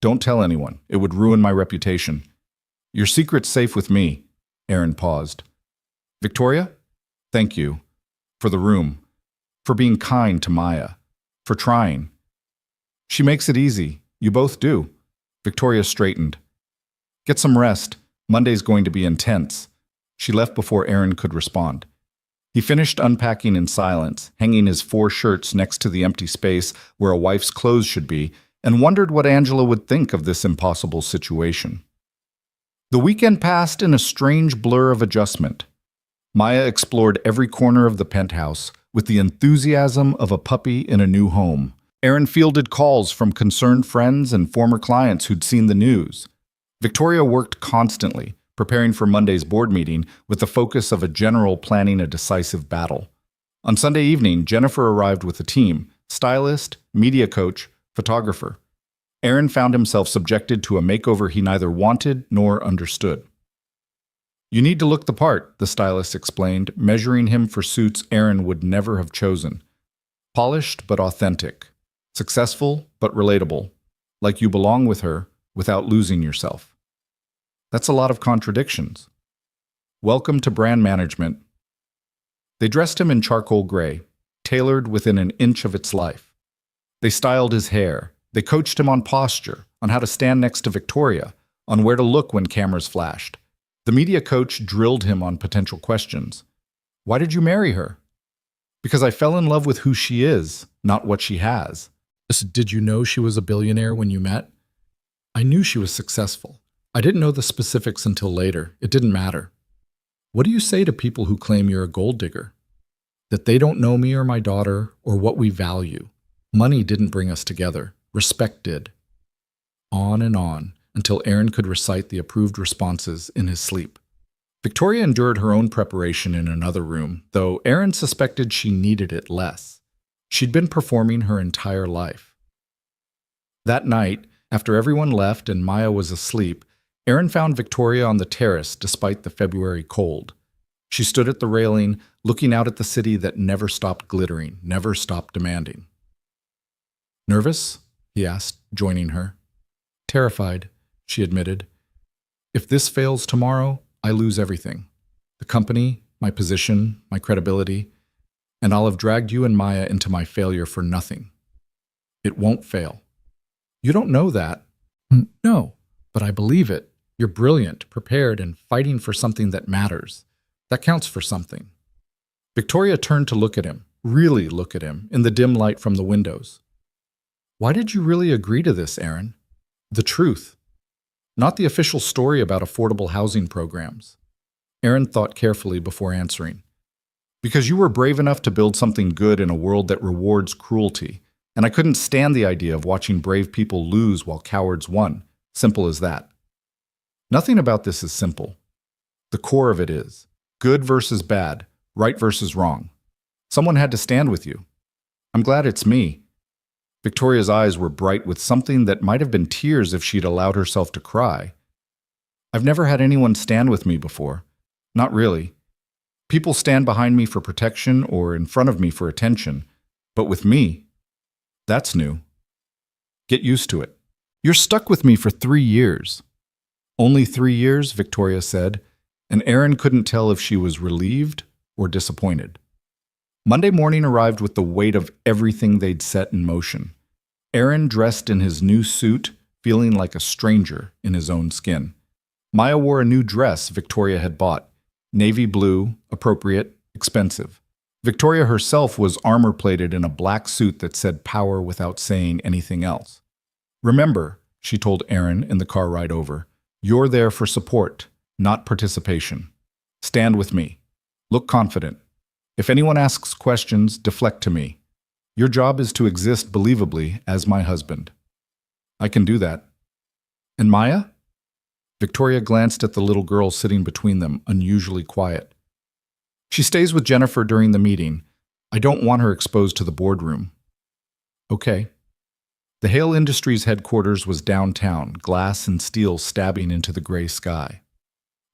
Don't tell anyone. It would ruin my reputation. Your secret's safe with me. Aaron paused. Victoria, thank you. For the room. For being kind to Maya. For trying. She makes it easy. You both do. Victoria straightened. Get some rest. Monday's going to be intense. She left before Aaron could respond. He finished unpacking in silence, hanging his 4 shirts next to the empty space where a wife's clothes should be, and wondered what Angela would think of this impossible situation. The weekend passed in a strange blur of adjustment. Maya explored every corner of the penthouse with the enthusiasm of a puppy in a new home. Aaron fielded calls from concerned friends and former clients who'd seen the news. Victoria worked constantly, preparing for Monday's board meeting with the focus of a general planning a decisive battle. On Sunday evening, Jennifer arrived with a team, stylist, media coach, photographer. Aaron found himself subjected to a makeover he neither wanted nor understood. You need to look the part, the stylist explained, measuring him for suits Aaron would never have chosen. Polished but authentic. Successful but relatable. Like you belong with her without losing yourself. That's a lot of contradictions. Welcome to brand management. They dressed him in charcoal gray, tailored within an inch of its life. They styled his hair. They coached him on posture, on how to stand next to Victoria, on where to look when cameras flashed. The media coach drilled him on potential questions. Why did you marry her? Because I fell in love with who she is, not what she has. Did you know she was a billionaire when you met? I knew she was successful. I didn't know the specifics until later. It didn't matter. What do you say to people who claim you're a gold digger? That they don't know me or my daughter or what we value. Money didn't bring us together. Respect did. On and on, until Aaron could recite the approved responses in his sleep. Victoria endured her own preparation in another room, though Aaron suspected she needed it less. She'd been performing her entire life. That night, after everyone left and Maya was asleep, Aaron found Victoria on the terrace despite the February cold. She stood at the railing, looking out at the city that never stopped glittering, never stopped demanding. Nervous? He asked, joining her. Terrified, she admitted. If this fails tomorrow, I lose everything. The company, my position, my credibility, and I'll have dragged you and Maya into my failure for nothing. It won't fail. You don't know that. No, but I believe it. You're brilliant, prepared, and fighting for something that matters. That counts for something. Victoria turned to look at him, really look at him, in the dim light from the windows. Why did you really agree to this, Aaron? The truth. Not the official story about affordable housing programs. Aaron thought carefully before answering. Because you were brave enough to build something good in a world that rewards cruelty, and I couldn't stand the idea of watching brave people lose while cowards won. Simple as that. Nothing about this is simple. The core of it is good versus bad, right versus wrong. Someone had to stand with you. I'm glad it's me. Victoria's eyes were bright with something that might have been tears if she'd allowed herself to cry. I've never had anyone stand with me before. Not really. People stand behind me for protection or in front of me for attention. But with me, that's new. Get used to it. You're stuck with me for 3 years. Only 3 years, Victoria said, and Aaron couldn't tell if she was relieved or disappointed. Monday morning arrived with the weight of everything they'd set in motion. Aaron dressed in his new suit, feeling like a stranger in his own skin. Maya wore a new dress Victoria had bought. Navy blue, appropriate, expensive. Victoria herself was armor-plated in a black suit that said power without saying anything else. Remember, she told Aaron in the car ride over, you're there for support, not participation. Stand with me. Look confident. If anyone asks questions, deflect to me. Your job is to exist believably as my husband. I can do that. And Maya? Victoria glanced at the little girl sitting between them, unusually quiet. She stays with Jennifer during the meeting. I don't want her exposed to the boardroom. Okay. The Hale Industries headquarters was downtown, glass and steel stabbing into the gray sky.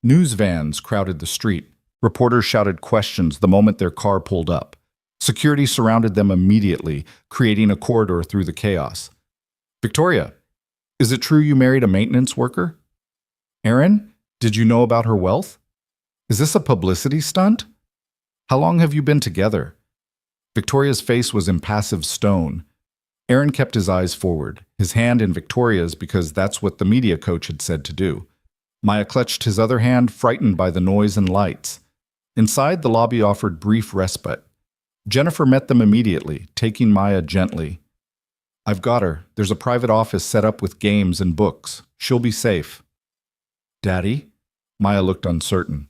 News vans crowded the street. Reporters shouted questions the moment their car pulled up. Security surrounded them immediately, creating a corridor through the chaos. Victoria, is it true you married a maintenance worker? Aaron, did you know about her wealth? Is this a publicity stunt? How long have you been together? Victoria's face was impassive stone. Aaron kept his eyes forward, his hand in Victoria's because that's what the media coach had said to do. Maya clutched his other hand, frightened by the noise and lights. Inside, the lobby offered brief respite. Jennifer met them immediately, taking Maya gently. I've got her. There's a private office set up with games and books. She'll be safe. Daddy? Maya looked uncertain.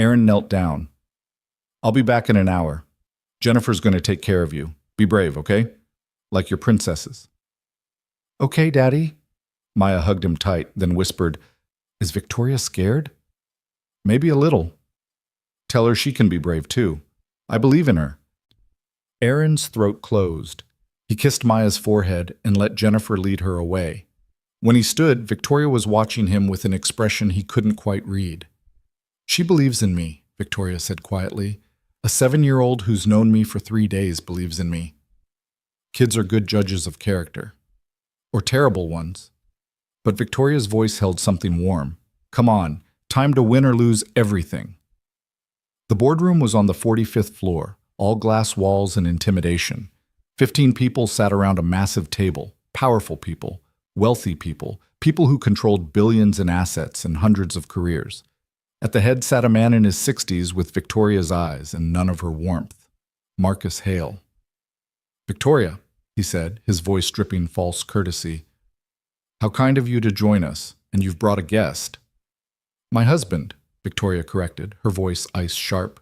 Aaron knelt down. I'll be back in an hour. Jennifer's going to take care of you. Be brave, okay? Like your princesses. Okay, Daddy. Maya hugged him tight, then whispered, Is Victoria scared? Maybe a little. Tell her she can be brave too. I believe in her. Aaron's throat closed. He kissed Maya's forehead and let Jennifer lead her away. When he stood, Victoria was watching him with an expression he couldn't quite read. She believes in me, Victoria said quietly. A 7-year-old who's known me for 3 days believes in me. Kids are good judges of character. Or terrible ones. But Victoria's voice held something warm. Come on, time to win or lose everything. The boardroom was on the 45th floor, all glass walls and intimidation. 15 people sat around a massive table, powerful people, wealthy people, people who controlled billions in assets and hundreds of careers. At the head sat a man in his 60s with Victoria's eyes and none of her warmth. Marcus Hale. "Victoria," he said, his voice dripping false courtesy. "How kind of you to join us, and you've brought a guest." "My husband," Victoria corrected, her voice ice sharp.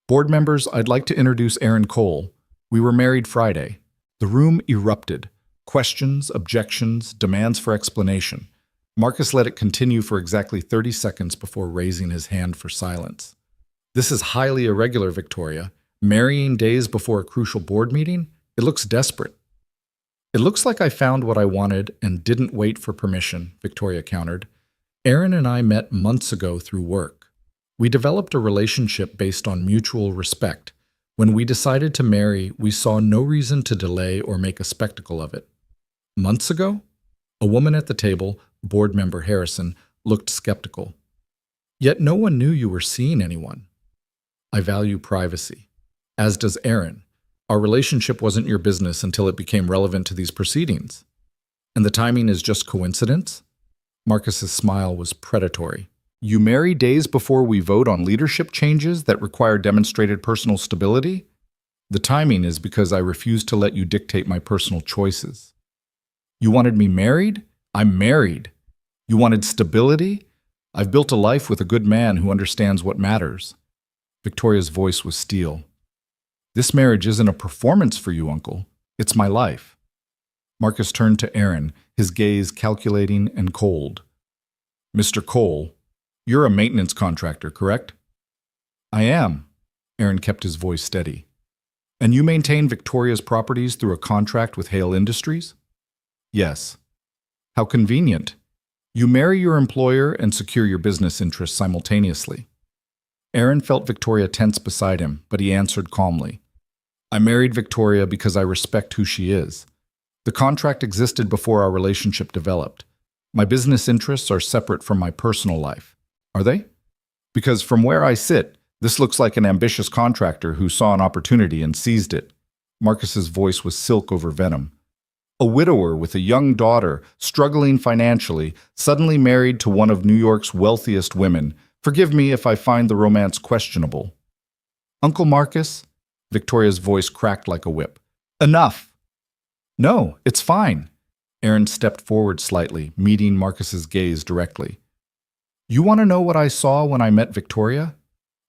"Board members, I'd like to introduce Aaron Cole. We were married Friday." The room erupted. Questions, objections, demands for explanation. Marcus let it continue for exactly 30 seconds before raising his hand for silence. "This is highly irregular, Victoria. Marrying days before a crucial board meeting? It looks desperate." "It looks like I found what I wanted and didn't wait for permission," Victoria countered. "Aaron and I met months ago through work. We developed a relationship based on mutual respect. When we decided to marry, we saw no reason to delay or make a spectacle of it." "Months ago?" A woman at the table, board member Harrison, looked skeptical. "Yet no one knew you were seeing anyone." "I value privacy. As does Aaron. Our relationship wasn't your business until it became relevant to these proceedings." "And the timing is just coincidence?" Marcus's smile was predatory. "You marry days before we vote on leadership changes that require demonstrated personal stability?" "The timing is because I refuse to let you dictate my personal choices." "You wanted me married? I'm married. You wanted stability? I've built a life with a good man who understands what matters." Victoria's voice was steel. "This marriage isn't a performance for you, Uncle. It's my life." Marcus turned to Aaron, his gaze calculating and cold. "Mr. Cole, you're a maintenance contractor, correct?" "I am." Aaron kept his voice steady. "And you maintain Victoria's properties through a contract with Hale Industries?" "Yes." "How convenient. You marry your employer and secure your business interests simultaneously." Aaron felt Victoria tense beside him, but he answered calmly. "I married Victoria because I respect who she is. The contract existed before our relationship developed. My business interests are separate from my personal life." "Are they?" "Because from where I sit, this looks like an ambitious contractor who saw an opportunity and seized it." Marcus's voice was silk over venom. "A widower with a young daughter, struggling financially, suddenly married to one of New York's wealthiest women. Forgive me if I find the romance questionable." "Uncle Marcus?" Victoria's voice cracked like a whip. "Enough!" "No, it's fine." Aaron stepped forward slightly, meeting Marcus's gaze directly. "You want to know what I saw when I met Victoria?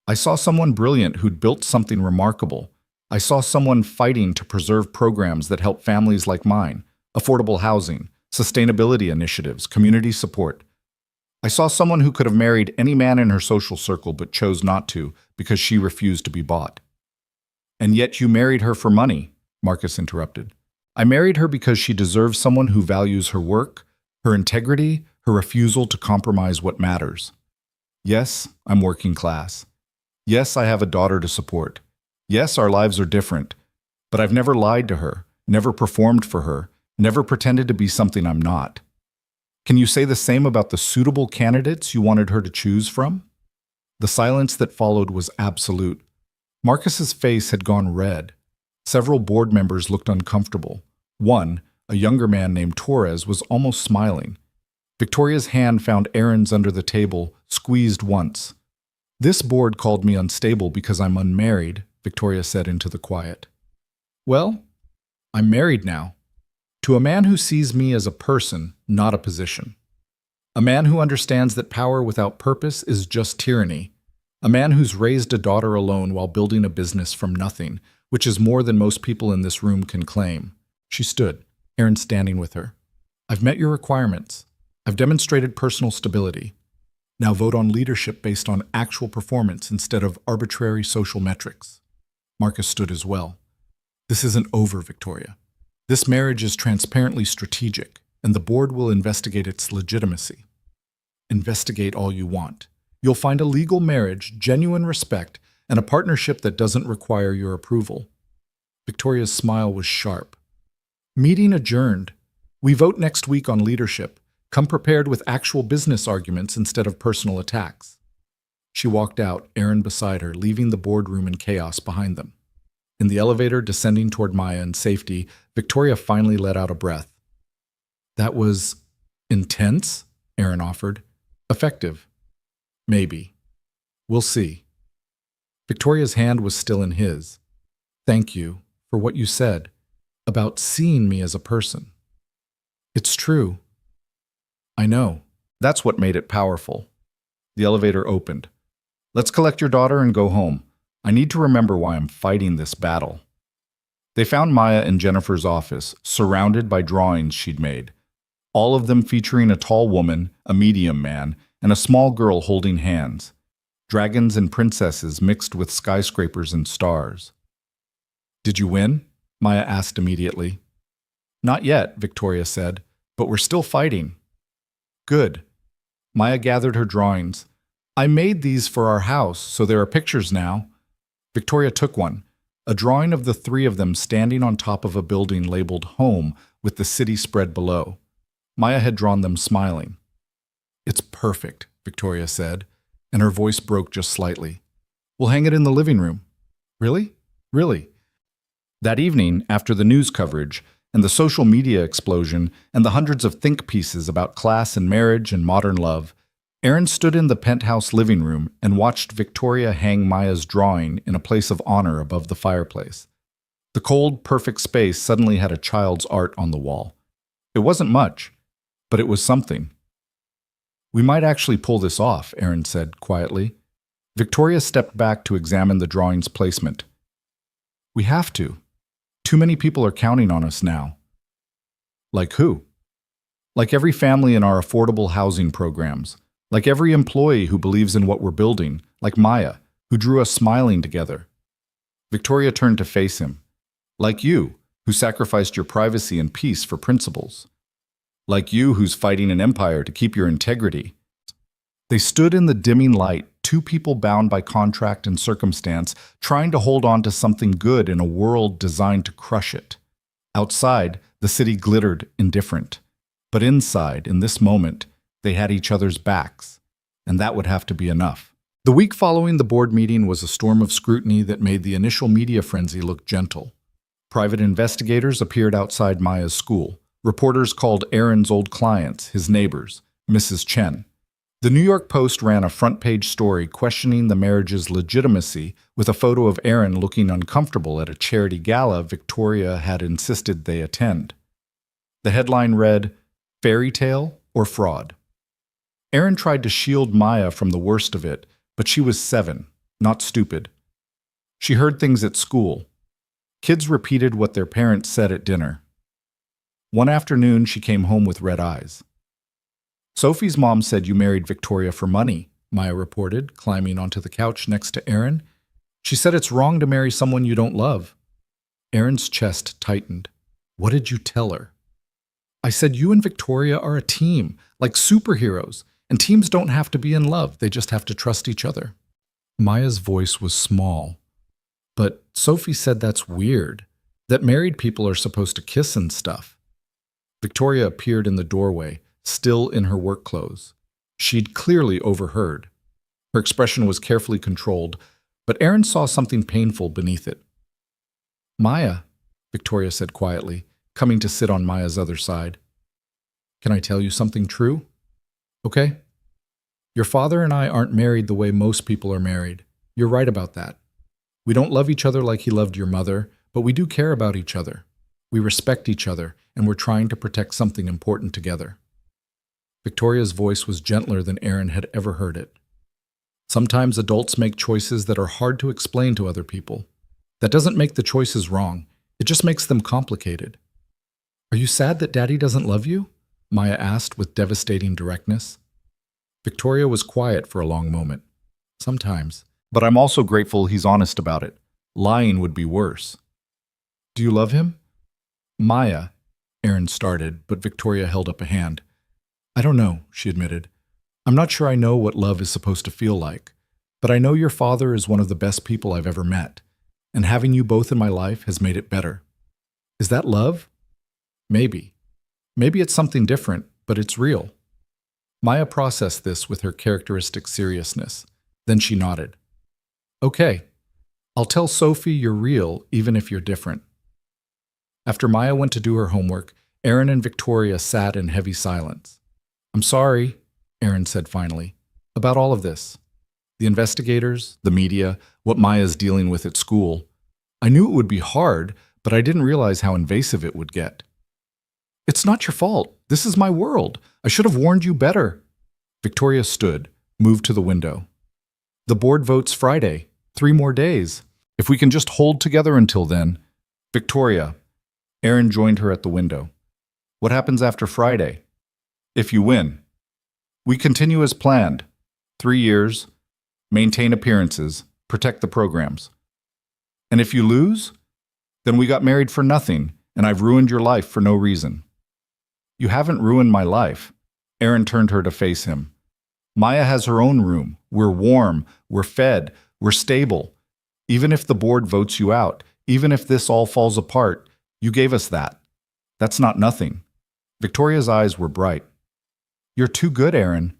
I saw someone brilliant who'd built something remarkable. I saw someone fighting to preserve programs that help families like mine, affordable housing, sustainability initiatives, community support. I saw someone who could have married any man in her social circle but chose not to because she refused to be bought." "And yet you married her for money," Marcus interrupted. "I married her because she deserves someone who values her work, her integrity, her refusal to compromise what matters. Yes, I'm working class. Yes, I have a daughter to support. Yes, our lives are different, but I've never lied to her, never performed for her, never pretended to be something I'm not. Can you say the same about the suitable candidates you wanted her to choose from?" The silence that followed was absolute. Marcus's face had gone red. Several board members looked uncomfortable. One, a younger man named Torres, was almost smiling. Victoria's hand found Aaron's under the table, squeezed once. "This board called me unstable because I'm unmarried," Victoria said into the quiet. "Well, I'm married now. To a man who sees me as a person, not a position. A man who understands that power without purpose is just tyranny. A man who's raised a daughter alone while building a business from nothing, which is more than most people in this room can claim." She stood, Aaron standing with her. "I've met your requirements. I've demonstrated personal stability. Now vote on leadership based on actual performance instead of arbitrary social metrics." Marcus stood as well. "This isn't over, Victoria. This marriage is transparently strategic, and the board will investigate its legitimacy." "Investigate all you want. You'll find a legal marriage, genuine respect, and a partnership that doesn't require your approval." Victoria's smile was sharp. "Meeting adjourned. We vote next week on leadership. Come prepared with actual business arguments instead of personal attacks. She walked out, Aaron beside her, leaving the boardroom in chaos behind them. In the elevator, descending toward Maya in safety, Victoria finally let out a breath. That was intense, Aaron offered. Effective. Maybe. We'll see. Victoria's hand was still in his. Thank you for what you said about seeing me as a person. It's true. I know. That's what made it powerful. The elevator opened. Let's collect your daughter and go home. I need to remember why I'm fighting this battle. They found Maya in Jennifer's office, surrounded by drawings she'd made, all of them featuring a tall woman, a medium man, and a small girl holding hands. Dragons and princesses mixed with skyscrapers and stars. Did you win? Maya asked immediately. Not yet, Victoria said, but we're still fighting. Good. Maya gathered her drawings. I made these for our house, so there are pictures now. Victoria took one, a drawing of the three of them standing on top of a building labeled Home with the city spread below. Maya had drawn them smiling. It's perfect, Victoria said, and her voice broke just slightly. We'll hang it in the living room. Really? Really? That evening, after the news coverage and the social media explosion and the hundreds of think pieces about class and marriage and modern love, Aaron stood in the penthouse living room and watched Victoria hang Maya's drawing in a place of honor above the fireplace. The cold, perfect space suddenly had a child's art on the wall. It wasn't much, but it was something. We might actually pull this off, Aaron said quietly. Victoria stepped back to examine the drawing's placement. We have to. Too many people are counting on us now. Like who? Like every family in our affordable housing programs. Like every employee who believes in what we're building. Like Maya, who drew us smiling together. Victoria turned to face him. Like you, who sacrificed your privacy and peace for principles. Like you, who's fighting an empire to keep your integrity. They stood in the dimming light, two people bound by contract and circumstance, trying to hold on to something good in a world designed to crush it. Outside, the city glittered indifferent. But inside, in this moment, they had each other's backs, and that would have to be enough. The week following the board meeting was a storm of scrutiny that made the initial media frenzy look gentle. Private investigators appeared outside Maya's school. Reporters called Aaron's old clients, his neighbors, Mrs. Chen. The New York Post ran a front-page story questioning the marriage's legitimacy with a photo of Aaron looking uncomfortable at a charity gala Victoria had insisted they attend. The headline read, "Fairy Tale or Fraud?" Aaron tried to shield Maya from the worst of it, but she was 7, not stupid. She heard things at school. Kids repeated what their parents said at dinner. One afternoon, she came home with red eyes. Sophie's mom said you married Victoria for money, Maya reported, climbing onto the couch next to Aaron. She said it's wrong to marry someone you don't love. Aaron's chest tightened. What did you tell her? I said you and Victoria are a team, like superheroes, and teams don't have to be in love, they just have to trust each other. Maya's voice was small. But Sophie said that's weird, that married people are supposed to kiss and stuff. Victoria appeared in the doorway, still in her work clothes. She'd clearly overheard. Her expression was carefully controlled, but Aaron saw something painful beneath it. Maya, Victoria said quietly, coming to sit on Maya's other side. Can I tell you something true? Okay? Your father and I aren't married the way most people are married. You're right about that. We don't love each other like he loved your mother, but we do care about each other. We respect each other, and we're trying to protect something important together. Victoria's voice was gentler than Aaron had ever heard it. Sometimes adults make choices that are hard to explain to other people. That doesn't make the choices wrong. It just makes them complicated. Are you sad that Daddy doesn't love you? Maya asked with devastating directness. Victoria was quiet for a long moment. Sometimes. But I'm also grateful he's honest about it. Lying would be worse. Do you love him? Maya, Aaron started, but Victoria held up a hand. I don't know, she admitted. I'm not sure I know what love is supposed to feel like, but I know your father is one of the best people I've ever met, and having you both in my life has made it better. Is that love? Maybe. Maybe it's something different, but it's real. Maya processed this with her characteristic seriousness. Then she nodded. Okay, I'll tell Sophie you're real even if you're different. After Maya went to do her homework, Erin and Victoria sat in heavy silence. I'm sorry, Erin said finally, about all of this. The investigators, the media, what Maya's dealing with at school. I knew it would be hard, but I didn't realize how invasive it would get. It's not your fault. This is my world. I should have warned you better. Victoria stood, moved to the window. The board votes Friday. 3 more days. If we can just hold together until then. Victoria. Erin joined her at the window. What happens after Friday? If you win. We continue as planned. 3 years. Maintain appearances. Protect the programs. And if you lose? Then we got married for nothing, and I've ruined your life for no reason. You haven't ruined my life. Erin turned her to face him. Maya has her own room. We're warm. We're fed. We're stable. Even if the board votes you out, even if this all falls apart, you gave us that. That's not nothing. Victoria's eyes were bright. You're too good, Erin.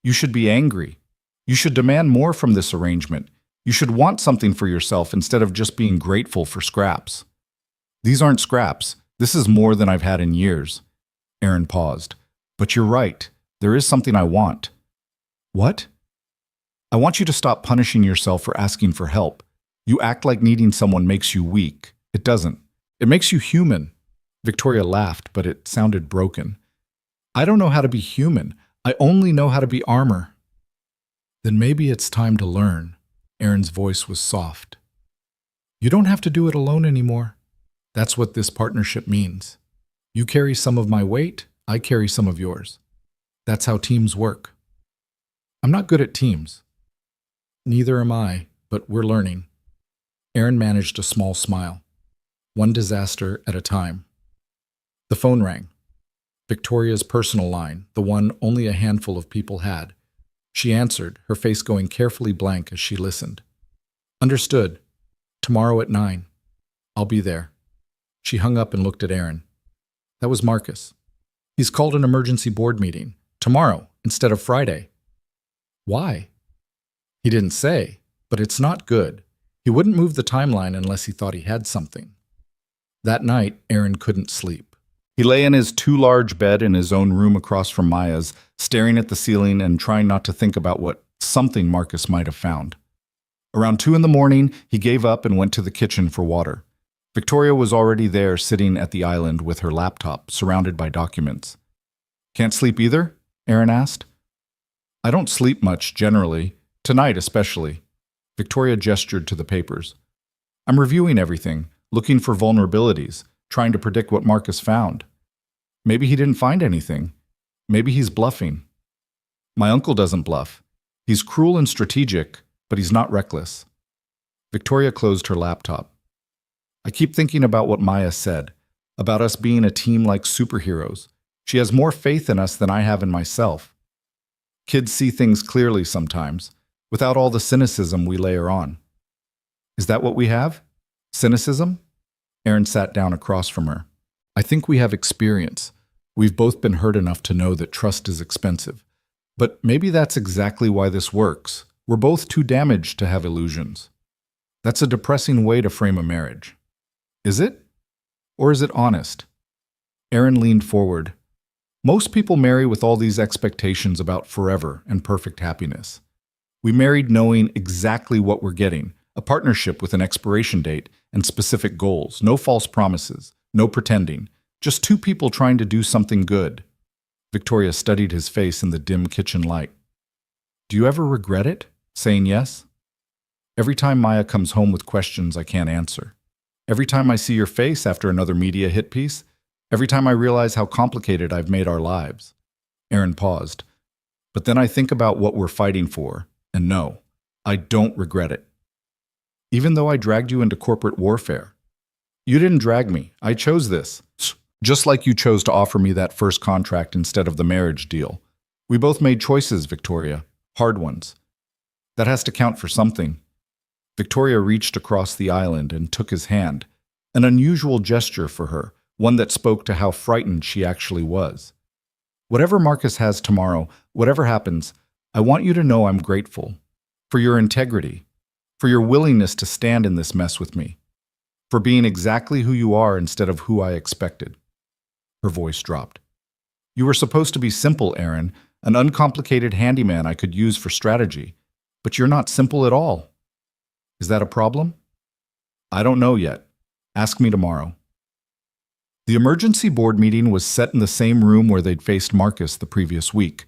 You should be angry. You should demand more from this arrangement. You should want something for yourself instead of just being grateful for scraps. These aren't scraps. This is more than I've had in years. Erin paused. But you're right. There is something I want. What? I want you to stop punishing yourself for asking for help. You act like needing someone makes you weak. It doesn't. It makes you human. Victoria laughed, but it sounded broken. I don't know how to be human. I only know how to be armor. Then maybe it's time to learn. Erin's voice was soft. You don't have to do it alone anymore. That's what this partnership means. You carry some of my weight, I carry some of yours. That's how teams work. I'm not good at teams. Neither am I, but we're learning. Erin managed a small smile. One disaster at a time. The phone rang. Victoria's personal line, the one only a handful of people had. She answered, her face going carefully blank as she listened. Understood. Tomorrow at 9. I'll be there. She hung up and looked at Erin. That was Marcus. He's called an emergency board meeting. Tomorrow, instead of Friday. Why? He didn't say, but it's not good. He wouldn't move the timeline unless he thought he had something. That night, Erin couldn't sleep. He lay in his too large bed in his own room across from Maya's, staring at the ceiling and trying not to think about what something Marcus might have found. Around 2 in the morning, he gave up and went to the kitchen for water. Victoria was already there, sitting at the island with her laptop, surrounded by documents. Can't sleep either? Erin asked. I don't sleep much, generally. Tonight, especially. Victoria gestured to the papers. I'm reviewing everything, looking for vulnerabilities, trying to predict what Marcus found. Maybe he didn't find anything. Maybe he's bluffing. My uncle doesn't bluff. He's cruel and strategic, but he's not reckless. Victoria closed her laptop. I keep thinking about what Maya said, about us being a team like superheroes. She has more faith in us than I have in myself. Kids see things clearly sometimes, without all the cynicism we layer on. Is that what we have? Cynicism? Erin sat down across from her. I think we have experience. We've both been hurt enough to know that trust is expensive. But maybe that's exactly why this works. We're both too damaged to have illusions. That's a depressing way to frame a marriage. Is it? Or is it honest? Erin leaned forward. Most people marry with all these expectations about forever and perfect happiness. We married knowing exactly what we're getting, a partnership with an expiration date and specific goals, no false promises, no pretending, just 2 people trying to do something good. Victoria studied his face in the dim kitchen light. Do you ever regret it, saying yes? Every time Maya comes home with questions I can't answer. Every time I see your face after another media hit piece. Every time I realize how complicated I've made our lives. Erin paused. But then I think about what we're fighting for, and no, I don't regret it. Even though I dragged you into corporate warfare. You didn't drag me. I chose this. Just like you chose to offer me that first contract instead of the marriage deal. We both made choices, Victoria. Hard ones. That has to count for something. Victoria reached across the island and took his hand, an unusual gesture for her, one that spoke to how frightened she actually was. Whatever Marcus has tomorrow, whatever happens, I want you to know I'm grateful. For your integrity. For your willingness to stand in this mess with me. For being exactly who you are instead of who I expected. Her voice dropped. You were supposed to be simple, Aaron, an uncomplicated handyman I could use for strategy. But you're not simple at all. Is that a problem? I don't know yet. Ask me tomorrow. The emergency board meeting was set in the same room where they'd faced Marcus the previous week.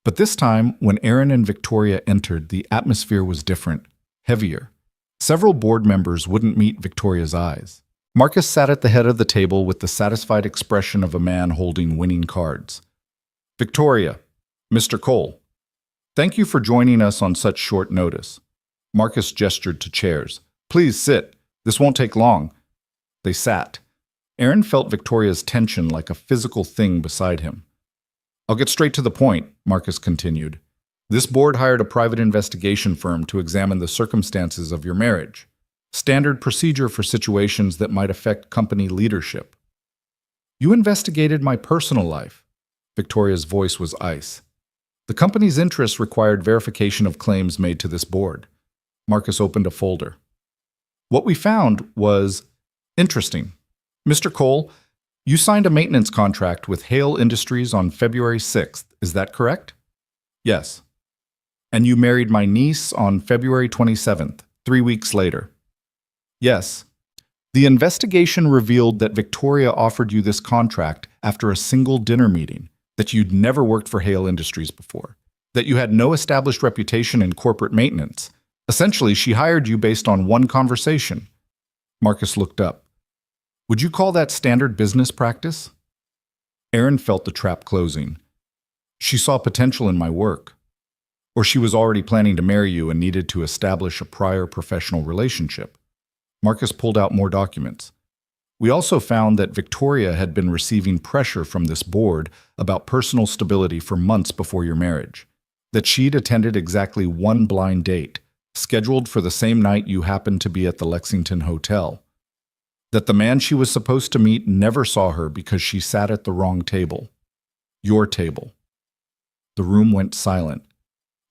But this time, when Aaron and Victoria entered, the atmosphere was different, heavier. Several board members wouldn't meet Victoria's eyes. Marcus sat at the head of the table with the satisfied expression of a man holding winning cards. Victoria, Mr. Cole, thank you for joining us on such short notice. Marcus gestured to chairs. Please sit. This won't take long. They sat. Aaron felt Victoria's tension like a physical thing beside him. I'll get straight to the point, Marcus continued. This board hired a private investigation firm to examine the circumstances of your marriage. Standard procedure for situations that might affect company leadership. You investigated my personal life. Victoria's voice was ice. The company's interests required verification of claims made to this board. Marcus opened a folder. What we found was interesting. Mr. Cole, you signed a maintenance contract with Hale Industries on February 6th, is that correct? Yes. And you married my niece on February 27th, 3 weeks later. Yes. The investigation revealed that Victoria offered you this contract after a single dinner meeting, that you'd never worked for Hale Industries before, that you had no established reputation in corporate maintenance. Essentially, she hired you based on one conversation. Marcus looked up. Would you call that standard business practice? Aaron felt the trap closing. She saw potential in my work. Or she was already planning to marry you and needed to establish a prior professional relationship. Marcus pulled out more documents. We also found that Victoria had been receiving pressure from this board about personal stability for months before your marriage. That she'd attended exactly one blind date, scheduled for the same night you happened to be at the Lexington Hotel. That the man she was supposed to meet never saw her because she sat at the wrong table. Your table. The room went silent.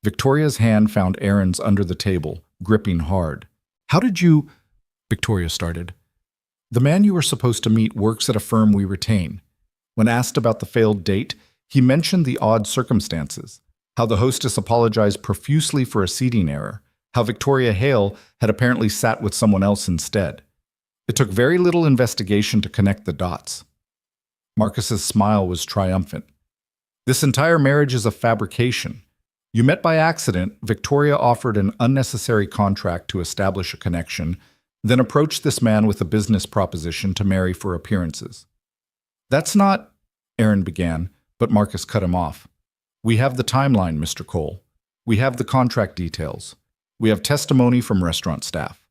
Victoria's hand found Aaron's under the table, gripping hard. How did you... Victoria started. The man you were supposed to meet works at a firm we retain. When asked about the failed date, he mentioned the odd circumstances, how the hostess apologized profusely for a seating error, how Victoria Hale had apparently sat with someone else instead. It took very little investigation to connect the dots. Marcus's smile was triumphant. This entire marriage is a fabrication. You met by accident, Victoria offered an unnecessary contract to establish a connection, then approached this man with a business proposition to marry for appearances. That's not, Aaron began, but Marcus cut him off. We have the timeline, Mr. Cole. We have the contract details. We have testimony from restaurant staff.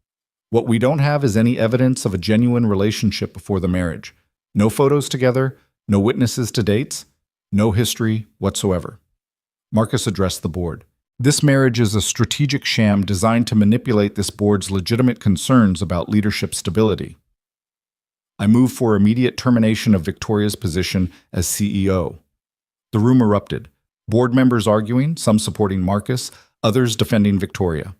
What we don't have is any evidence of a genuine relationship before the marriage. No photos together, no witnesses to dates, no history whatsoever. Marcus addressed the board. This marriage is a strategic sham designed to manipulate this board's legitimate concerns about leadership stability. I move for immediate termination of Victoria's position as CEO. The room erupted. Board members arguing, some supporting Marcus, others defending Victoria.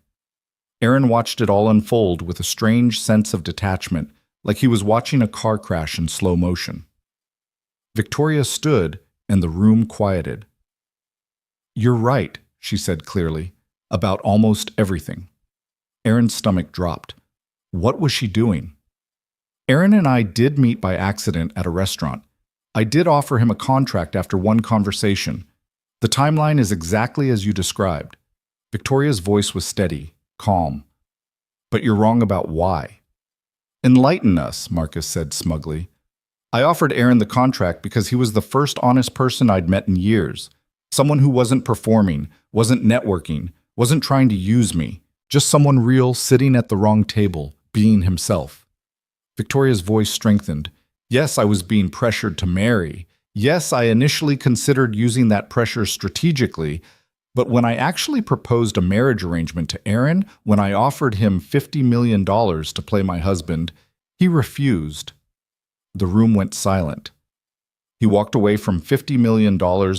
Aaron watched it all unfold with a strange sense of detachment, like he was watching a car crash in slow motion. Victoria stood, and the room quieted. You're right, she said clearly, about almost everything. Aaron's stomach dropped. What was she doing? Aaron and I did meet by accident at a restaurant. I did offer him a contract after one conversation. The timeline is exactly as you described. Victoria's voice was steady, calm. But you're wrong about why. Enlighten us, Marcus said smugly. I offered Aaron the contract because he was the first honest person I'd met in years. Someone who wasn't performing, wasn't networking, wasn't trying to use me. Just someone real sitting at the wrong table, being himself. Victoria's voice strengthened. Yes, I was being pressured to marry. Yes, I initially considered using that pressure strategically, but when I actually proposed a marriage arrangement to Aaron, when I offered him $50 million to play my husband, he refused. The room went silent. He walked away from $50 million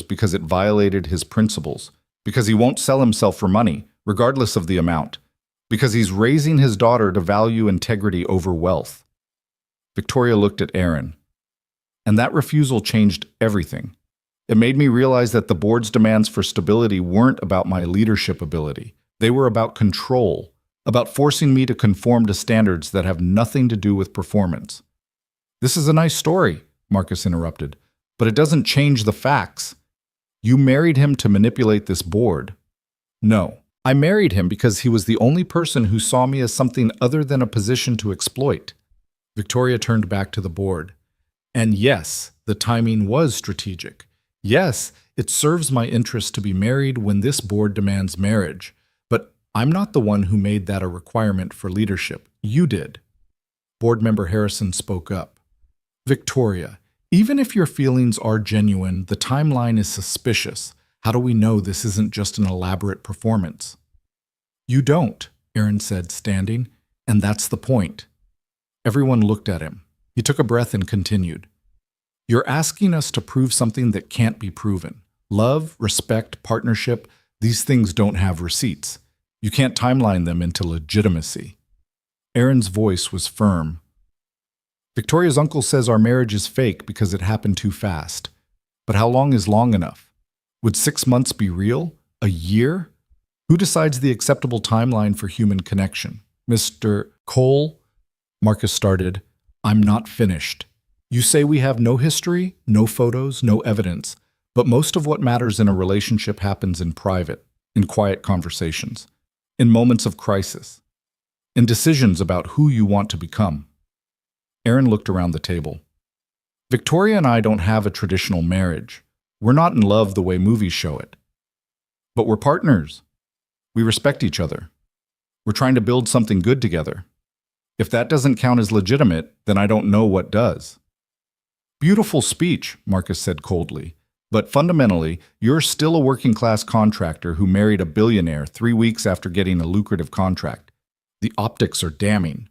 because it violated his principles, because he won't sell himself for money, regardless of the amount, because he's raising his daughter to value integrity over wealth. Victoria looked at Aaron, and that refusal changed everything. It made me realize that the board's demands for stability weren't about my leadership ability. They were about control, about forcing me to conform to standards that have nothing to do with performance. "This is a nice story," Marcus interrupted, "but it doesn't change the facts. You married him to manipulate this board." "No, I married him because he was the only person who saw me as something other than a position to exploit." Victoria turned back to the board. "And yes, the timing was strategic. Yes, it serves my interest to be married when this board demands marriage. But I'm not the one who made that a requirement for leadership. You did." Board member Harrison spoke up. "Victoria, even if your feelings are genuine, the timeline is suspicious. How do we know this isn't just an elaborate performance?" "You don't," Aaron said, standing, "and that's the point." Everyone looked at him. He took a breath and continued. "You're asking us to prove something that can't be proven. Love, respect, partnership, these things don't have receipts. You can't timeline them into legitimacy." Aaron's voice was firm. "Victoria's uncle says our marriage is fake because it happened too fast. But how long is long enough? Would 6 months be real? A year? Who decides the acceptable timeline for human connection? Mr. Cole?" Marcus started. "I'm not finished. You say we have no history, no photos, no evidence, but most of what matters in a relationship happens in private, in quiet conversations, in moments of crisis, in decisions about who you want to become." Aaron looked around the table. "Victoria and I don't have a traditional marriage. We're not in love the way movies show it. But we're partners. We respect each other. We're trying to build something good together. If that doesn't count as legitimate, then I don't know what does." "Beautiful speech," Marcus said coldly. "But fundamentally, you're still a working-class contractor who married a billionaire 3 weeks after getting a lucrative contract. The optics are damning."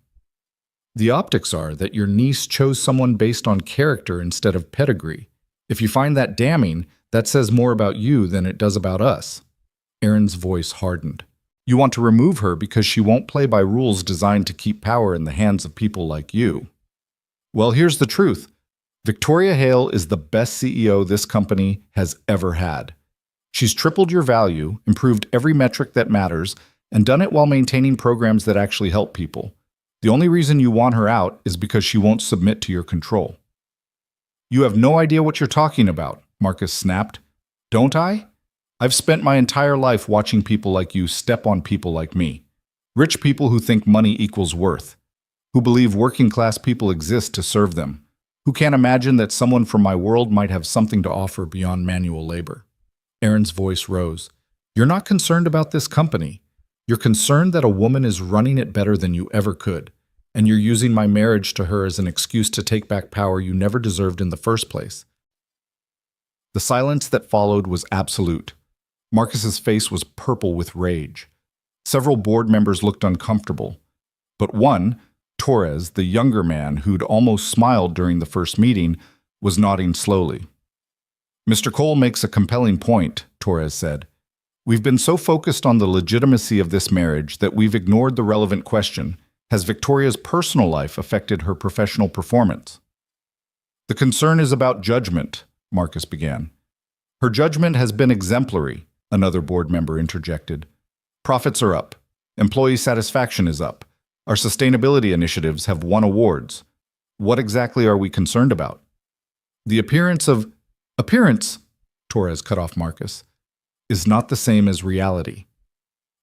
"The optics are that your niece chose someone based on character instead of pedigree. If you find that damning, that says more about you than it does about us." Aaron's voice hardened. "You want to remove her because she won't play by rules designed to keep power in the hands of people like you. Well, here's the truth. Victoria Hale is the best CEO this company has ever had. She's tripled your value, improved every metric that matters, and done it while maintaining programs that actually help people. The only reason you want her out is because she won't submit to your control." "You have no idea what you're talking about," Marcus snapped. "Don't I? I've spent my entire life watching people like you step on people like me. Rich people who think money equals worth, who believe working-class people exist to serve them, who can't imagine that someone from my world might have something to offer beyond manual labor." Aaron's voice rose. "You're not concerned about this company. You're concerned that a woman is running it better than you ever could, and you're using my marriage to her as an excuse to take back power you never deserved in the first place." The silence that followed was absolute. Marcus's face was purple with rage. Several board members looked uncomfortable, but one, Torres, the younger man who'd almost smiled during the first meeting, was nodding slowly. "Mr. Cole makes a compelling point," Torres said. "We've been so focused on the legitimacy of this marriage that we've ignored the relevant question: has Victoria's personal life affected her professional performance?" "The concern is about judgment," Marcus began. "Her judgment has been exemplary," another board member interjected. "Profits are up. Employee satisfaction is up. Our sustainability initiatives have won awards. What exactly are we concerned about?" "The appearance," Torres cut off Marcus, "is not the same as reality.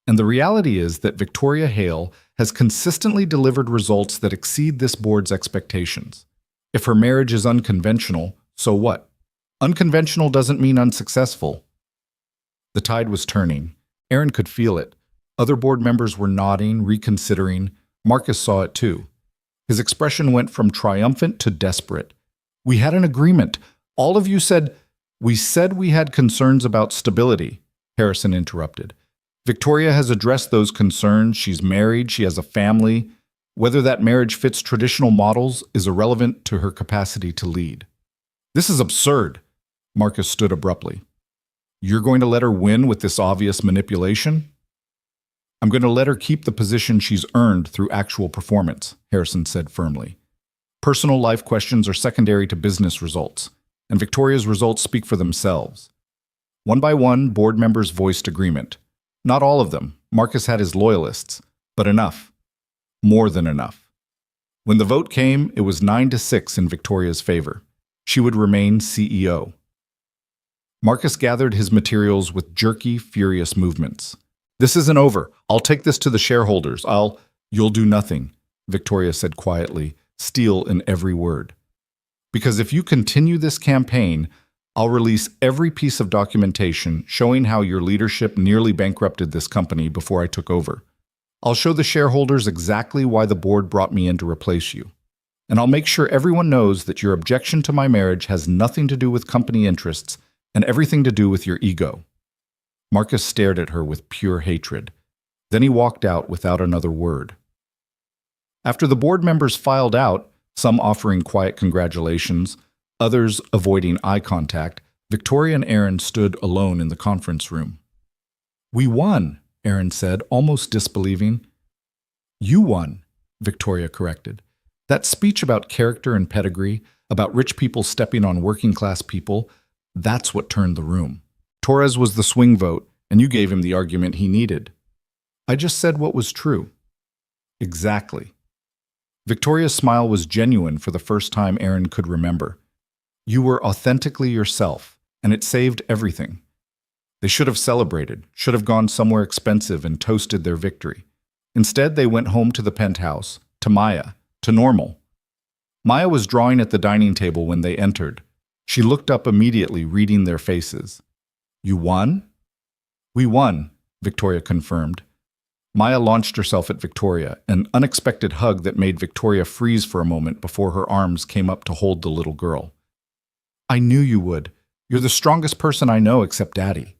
And the reality is that Victoria Hale has consistently delivered results that exceed this board's expectations. If her marriage is unconventional, so what? Unconventional doesn't mean unsuccessful." The tide was turning. Aaron could feel it. Other board members were nodding, reconsidering. Marcus saw it too. His expression went from triumphant to desperate. "We had an agreement. All of you said—" "We said we had concerns about stability," Harrison interrupted. "Victoria has addressed those concerns. She's married. She has a family. Whether that marriage fits traditional models is irrelevant to her capacity to lead." This is absurd. Marcus stood abruptly. You're going to let her win with this obvious manipulation? I'm going to let her keep the position she's earned through actual performance, Harrison said firmly. Personal life questions are secondary to business results, and Victoria's results speak for themselves. One by one, board members voiced agreement. Not all of them. Marcus had his loyalists, but enough. More than enough. When the vote came, it was 9-6 in Victoria's favor. She would remain CEO. Marcus gathered his materials with jerky, furious movements. This isn't over. I'll take this to the shareholders. You'll do nothing, Victoria said quietly, steel in every word. Because if you continue this campaign, I'll release every piece of documentation showing how your leadership nearly bankrupted this company before I took over. I'll show the shareholders exactly why the board brought me in to replace you. And I'll make sure everyone knows that your objection to my marriage has nothing to do with company interests and everything to do with your ego. Marcus stared at her with pure hatred. Then he walked out without another word. After the board members filed out, some offering quiet congratulations, others avoiding eye contact, Victoria and Aaron stood alone in the conference room. We won, Aaron said, almost disbelieving. You won, Victoria corrected. That speech about character and pedigree, about rich people stepping on working-class people, that's what turned the room. Torres was the swing vote, and you gave him the argument he needed. I just said what was true. Exactly. Victoria's smile was genuine for the first time Aaron could remember. You were authentically yourself, and it saved everything. They should have celebrated, should have gone somewhere expensive and toasted their victory. Instead, they went home to the penthouse, to Maya, to normal. Maya was drawing at the dining table when they entered. She looked up immediately, reading their faces. You won? We won, Victoria confirmed. Maya launched herself at Victoria, an unexpected hug that made Victoria freeze for a moment before her arms came up to hold the little girl. I knew you would. You're the strongest person I know except Daddy.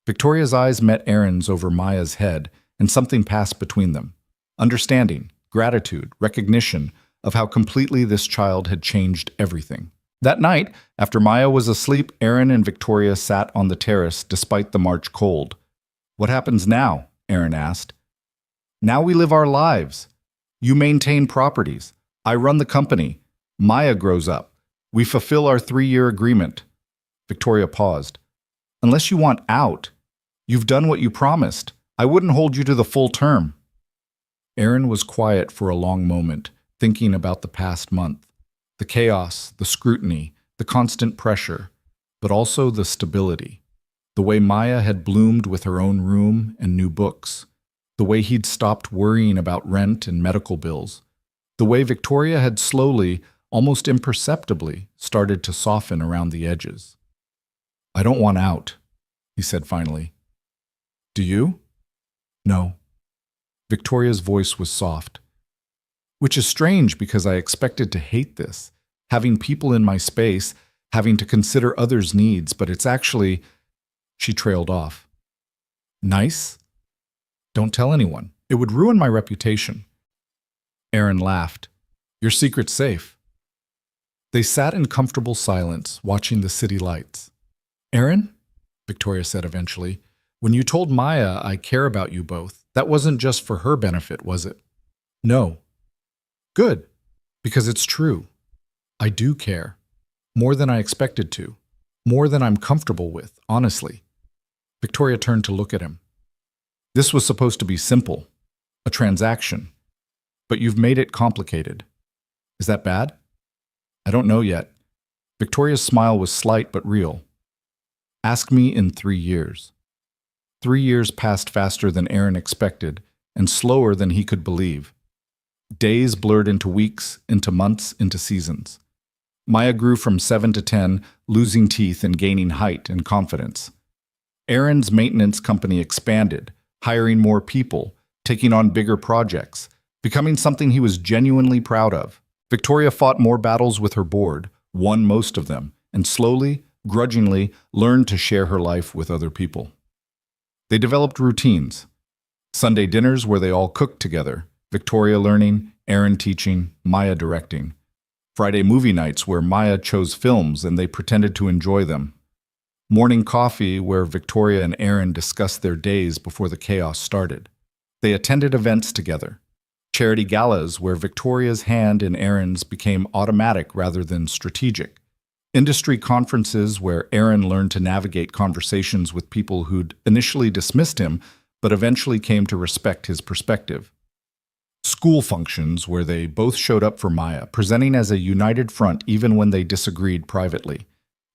Victoria's eyes met Aaron's over Maya's head, and something passed between them. Understanding, gratitude, recognition of how completely this child had changed everything. That night, after Maya was asleep, Aaron and Victoria sat on the terrace despite the March cold. What happens now? Aaron asked. Now we live our lives. You maintain properties. I run the company. Maya grows up. We fulfill our 3-year agreement. Victoria paused. Unless you want out, you've done what you promised. I wouldn't hold you to the full term. Aaron was quiet for a long moment, thinking about the past month. The chaos, the scrutiny, the constant pressure, but also the stability. The way Maya had bloomed with her own room and new books. The way he'd stopped worrying about rent and medical bills. The way Victoria had slowly, almost imperceptibly, started to soften around the edges. I don't want out, he said finally. Do you? No. Victoria's voice was soft. Which is strange because I expected to hate this, having people in my space, having to consider others' needs, but it's actually… She trailed off. Nice? Don't tell anyone. It would ruin my reputation. Aaron laughed. Your secret's safe. They sat in comfortable silence, watching the city lights. Aaron, Victoria said eventually, when you told Maya I care about you both, that wasn't just for her benefit, was it? No. Good, because it's true. I do care. More than I expected to. More than I'm comfortable with, honestly. Victoria turned to look at him. This was supposed to be simple, a transaction, but you've made it complicated. Is that bad? I don't know yet. Victoria's smile was slight but real. Ask me in 3 years. 3 years passed faster than Aaron expected and slower than he could believe. Days blurred into weeks, into months, into seasons. Maya grew from 7 to 10, losing teeth and gaining height and confidence. Aaron's maintenance company expanded, hiring more people, taking on bigger projects, becoming something he was genuinely proud of. Victoria fought more battles with her board, won most of them, and slowly, grudgingly, learned to share her life with other people. They developed routines. Sunday dinners where they all cooked together, Victoria learning, Aaron teaching, Maya directing. Friday movie nights where Maya chose films and they pretended to enjoy them. Morning coffee where Victoria and Aaron discussed their days before the chaos started. They attended events together. Charity galas where Victoria's hand in Aaron's became automatic rather than strategic. Industry conferences where Aaron learned to navigate conversations with people who'd initially dismissed him but eventually came to respect his perspective. School functions where they both showed up for Maya, presenting as a united front even when they disagreed privately.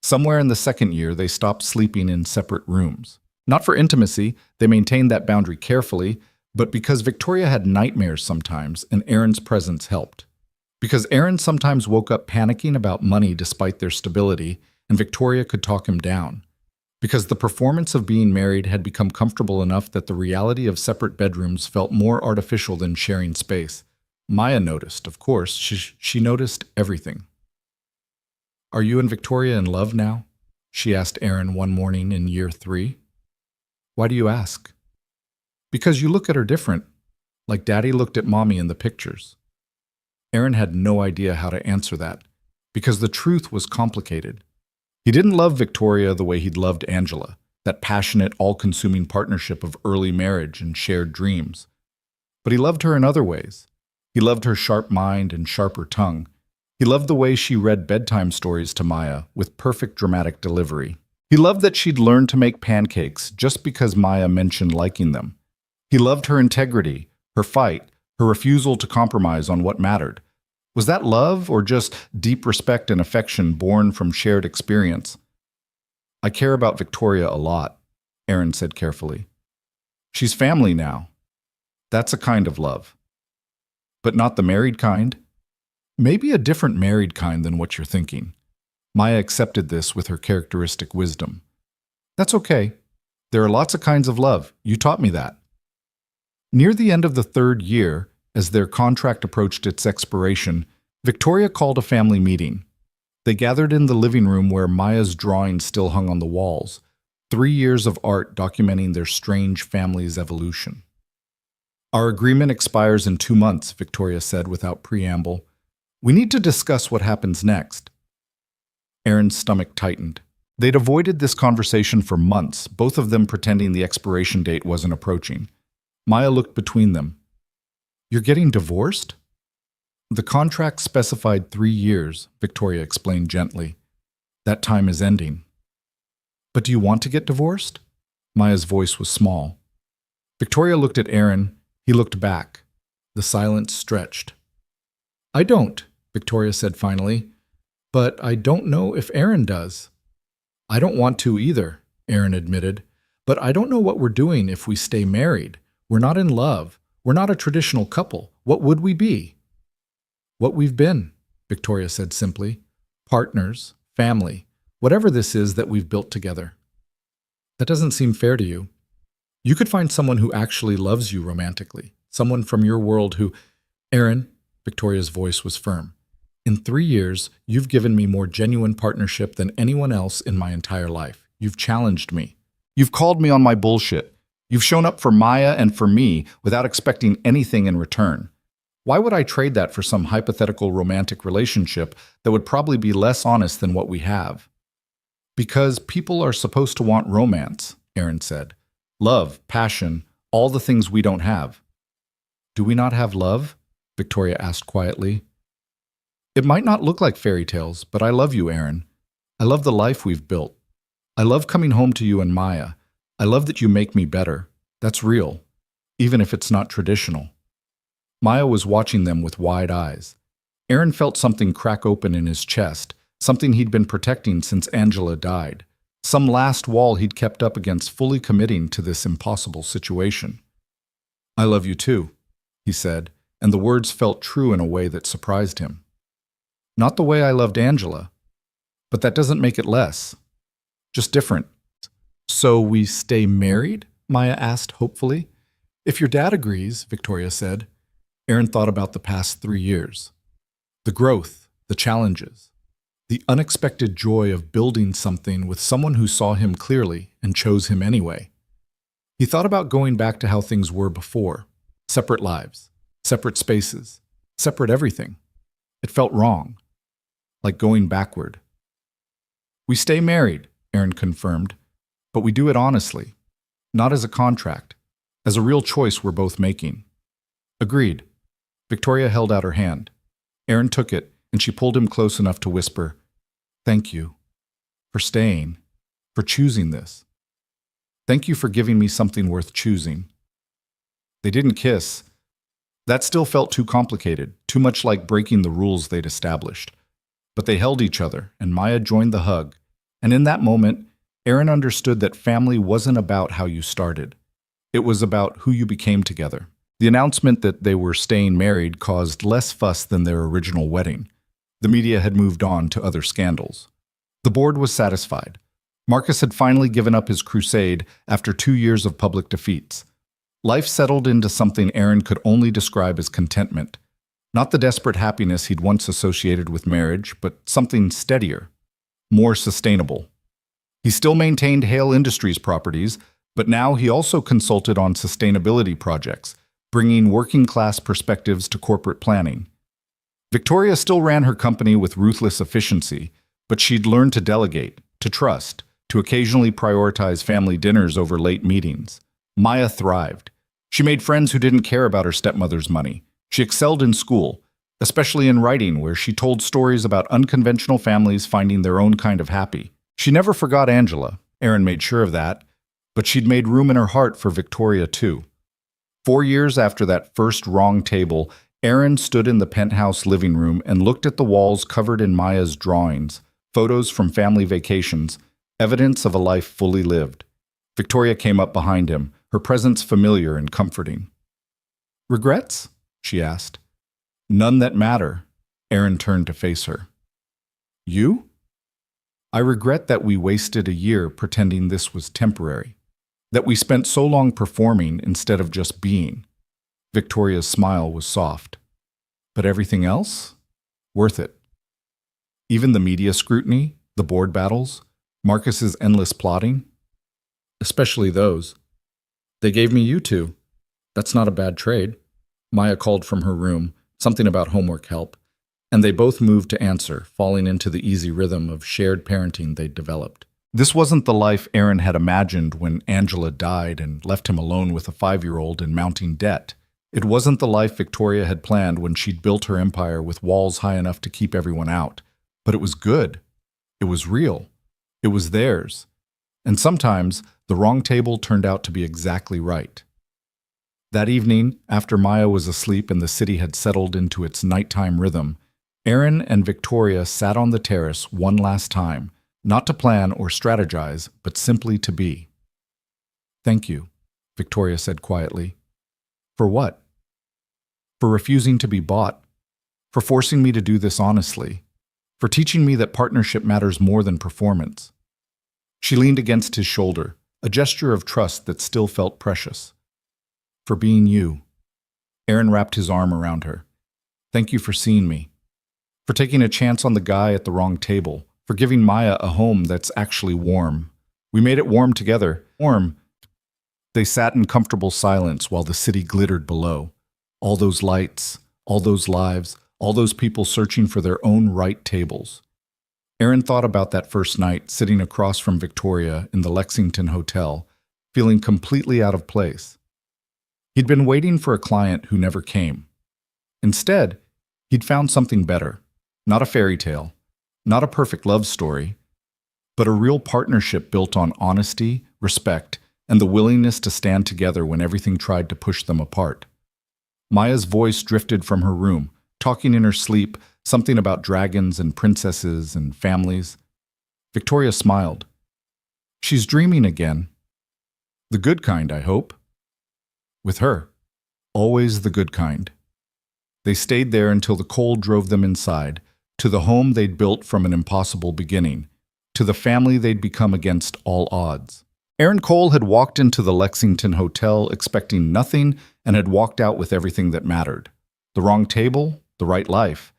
Somewhere in the second year, they stopped sleeping in separate rooms. Not for intimacy, they maintained that boundary carefully, but because Victoria had nightmares sometimes and Aaron's presence helped. Because Aaron sometimes woke up panicking about money despite their stability, and Victoria could talk him down. Because the performance of being married had become comfortable enough that the reality of separate bedrooms felt more artificial than sharing space. Maya noticed, of course, she noticed everything. "Are you and Victoria in love now?" she asked Aaron one morning in year 3. "Why do you ask?" "Because you look at her different, like Daddy looked at Mommy in the pictures." Aaron had no idea how to answer that, because the truth was complicated. He didn't love Victoria the way he'd loved Angela, that passionate, all-consuming partnership of early marriage and shared dreams. But he loved her in other ways. He loved her sharp mind and sharper tongue. He loved the way she read bedtime stories to Maya with perfect dramatic delivery. He loved that she'd learned to make pancakes just because Maya mentioned liking them. He loved her integrity, her fight, her refusal to compromise on what mattered. Was that love or just deep respect and affection born from shared experience? "I care about Victoria a lot," Aaron said carefully. "She's family now. That's a kind of love." "But not the married kind?" "Maybe a different married kind than what you're thinking." Maya accepted this with her characteristic wisdom. "That's okay. There are lots of kinds of love. You taught me that." Near the end of the third year, as their contract approached its expiration, Victoria called a family meeting. They gathered in the living room where Maya's drawings still hung on the walls, 3 years of art documenting their strange family's evolution. "Our agreement expires in 2 months," Victoria said without preamble. "We need to discuss what happens next." Aaron's stomach tightened. They'd avoided this conversation for months, both of them pretending the expiration date wasn't approaching. Maya looked between them. "You're getting divorced?" "The contract specified 3 years," Victoria explained gently. "That time is ending." "But do you want to get divorced?" Maya's voice was small. Victoria looked at Aaron. He looked back. The silence stretched. "I don't," Victoria said finally. "But I don't know if Aaron does." "I don't want to either," Aaron admitted. "But I don't know what we're doing if we stay married. We're not in love. We're not a traditional couple. What would we be?" "What we've been," Victoria said simply. "Partners, family, whatever this is that we've built together." "That doesn't seem fair to you. You could find someone who actually loves you romantically, someone from your world who—" "Aaron," Victoria's voice was firm, "in 3 years, you've given me more genuine partnership than anyone else in my entire life. You've challenged me. You've called me on my bullshit. You've shown up for Maya and for me without expecting anything in return. Why would I trade that for some hypothetical romantic relationship that would probably be less honest than what we have?" "Because people are supposed to want romance," Aaron said. "Love, passion, all the things we don't have." "Do we not have love?" Victoria asked quietly. "It might not look like fairy tales, but I love you, Aaron. I love the life we've built. I love coming home to you and Maya. I love that you make me better. That's real, even if it's not traditional." Maya was watching them with wide eyes. Aaron felt something crack open in his chest, something he'd been protecting since Angela died, some last wall he'd kept up against fully committing to this impossible situation. "I love you too," he said, and the words felt true in a way that surprised him. "Not the way I loved Angela, but that doesn't make it less. Just different." "So we stay married?" Maya asked hopefully. "If your dad agrees," Victoria said. Aaron thought about the past 3 years. The growth, the challenges, the unexpected joy of building something with someone who saw him clearly and chose him anyway. He thought about going back to how things were before. Separate lives, separate spaces, separate everything. It felt wrong. like going backward. We stay married, Aaron confirmed, but we do it honestly, not as a contract, as a real choice we're both making. Agreed. Victoria held out her hand. Aaron took it, and she pulled him close enough to whisper, "Thank you for staying, for choosing this. Thank you for giving me something worth choosing." They didn't kiss. That still felt too complicated, too much like breaking the rules they'd established. But they held each other, and Maya joined the hug. And in that moment, Aaron understood that family wasn't about how you started. It was about who you became together. The announcement that they were staying married caused less fuss than their original wedding. The media had moved on to other scandals. The board was satisfied. Marcus had finally given up his crusade after 2 years of public defeats. Life settled into something Aaron could only describe as contentment. Not the desperate happiness he'd once associated with marriage, but something steadier, more sustainable. He still maintained Hale Industries properties, but now he also consulted on sustainability projects, bringing working-class perspectives to corporate planning. Victoria still ran her company with ruthless efficiency, but she'd learned to delegate, to trust, to occasionally prioritize family dinners over late meetings. Maya thrived. She made friends who didn't care about her stepmother's money. She excelled in school, especially in writing, where she told stories about unconventional families finding their own kind of happy. She never forgot Angela. Aaron made sure of that, but she'd made room in her heart for Victoria too. 4 years after that first wrong table, Aaron stood in the penthouse living room and looked at the walls covered in Maya's drawings, photos from family vacations, evidence of a life fully lived. Victoria came up behind him, her presence familiar and comforting. "Regrets?" she asked. "None that matter." Aaron turned to face her. "You?" "I regret that we wasted a year pretending this was temporary, that we spent so long performing instead of just being." Victoria's smile was soft. "But everything else? Worth it. Even the media scrutiny, the board battles, Marcus's endless plotting? Especially those. They gave me you two. That's not a bad trade." Maya called from her room, something about homework help, and they both moved to answer, falling into the easy rhythm of shared parenting they'd developed. This wasn't the life Aaron had imagined when Angela died and left him alone with a 5-year-old in mounting debt. It wasn't the life Victoria had planned when she'd built her empire with walls high enough to keep everyone out. But it was good. It was real. It was theirs. And sometimes, the wrong table turned out to be exactly right. That evening, after Maya was asleep and the city had settled into its nighttime rhythm, Aaron and Victoria sat on the terrace one last time, not to plan or strategize, but simply to be. "Thank you," Victoria said quietly. "For what?" "For refusing to be bought. For forcing me to do this honestly. For teaching me that partnership matters more than performance." She leaned against his shoulder, a gesture of trust that still felt precious. "For being you." Aaron wrapped his arm around her. "Thank you for seeing me. For taking a chance on the guy at the wrong table. For giving Maya a home that's actually warm. We made it warm together. Warm." They sat in comfortable silence while the city glittered below. All those lights, all those lives, all those people searching for their own right tables. Aaron thought about that first night, sitting across from Victoria in the Lexington Hotel, feeling completely out of place. He'd been waiting for a client who never came. Instead, he'd found something better. Not a fairy tale, not a perfect love story, but a real partnership built on honesty, respect, and the willingness to stand together when everything tried to push them apart. Maya's voice drifted from her room, talking in her sleep, something about dragons and princesses and families. Victoria smiled. "She's dreaming again. The good kind, I hope." With her. Always the good kind. They stayed there until the cold drove them inside, to the home they'd built from an impossible beginning, to the family they'd become against all odds. Aaron Cole had walked into the Lexington Hotel expecting nothing and had walked out with everything that mattered. The wrong table, the right life,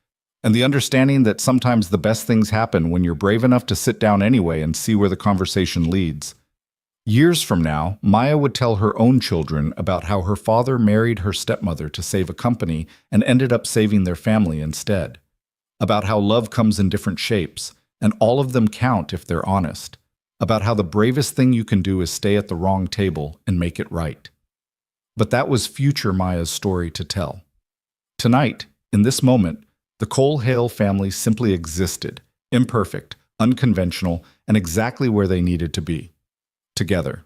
and the understanding that sometimes the best things happen when you're brave enough to sit down anyway and see where the conversation leads. Years from now, Maya would tell her own children about how her father married her stepmother to save a company and ended up saving their family instead. about how love comes in different shapes, and all of them count if they're honest, about how the bravest thing you can do is stay at the wrong table and make it right. But that was future Maya's story to tell. Tonight, in this moment, the Cole Hale family simply existed, imperfect, unconventional, and exactly where they needed to be. Together.